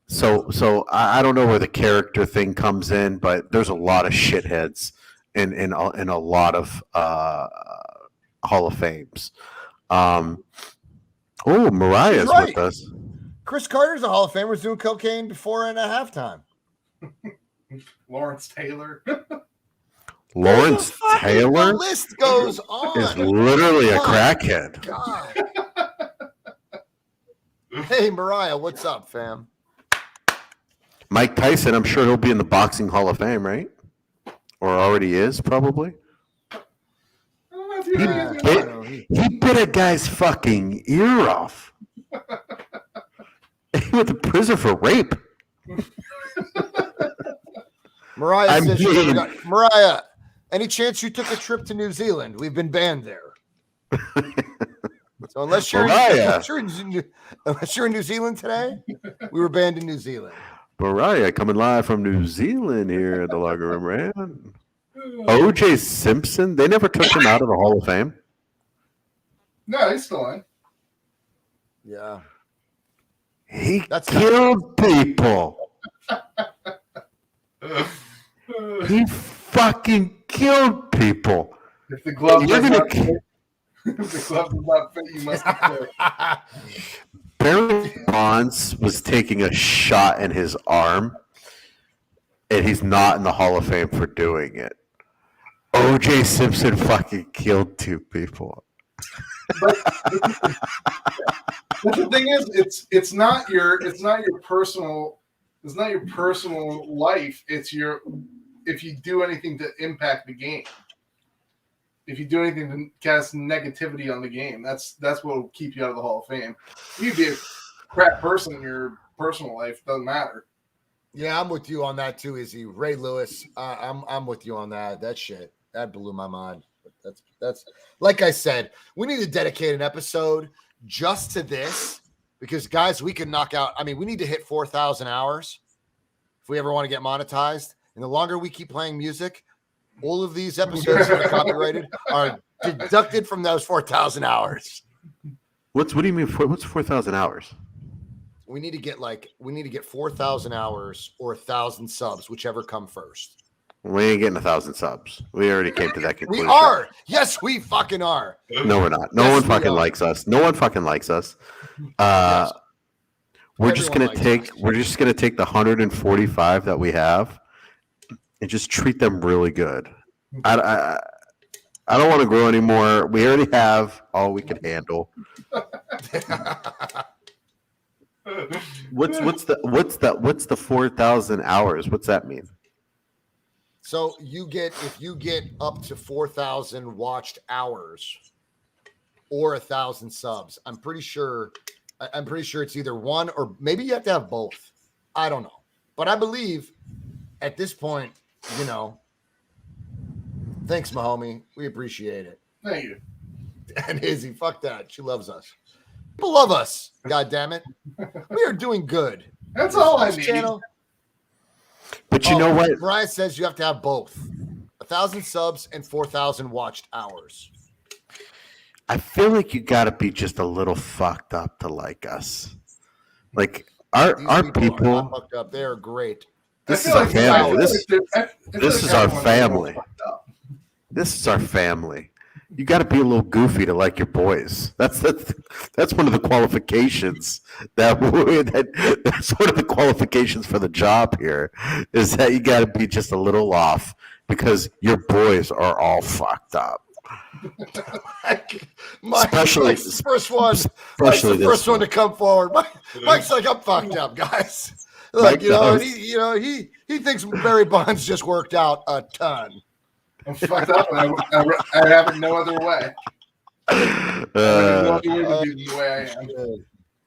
So I don't know where the character thing comes in, but there's a lot of shitheads in a lot of Hall of Fames. Mariah's right. with us. Chris Carter's a Hall of Famer, doing cocaine before and at halftime. Lawrence Taylor. Lawrence Taylor? The list goes on. Is literally a crackhead. Hey, Mariah, what's up, fam? Mike Tyson, I'm sure he'll be in the Boxing Hall of Fame, right? Or already is, probably. He bit a guy's fucking ear off. He went to prison for rape. Mariah says she mean- never got, Mariah, any chance you took a trip to New Zealand? We've been banned there. So unless you're, Mariah. unless you're in New Zealand today, we were banned in New Zealand. Mariah coming live from New Zealand here at the Locker Room Rant. O.J. Simpson, they never took him out of the Hall of Fame. No, he's still in. Yeah. He That's killed people. He fucking killed people. If the glove You're does gonna not fit, if the glove does not fit, you must quit. Barry Bonds was taking a shot in his arm, and he's not in the Hall of Fame for doing it. O.J. Simpson fucking killed 2 people. But the thing is, it's not your personal life. It's if you do anything to impact the game. If you do anything to cast negativity on the game, that's what will keep you out of the Hall of Fame. You'd be a crap person in your personal life, doesn't matter. Yeah, I'm with you on that too, Izzy. Ray Lewis, I'm with you on that. That shit, that blew my mind. That's like I said, we need to dedicate an episode just to this because guys, we can knock out. I mean, we need to hit 4,000 hours if we ever want to get monetized. And the longer we keep playing music, all of these episodes that are copyrighted are deducted from those 4,000 hours. What do you mean? What's 4,000 hours? We need to get 4,000 hours or 1,000 subs, whichever come first. We ain't getting 1,000 subs. We already came to that conclusion. We are. Yes, we fucking are. No, we're not. No Yes, one we fucking are. likes us. No one fucking likes us. Yes. We're just Everyone gonna likes take. us. We're just gonna take the 145 that we have, and just treat them really good. I don't want to grow anymore. We already have all we can handle. What's the 4,000 hours? What's that mean? So if you get up to 4,000 watched hours or 1,000 subs, I'm pretty sure it's either one or maybe you have to have both. I don't know, but I believe at this point, thanks, my homie. We appreciate it. Thank you. And Izzy, fuck that. She loves us. People love us. God damn it. We are doing good. That's all I This need. channel. But you know what? Mariah says you have to have both 1,000 subs and 4,000 watched hours. I feel like you got to be just a little fucked up to like us. Like our These are people. not fucked up. They are great. This I is feel our like- family. I feel This like is our everyone's family. fucked up. This is our family. You got to be a little goofy to like your boys. That's one of the qualifications that's one of the qualifications for the job here is that you got to be just a little off because your boys are all fucked up. Mike's the first one. Mike's Especially the first this one to come forward. Mike's like, I'm fucked up, guys. Like, Mike and knows. he thinks Barry Bonds just worked out a ton. I'm fucked up, and I have it no other way. I have no other way to be the way I am.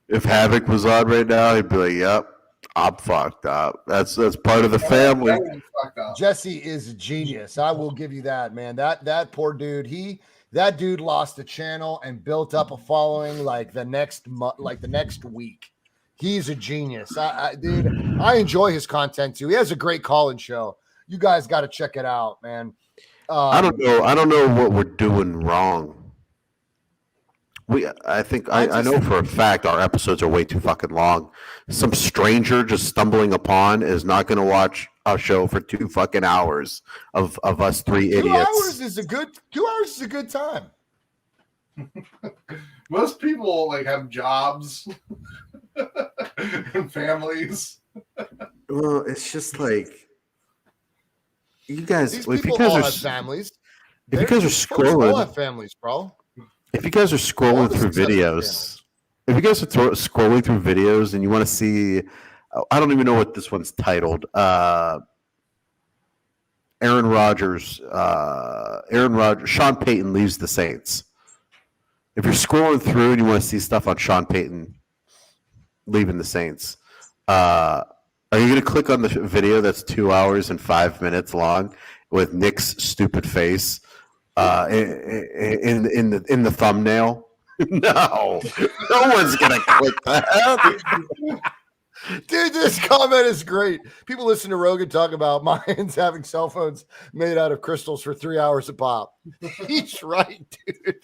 If Havoc was on right now, he'd be like, "Yep, I'm fucked up." That's part of the family. Everyone's fucked up. Jesse is a genius. I will give you that, man. That poor dude. That dude lost a channel and built up a following like the next week. He's a genius. Dude, I enjoy his content too. He has a great call-in show. You guys got to check it out, man. I don't know what we're doing wrong. I know for a fact our episodes are way too fucking long. Some stranger just stumbling upon is not going to watch a show for 2 fucking hours of us 3 idiots. 2 hours is a good time. Most people have jobs and families. Well, it's just like you guys. These If you people guys all are have families. if you guys are Folks all scrolling, have families, bro. if you guys are All scrolling the through successful videos, if you guys are scrolling through videos and you want to see, I don't even know what this one's titled. Aaron Rodgers, Sean Payton leaves the Saints. If you're scrolling through and you want to see stuff on Sean Payton leaving the Saints, a Are you going to click on the video that's 2 hours and 5 minutes long with Nick's stupid face in the thumbnail? No, no one's going to click that. Dude, this comment is great. People listen to Rogan talk about Mayans having cell phones made out of crystals for 3 hours a pop. He's right, dude.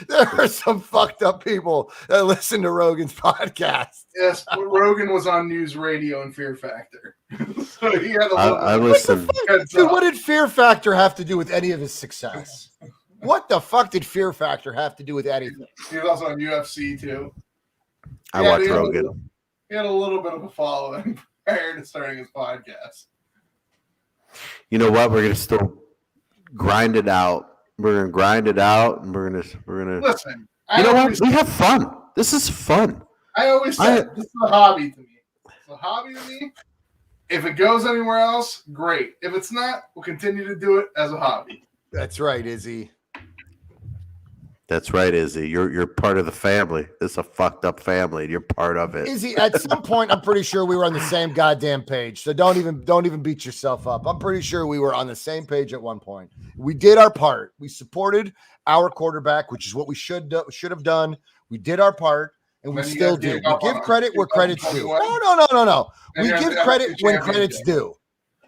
There are some fucked up people that listen to Rogan's podcast. Yes, Rogan was on News Radio and Fear Factor. So he had a little I listen. Dude, what did Fear Factor have to do with any of his success? What the fuck did Fear Factor have to do with anything? He was also on UFC too. I watch Rogan. He had a little bit of a following prior to starting his podcast. You know what? We're going to still grind it out. We're going to grind it out, and we're gonna. Listen. You know what? We have fun. This is fun. I always said this is a hobby to me. It's a hobby to me. If it goes anywhere else, great. If it's not, we'll continue to do it as a hobby. That's right, Izzy. That's right, Izzy. You're part of the family. It's a fucked up family. You're part of it. Izzy, at some point, I'm pretty sure we were on the same goddamn page. So don't even beat yourself up. I'm pretty sure we were on the same page at one point. We did our part. We supported our quarterback, which is what we should have done. We did our part, and we still do. We give credit where credit's due. No. We give credit when credit's due.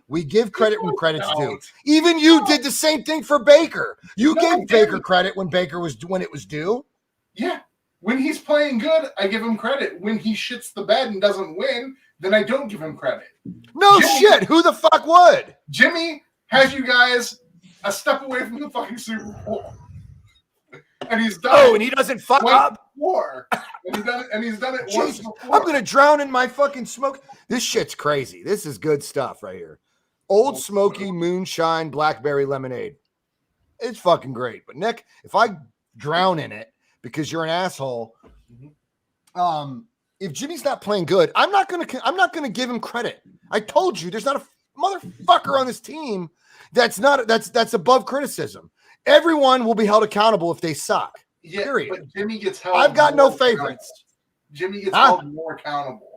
We give credit when credit's due. Even you did the same thing for Baker. You gave Baker credit when it was due. Yeah. When he's playing good, I give him credit. When he shits the bed and doesn't win, then I don't give him credit. No shit. Who the fuck would? Jimmy has you guys a step away from the fucking Super Bowl. And he's done it. And he doesn't fuck up. Before. And he's done it once before. I'm going to drown in my fucking smoke. This shit's crazy. This is good stuff right here. Old Smoky Moonshine Blackberry Lemonade. It's fucking great. But Nick, if I drown in it because you're an asshole, if Jimmy's not playing good, I'm not gonna give him credit. I told you there's not a motherfucker on this team that's above criticism. Everyone will be held accountable if they suck. Yeah, period. But Jimmy gets held. I've got no favorites. Jimmy gets held more accountable.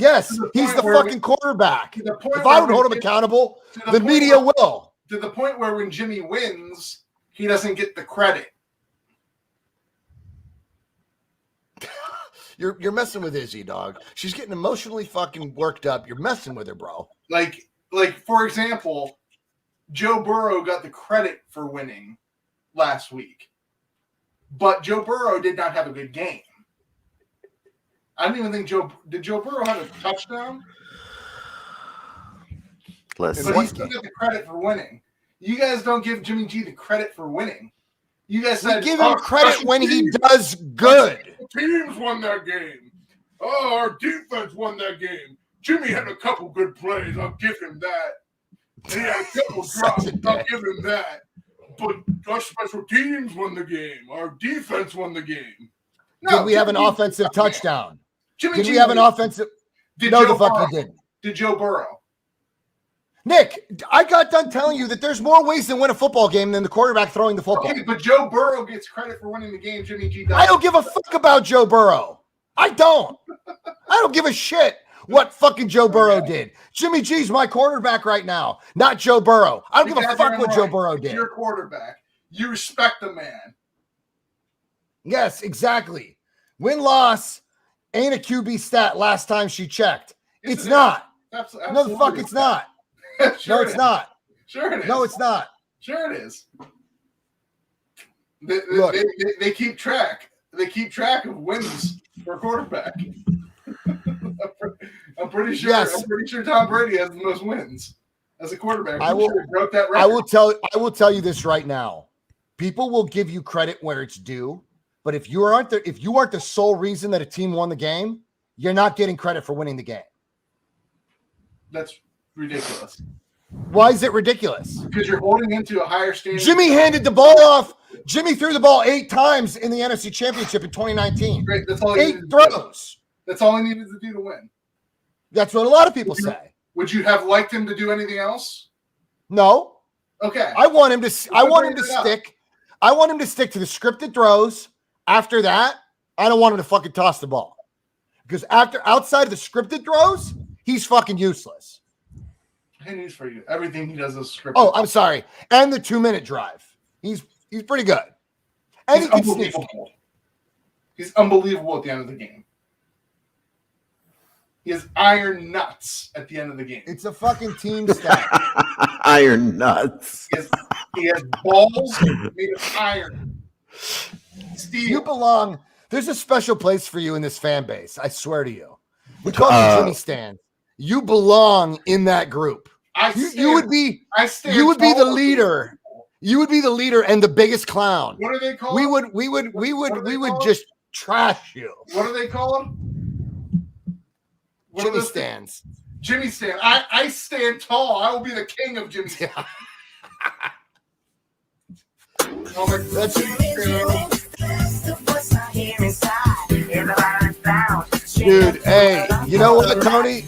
Yes, he's the fucking quarterback. If I would hold him accountable, the media will. To the point where when Jimmy wins, he doesn't get the credit. You're messing with Izzy, dog. She's getting emotionally fucking worked up. You're messing with her, bro. Like for example, Joe Burrow got the credit for winning last week, but Joe Burrow did not have a good game. I don't even think did Joe Burrow have a touchdown? Listen. But he's got the credit for winning. You guys don't give Jimmy G the credit for winning. You guys said give him credit when he does good. Teams won that game. Oh, our defense won that game. Jimmy had a couple good plays. I'll give him that. He had a couple drops. I'll give him that. But our special teams won the game. Our defense won the game. No, did we have an offensive touchdown? Jimmy Did we have an offensive? No, the fuck you didn't. Did Joe Burrow? Nick, I got done telling you that there's more ways to win a football game than the quarterback throwing the football. Okay, but Joe Burrow gets credit for winning the game. Jimmy G doesn't. I don't give a fuck about Joe Burrow. I don't give a shit what fucking Joe Burrow did. Jimmy G's my quarterback right now, not Joe Burrow. I don't give a fuck what Joe Burrow did. Your quarterback. You respect the man. Yes, exactly. Win-loss ain't a QB stat last time she checked. It's not. Absolutely. No, the fuck it's not. Sure no, it's not. Sure it is. No, it's not. Sure it is. They keep track. They keep track of wins for a quarterback. I'm pretty sure. Yes. I'm pretty sure Tom Brady has the most wins as a quarterback. I will. Sure he broke that record. I will tell you this right now. People will give you credit where it's due, but if you aren't the sole reason that a team won the game, you're not getting credit for winning the game. That's ridiculous. Why is it ridiculous? Because you're holding him to a higher standard. Jimmy handed the ball off. Jimmy threw the ball 8 times in the NFC Championship in 2019. Great. That's all 8 throws. That's all he needed to do to win. That's what a lot of people say. Would you have liked him to do anything else? No. Okay. I want him to stick to the scripted throws. After that, I don't want him to fucking toss the ball. Because outside of the scripted throws, he's fucking useless. Hey, news for you. Everything he does is scripted. Oh, I'm sorry. And the 2-minute drive. He's pretty good. And He's he can sneak. unbelievable. He's unbelievable at the end of the game. He has iron nuts at the end of the game. It's a fucking team stat. Iron nuts. He has balls made of iron. Steel. You belong. There's a special place for you in this fan base. I swear to you. We call you Jimmy Stan. You belong in that group. You would be the leader. You would be the leader and the biggest clown. What are they called? We would just trash you. What are they called? Jimmy Stans. Jimmy Stan. I stand tall. I will be the king of Jimmy Stan. Oh my God. Dude, hey, you know what, Tony?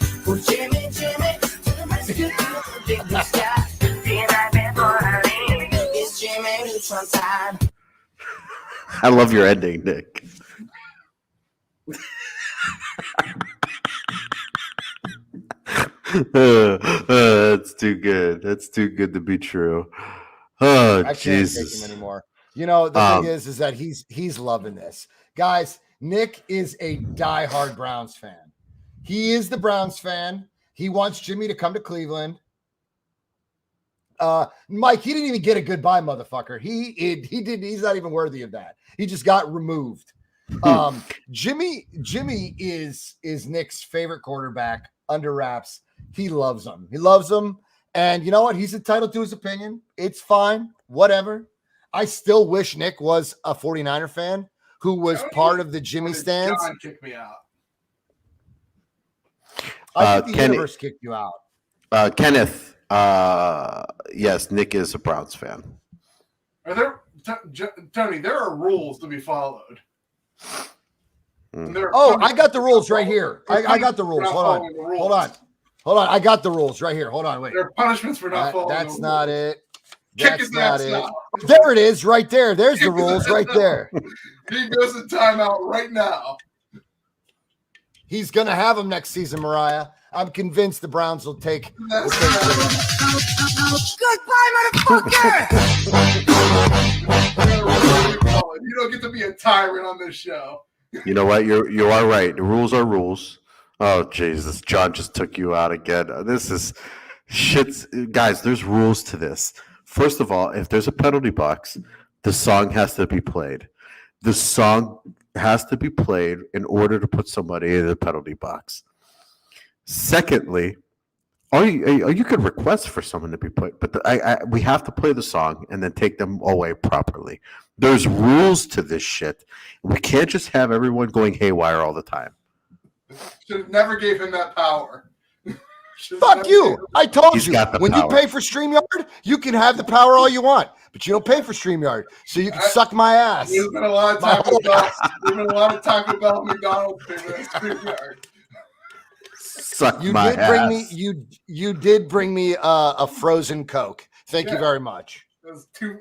I love your ending, Nick. That's too good. That's too good to be true. Oh, I Jesus. can't take him anymore. You know, the thing is that he's loving this. Guys, Nick is a diehard Browns fan. He is the Browns fan. He wants Jimmy to come to Cleveland. Mike, he didn't even get a goodbye, motherfucker. He didn't. He's not even worthy of that. He just got removed. Jimmy is Nick's favorite quarterback under wraps. He loves him. And you know what? He's entitled to his opinion. It's fine. Whatever. I still wish Nick was a 49er fan who was part of the Jimmy stands. John kicked me out. I think the universe kicked you out. Kenneth, yes, Nick is a Browns fan. Are there, Tony? There are rules to be followed. I got the rules right here. I got the rules. Hold on. I got the rules right here. Hold on. Wait. There are punishments for not following. That's the not rules. it. That's not it. Now. There it is, right there. There's the rules right there. He goes to timeout right now. He's gonna have him next season, Mariah. I'm convinced the Browns will take. Goodbye, motherfucker! You don't get to be a tyrant on this show. You know what? You are right. The rules are rules. Oh, Jesus. John just took you out again. This is shit. Guys, there's rules to this. First of all, if there's a penalty box, the song has to be played. The song has to be played in order to put somebody in the penalty box. Secondly, or you could request for someone to be put, but we have to play the song and then take them away properly. There's rules to this shit. We can't just have everyone going haywire all the time. Should have never gave him that power. Fuck you. I told He's you. got the When power. you pay for StreamYard, you can have the power all you want, but you don't pay for StreamYard, so you can suck my ass. There's been a lot of Taco Bell McDonald's StreamYard. Suck You my did ass. bring me. You did bring me a frozen Coke. Thank you very much. That's $2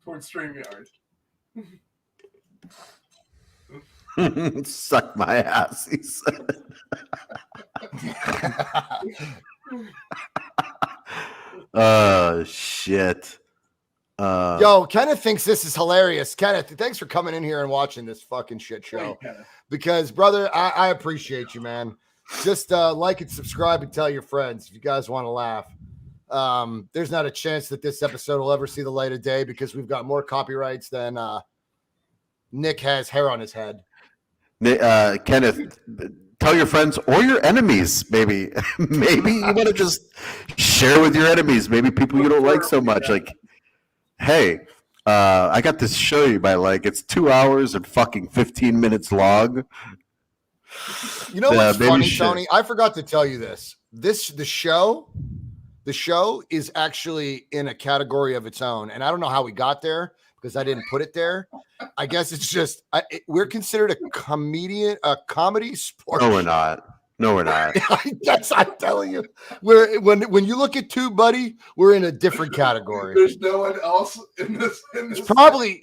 towards StreamYard. Suck my ass, he said. Oh, shit. Yo, Kenneth thinks this is hilarious. Kenneth, thanks for coming in here and watching this fucking shit show. Because, brother, I appreciate you, man. Just like and subscribe and tell your friends if you guys want to laugh. There's not a chance that this episode will ever see the light of day because we've got more copyrights than Nick has hair on his head. Kenneth, tell your friends or your enemies, maybe. Maybe you want to just share with your enemies. Maybe people you don't like so much. Like, hey, I got this show you might like. It's 2 hours and fucking 15 minutes long. You know what's funny, Tony? I forgot to tell you this. The show is actually in a category of its own, and I don't know how we got there because I didn't put it there. I guess it's just we're considered a comedy sport. No, we're not. I'm telling you. When you look at Tube Buddy, we're in a different category. There's no one else in this. It's probably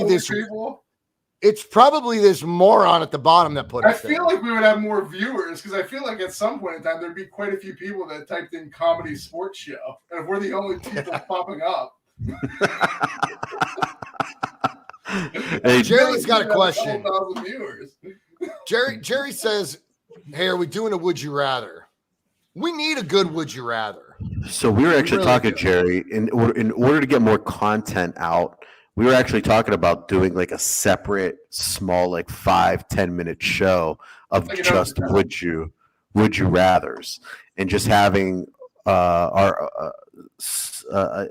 this. People. It's probably this moron at the bottom that put it I feel like we would have more viewers because I feel like at some point in time there'd be quite a few people that typed in comedy sports show, and if we're the only people popping up. Hey, Jerry's got a question. 1,000 viewers. Jerry says, "Hey, are we doing a would you rather? We need a good would you rather." so we were actually really talking, do. Jerry, in order to get more content out, we were actually talking about doing like a separate, small, like 5-10 minute show of Like an just overtime. would you rather's, and just having our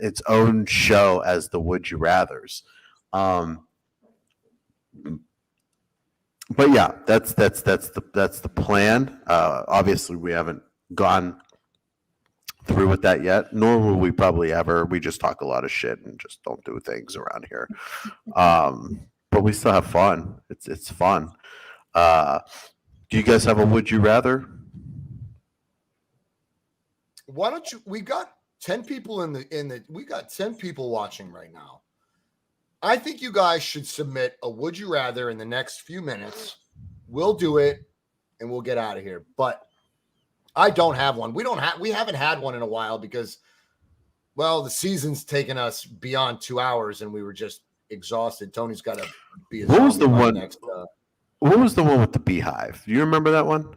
its own show as the would you rather's. But yeah, that's the plan. Obviously, we haven't gone through with that yet, nor will we probably ever. We just talk a lot of shit and just don't do things around here. But we still have fun. It's fun. Do you guys have a would you rather? Why don't you? We got 10 people we got 10 people watching right now. I think you guys should submit a would you rather in the next few minutes. We'll do it and we'll get out of here. But I don't have one. We haven't had one in a while because, well, the season's taken us beyond 2 hours and we were just exhausted. Tony's got to be. What was the one? Next, What was the one with the beehive? Do you remember that one?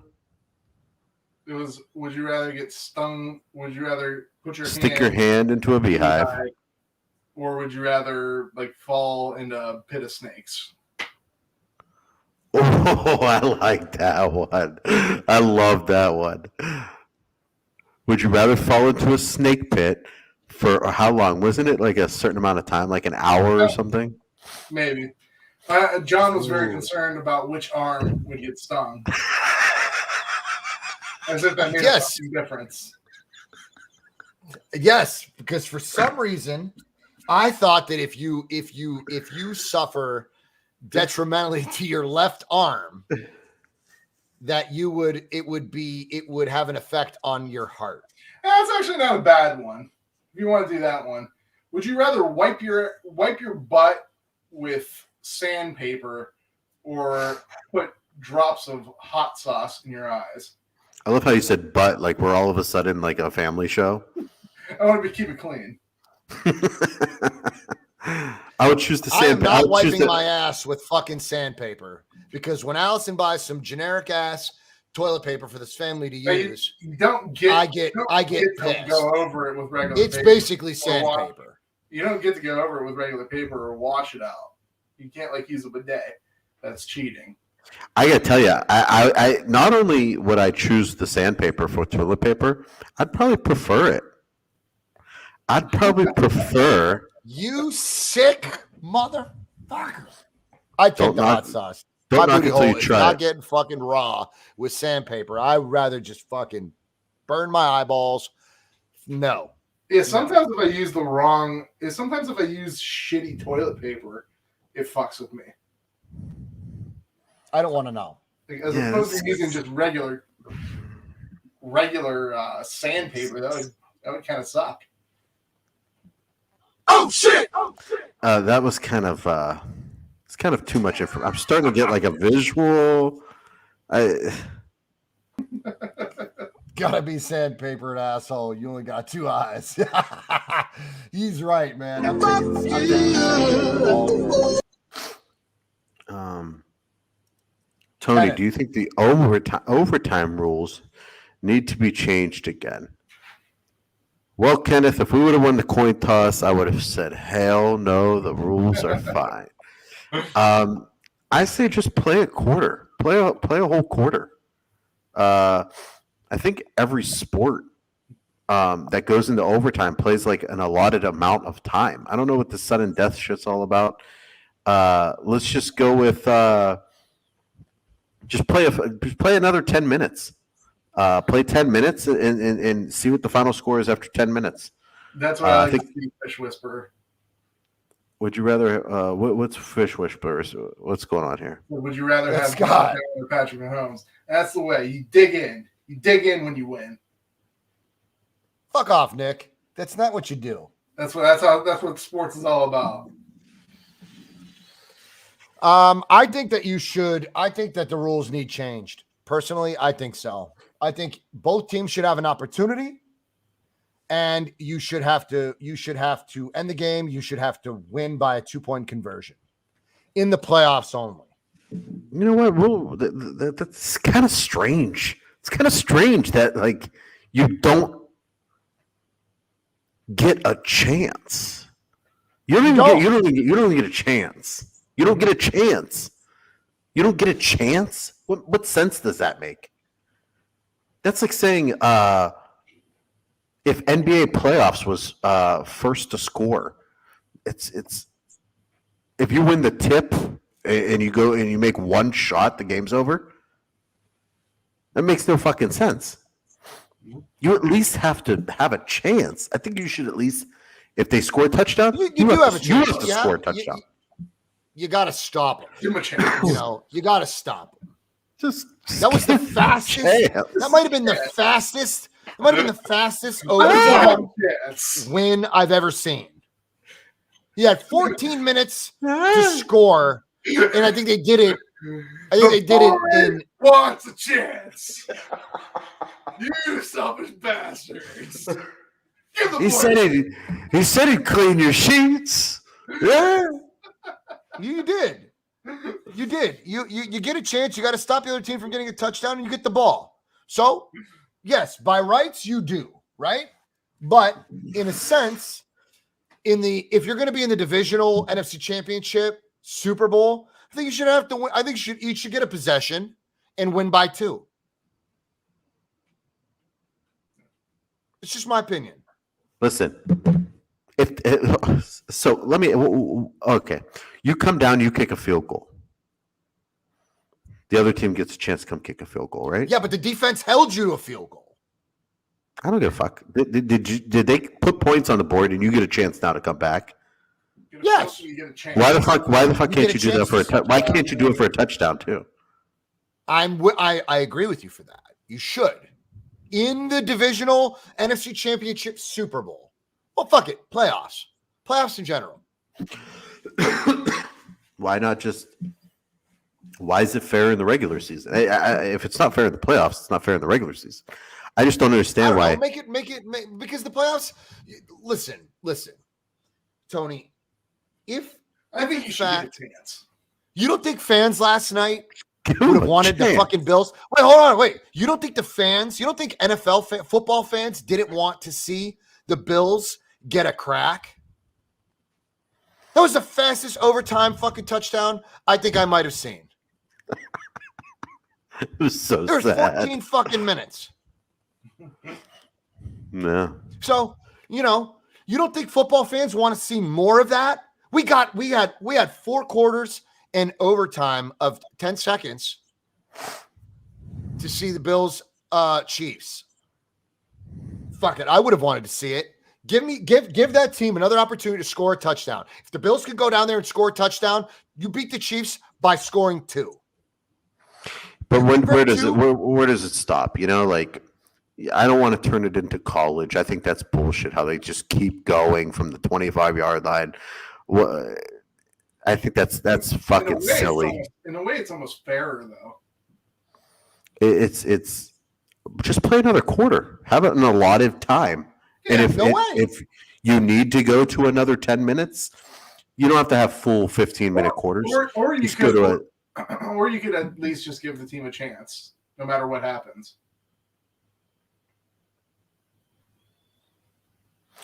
It was, would you rather get stung? Would you rather put your Stick your hand into a beehive. Or would you rather like fall into a pit of snakes? Oh, I like that one. I love that one. Would you rather fall into a snake pit for how long? Wasn't it like a certain amount of time, like an hour or something? Maybe. John was very concerned about which arm would get stung. As if that made a fucking difference. Yes, because for some reason, I thought that if you suffer detrimentally to your left arm, that it would have an effect on your heart. That's actually not a bad one. If you want to do that one, would you rather wipe your butt with sandpaper or put drops of hot sauce in your eyes? I love how you said butt, like we're all of a sudden like a family show. I want to keep it clean. I would choose the sandpaper. I am not wiping my ass with fucking sandpaper because when Allison buys some generic ass toilet paper for this family to use, you don't get. I get pissed. To go over it with regular. It's paper basically sandpaper. You don't get to go over it with regular paper or wash it out. You can't like use a bidet. That's cheating. I gotta tell you, I not only would I choose the sandpaper for toilet paper, I'd probably prefer it. I'd probably prefer. You sick motherfucker! I take the hot sauce. Don't My knock booty it till hole you is try not it. getting fucking raw with sandpaper. I'd rather just fucking burn my eyeballs. No. Yeah, sometimes if I use shitty toilet paper, it fucks with me. I don't want to know. Like, as opposed to using just regular sandpaper, that would kind of suck. Oh shit! That was kind of it's kind of too much information. I'm starting to get like a visual. Gotta be sandpapered, asshole. You only got 2 eyes. He's right, man. I'm taking Tony, do you think the overtime rules need to be changed again? Well, Kenneth, if we would have won the coin toss, I would have said, hell no, the rules are fine. I say just play a quarter. Play a whole quarter. I think every sport that goes into overtime plays like an allotted amount of time. I don't know what the sudden death shit's all about. Let's just go with just play another 10 minutes. Play 10 minutes and see what the final score is after 10 minutes. That's what I think. Fish Whisperer. Would you rather? What's Fish Whisperers? What's going on here? Would you rather have Scott or Patrick Mahomes? That's the way you dig in. You dig in when you win. Fuck off, Nick. That's not what you do. That's what sports is all about. I think that you should. I think that the rules need changed. Personally, I think so. I think both teams should have an opportunity, and you should have to end the game. You should have to win by a 2-point conversion in the playoffs only. You know what? Rule that's kind of strange. It's kind of strange that like you don't get a chance. You don't even get a chance. You don't get a chance. You don't get a chance. What sense does that make? That's like saying if NBA playoffs was first to score, it's if you win the tip and you go and you make one shot, the game's over. That makes no fucking sense. You at least have to have a chance. I think you should at least, if they score a touchdown, you do have a chance. You have to score a touchdown. You got to stop them. Give him a chance. You got to stop them. Just That was the fastest. chance. That might have been the fastest. It might have been the fastest overtime win I've ever seen. He had 14 minutes to score, and I think they did it. I think they did it in. Wants a chance. You selfish bastards. Give the He said he'd clean your sheets. Yeah. You did. You did. You get a chance. You got to stop the other team from getting a touchdown, and you get the ball. So, yes, by rights you do, right? But in a sense, if you're going to be in the divisional NFC Championship, Super Bowl, I think you should have to win. I think you should get a possession and win by 2. It's just my opinion. Listen, okay. You come down, you kick a field goal. The other team gets a chance to come kick a field goal, right? Yeah, but the defense held you to a field goal. I don't give a fuck. Did they put points on the board and you get a chance now to come back? Yes. Why the fuck can't you do that for why can't you do it for a touchdown too? I agree with you for that. You should. In the divisional NFC Championship Super Bowl. Well, fuck it. Playoffs. Playoffs in general. Why is it fair in the regular season? If it's not fair in the playoffs, it's not fair in the regular season. I just don't understand why. Make it because the playoffs. Listen, Tony. I think you should get a chance. You don't think fans last night Give would them have a wanted the chance. fucking Bills? Wait, hold on, wait. You don't think NFL football fans didn't want to see the Bills get a crack? That was the fastest overtime fucking touchdown I think I might have seen. It was so There was sad. 14 fucking minutes. Yeah. So, you don't think football fans want to see more of that? We had 4 quarters and overtime of 10 seconds to see the Bills Chiefs. Fuck it. I would have wanted to see it. Give that team another opportunity to score a touchdown. If the Bills could go down there and score a touchdown, you beat the Chiefs by scoring 2. But where does it stop? I don't want to turn it into college. I think that's bullshit how they just keep going from the 25-yard line. I think that's fucking silly. In a way, it's almost fairer though. It's just play another quarter. Have an allotted time. Yeah, And if you need to go to another 10 minutes, you don't have to have full 15-minute quarters. Or you Just could go to or you could at least just give the team a chance, no matter what happens.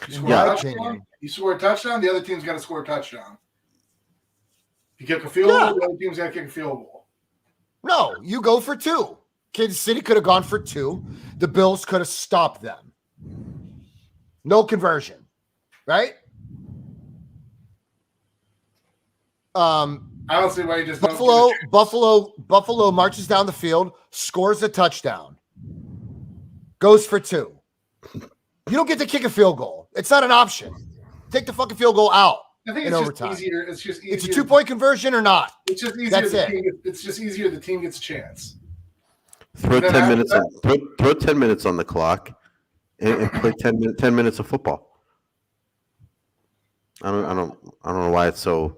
You score a touchdown, the other team's got to score a touchdown. If you kick a field goal, the other team's got to kick a field goal. No, you go for 2. Kansas City could have gone for 2. The Bills could have stopped them. No conversion, right? I don't see why you just Buffalo marches down the field, scores a touchdown, goes for 2. You don't get to kick a field goal. It's not an option. Take the fucking field goal out. I think in it's overtime. just easier. It's just easier. It's a 2-point conversion or not. It's just easier. That's it. It's just easier. The team gets a chance. throw 10 minutes. Throw 10 minutes on the clock, and play 10 minutes of football. I don't know why it's so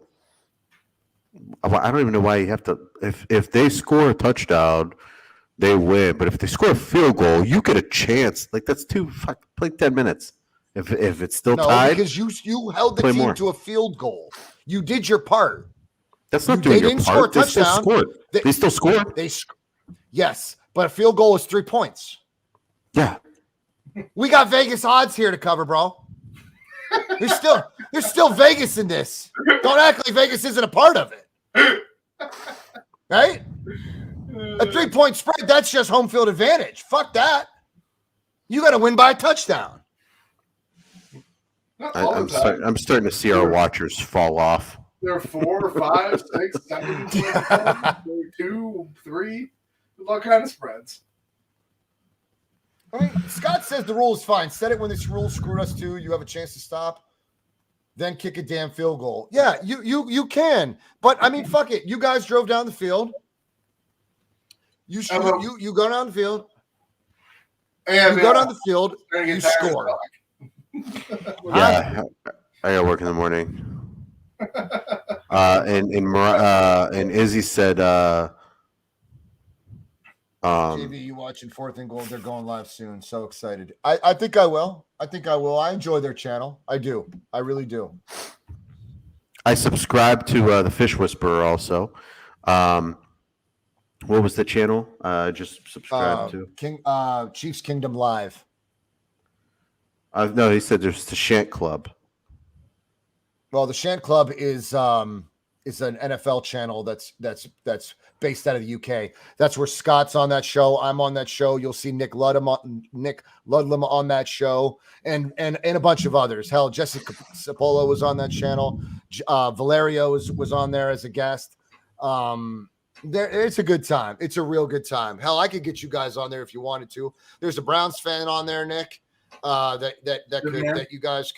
I don't even know why you have to. If they score a touchdown, they win. But if they score a field goal, you get a chance. Like that's play 10 minutes. If it's still tied, because you held the play team more. to a field goal. You did your part. That's not They doing your didn't score a part. They still touchdown. scored. They still scored. Yes, but a field goal is 3 points. Yeah. We got Vegas odds here to cover, bro. There's still Vegas in this. Don't act like Vegas isn't a part of it. Right? A 3-point spread, that's just home field advantage. Fuck that. You got to win by a touchdown. I'm starting to see our watchers fall off. There are 4, 5, 6, 7, 2, 3. There's all kind of spreads. I mean, Scott says the rule is fine. Set it when this rule screwed us too. You have a chance to stop, then kick a damn field goal. Yeah, you can. But I mean, fuck it. You guys drove down the field. You go down the field. And you go down the field. You score. Yeah, I got work in the morning. And Izzy said, JV, you watching 4th and Goal? They're going live soon. So excited. I think I will. I enjoy their channel. I do. I really do. I subscribe to the Fish Whisperer also. What was the channel? Just subscribe to Chiefs Kingdom Live. No, he said there's the Shant Club. Well, the Shant Club is an NFL channel that's based out of the UK. That's where Scott's on that show. I'm on that show. You'll see Nick Ludlam on that show, and a bunch of others. Hell, Jessica Cipolla was on that channel. Valerio was on there as a guest. It's a good time. It's a real good time. Hell, I could get you guys on there if you wanted to. There's a Browns fan on there, Nick. That you guys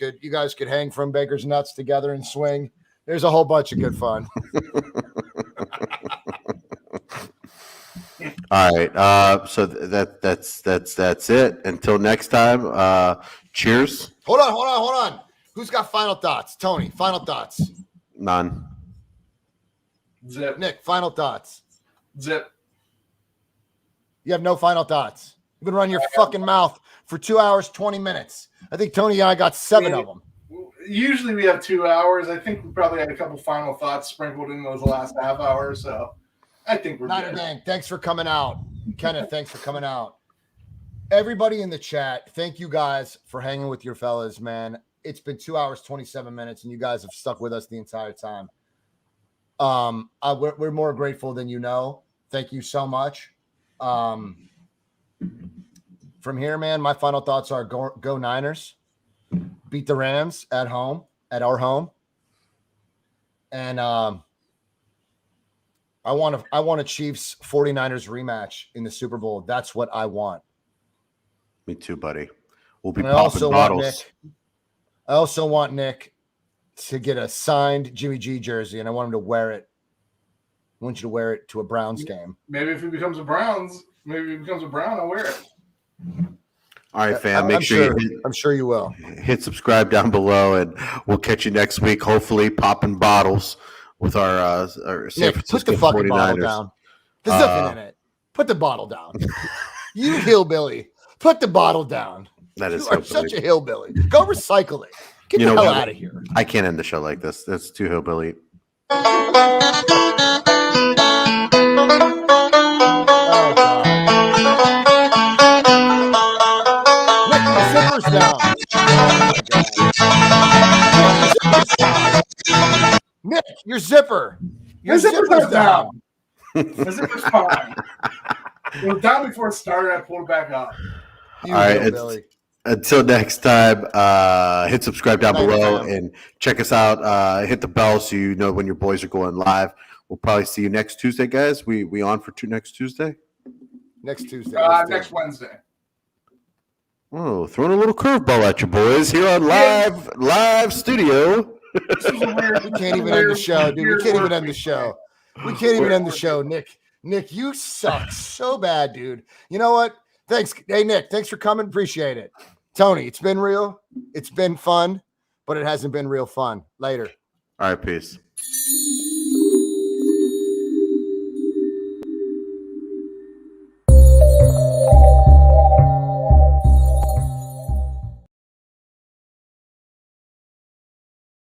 could hang from Baker's nuts together and swing. There's a whole bunch of good fun. All right. So that's it. Until next time. Cheers. Hold on. Who's got final thoughts? Tony, final thoughts. None. Zip. Nick, final thoughts. Zip. You have no final thoughts. You've been running your fucking mouth for 2 hours, 20 minutes. I think Tony and I got 7 of them. Usually we have 2 hours. I think we probably had a couple final thoughts sprinkled in those last half hour. So I think we're good. Gang, thanks for coming out. Kenneth, thanks for coming out. Everybody in the chat, thank you guys for hanging with your fellas, man. It's been 2 hours, 27 minutes, and you guys have stuck with us the entire time. We're more grateful than you know. Thank you so much. From here, man, my final thoughts are go Niners, beat the Rams at our home. And I want a Chiefs 49ers rematch in the Super Bowl. That's what I want. Me too, buddy. We'll be And popping bottles. I also want Nick to get a signed Jimmy G jersey, and I want him to wear it. I want you to wear it to a Browns game. Maybe if he becomes a Brown, I'll wear it. All right, fam. I'm sure you will. Hit subscribe down below, and we'll catch you next week. Hopefully, popping bottles with our San Nick, Francisco put the fucking 49ers. bottle down. There's nothing in it. Put the bottle down. You hillbilly. Put the bottle down. That is you are such a hillbilly. Go recycle it. Get the hell out of here. I can't end the show like this. That's too hillbilly. Zipper's down. Nick, your zipper. Your zipper's down. The zipper's fine. It was down before it started. I pulled it back up. All right. Until next time, hit subscribe down below and check us out. Hit the bell so you know when your boys are going live. We'll probably see you next Tuesday, guys. We on for next Tuesday? Next Tuesday. Next Wednesday. Oh, throwing a little curveball at you boys here on live studio. We can't even end the show, dude. We can't even end the show. We can't even end the show, Nick. Nick, you suck so bad, dude. You know what? Thanks. Hey, Nick, thanks for coming. Appreciate it. Tony, it's been real. It's been fun, but it hasn't been real fun. Later. All right, peace.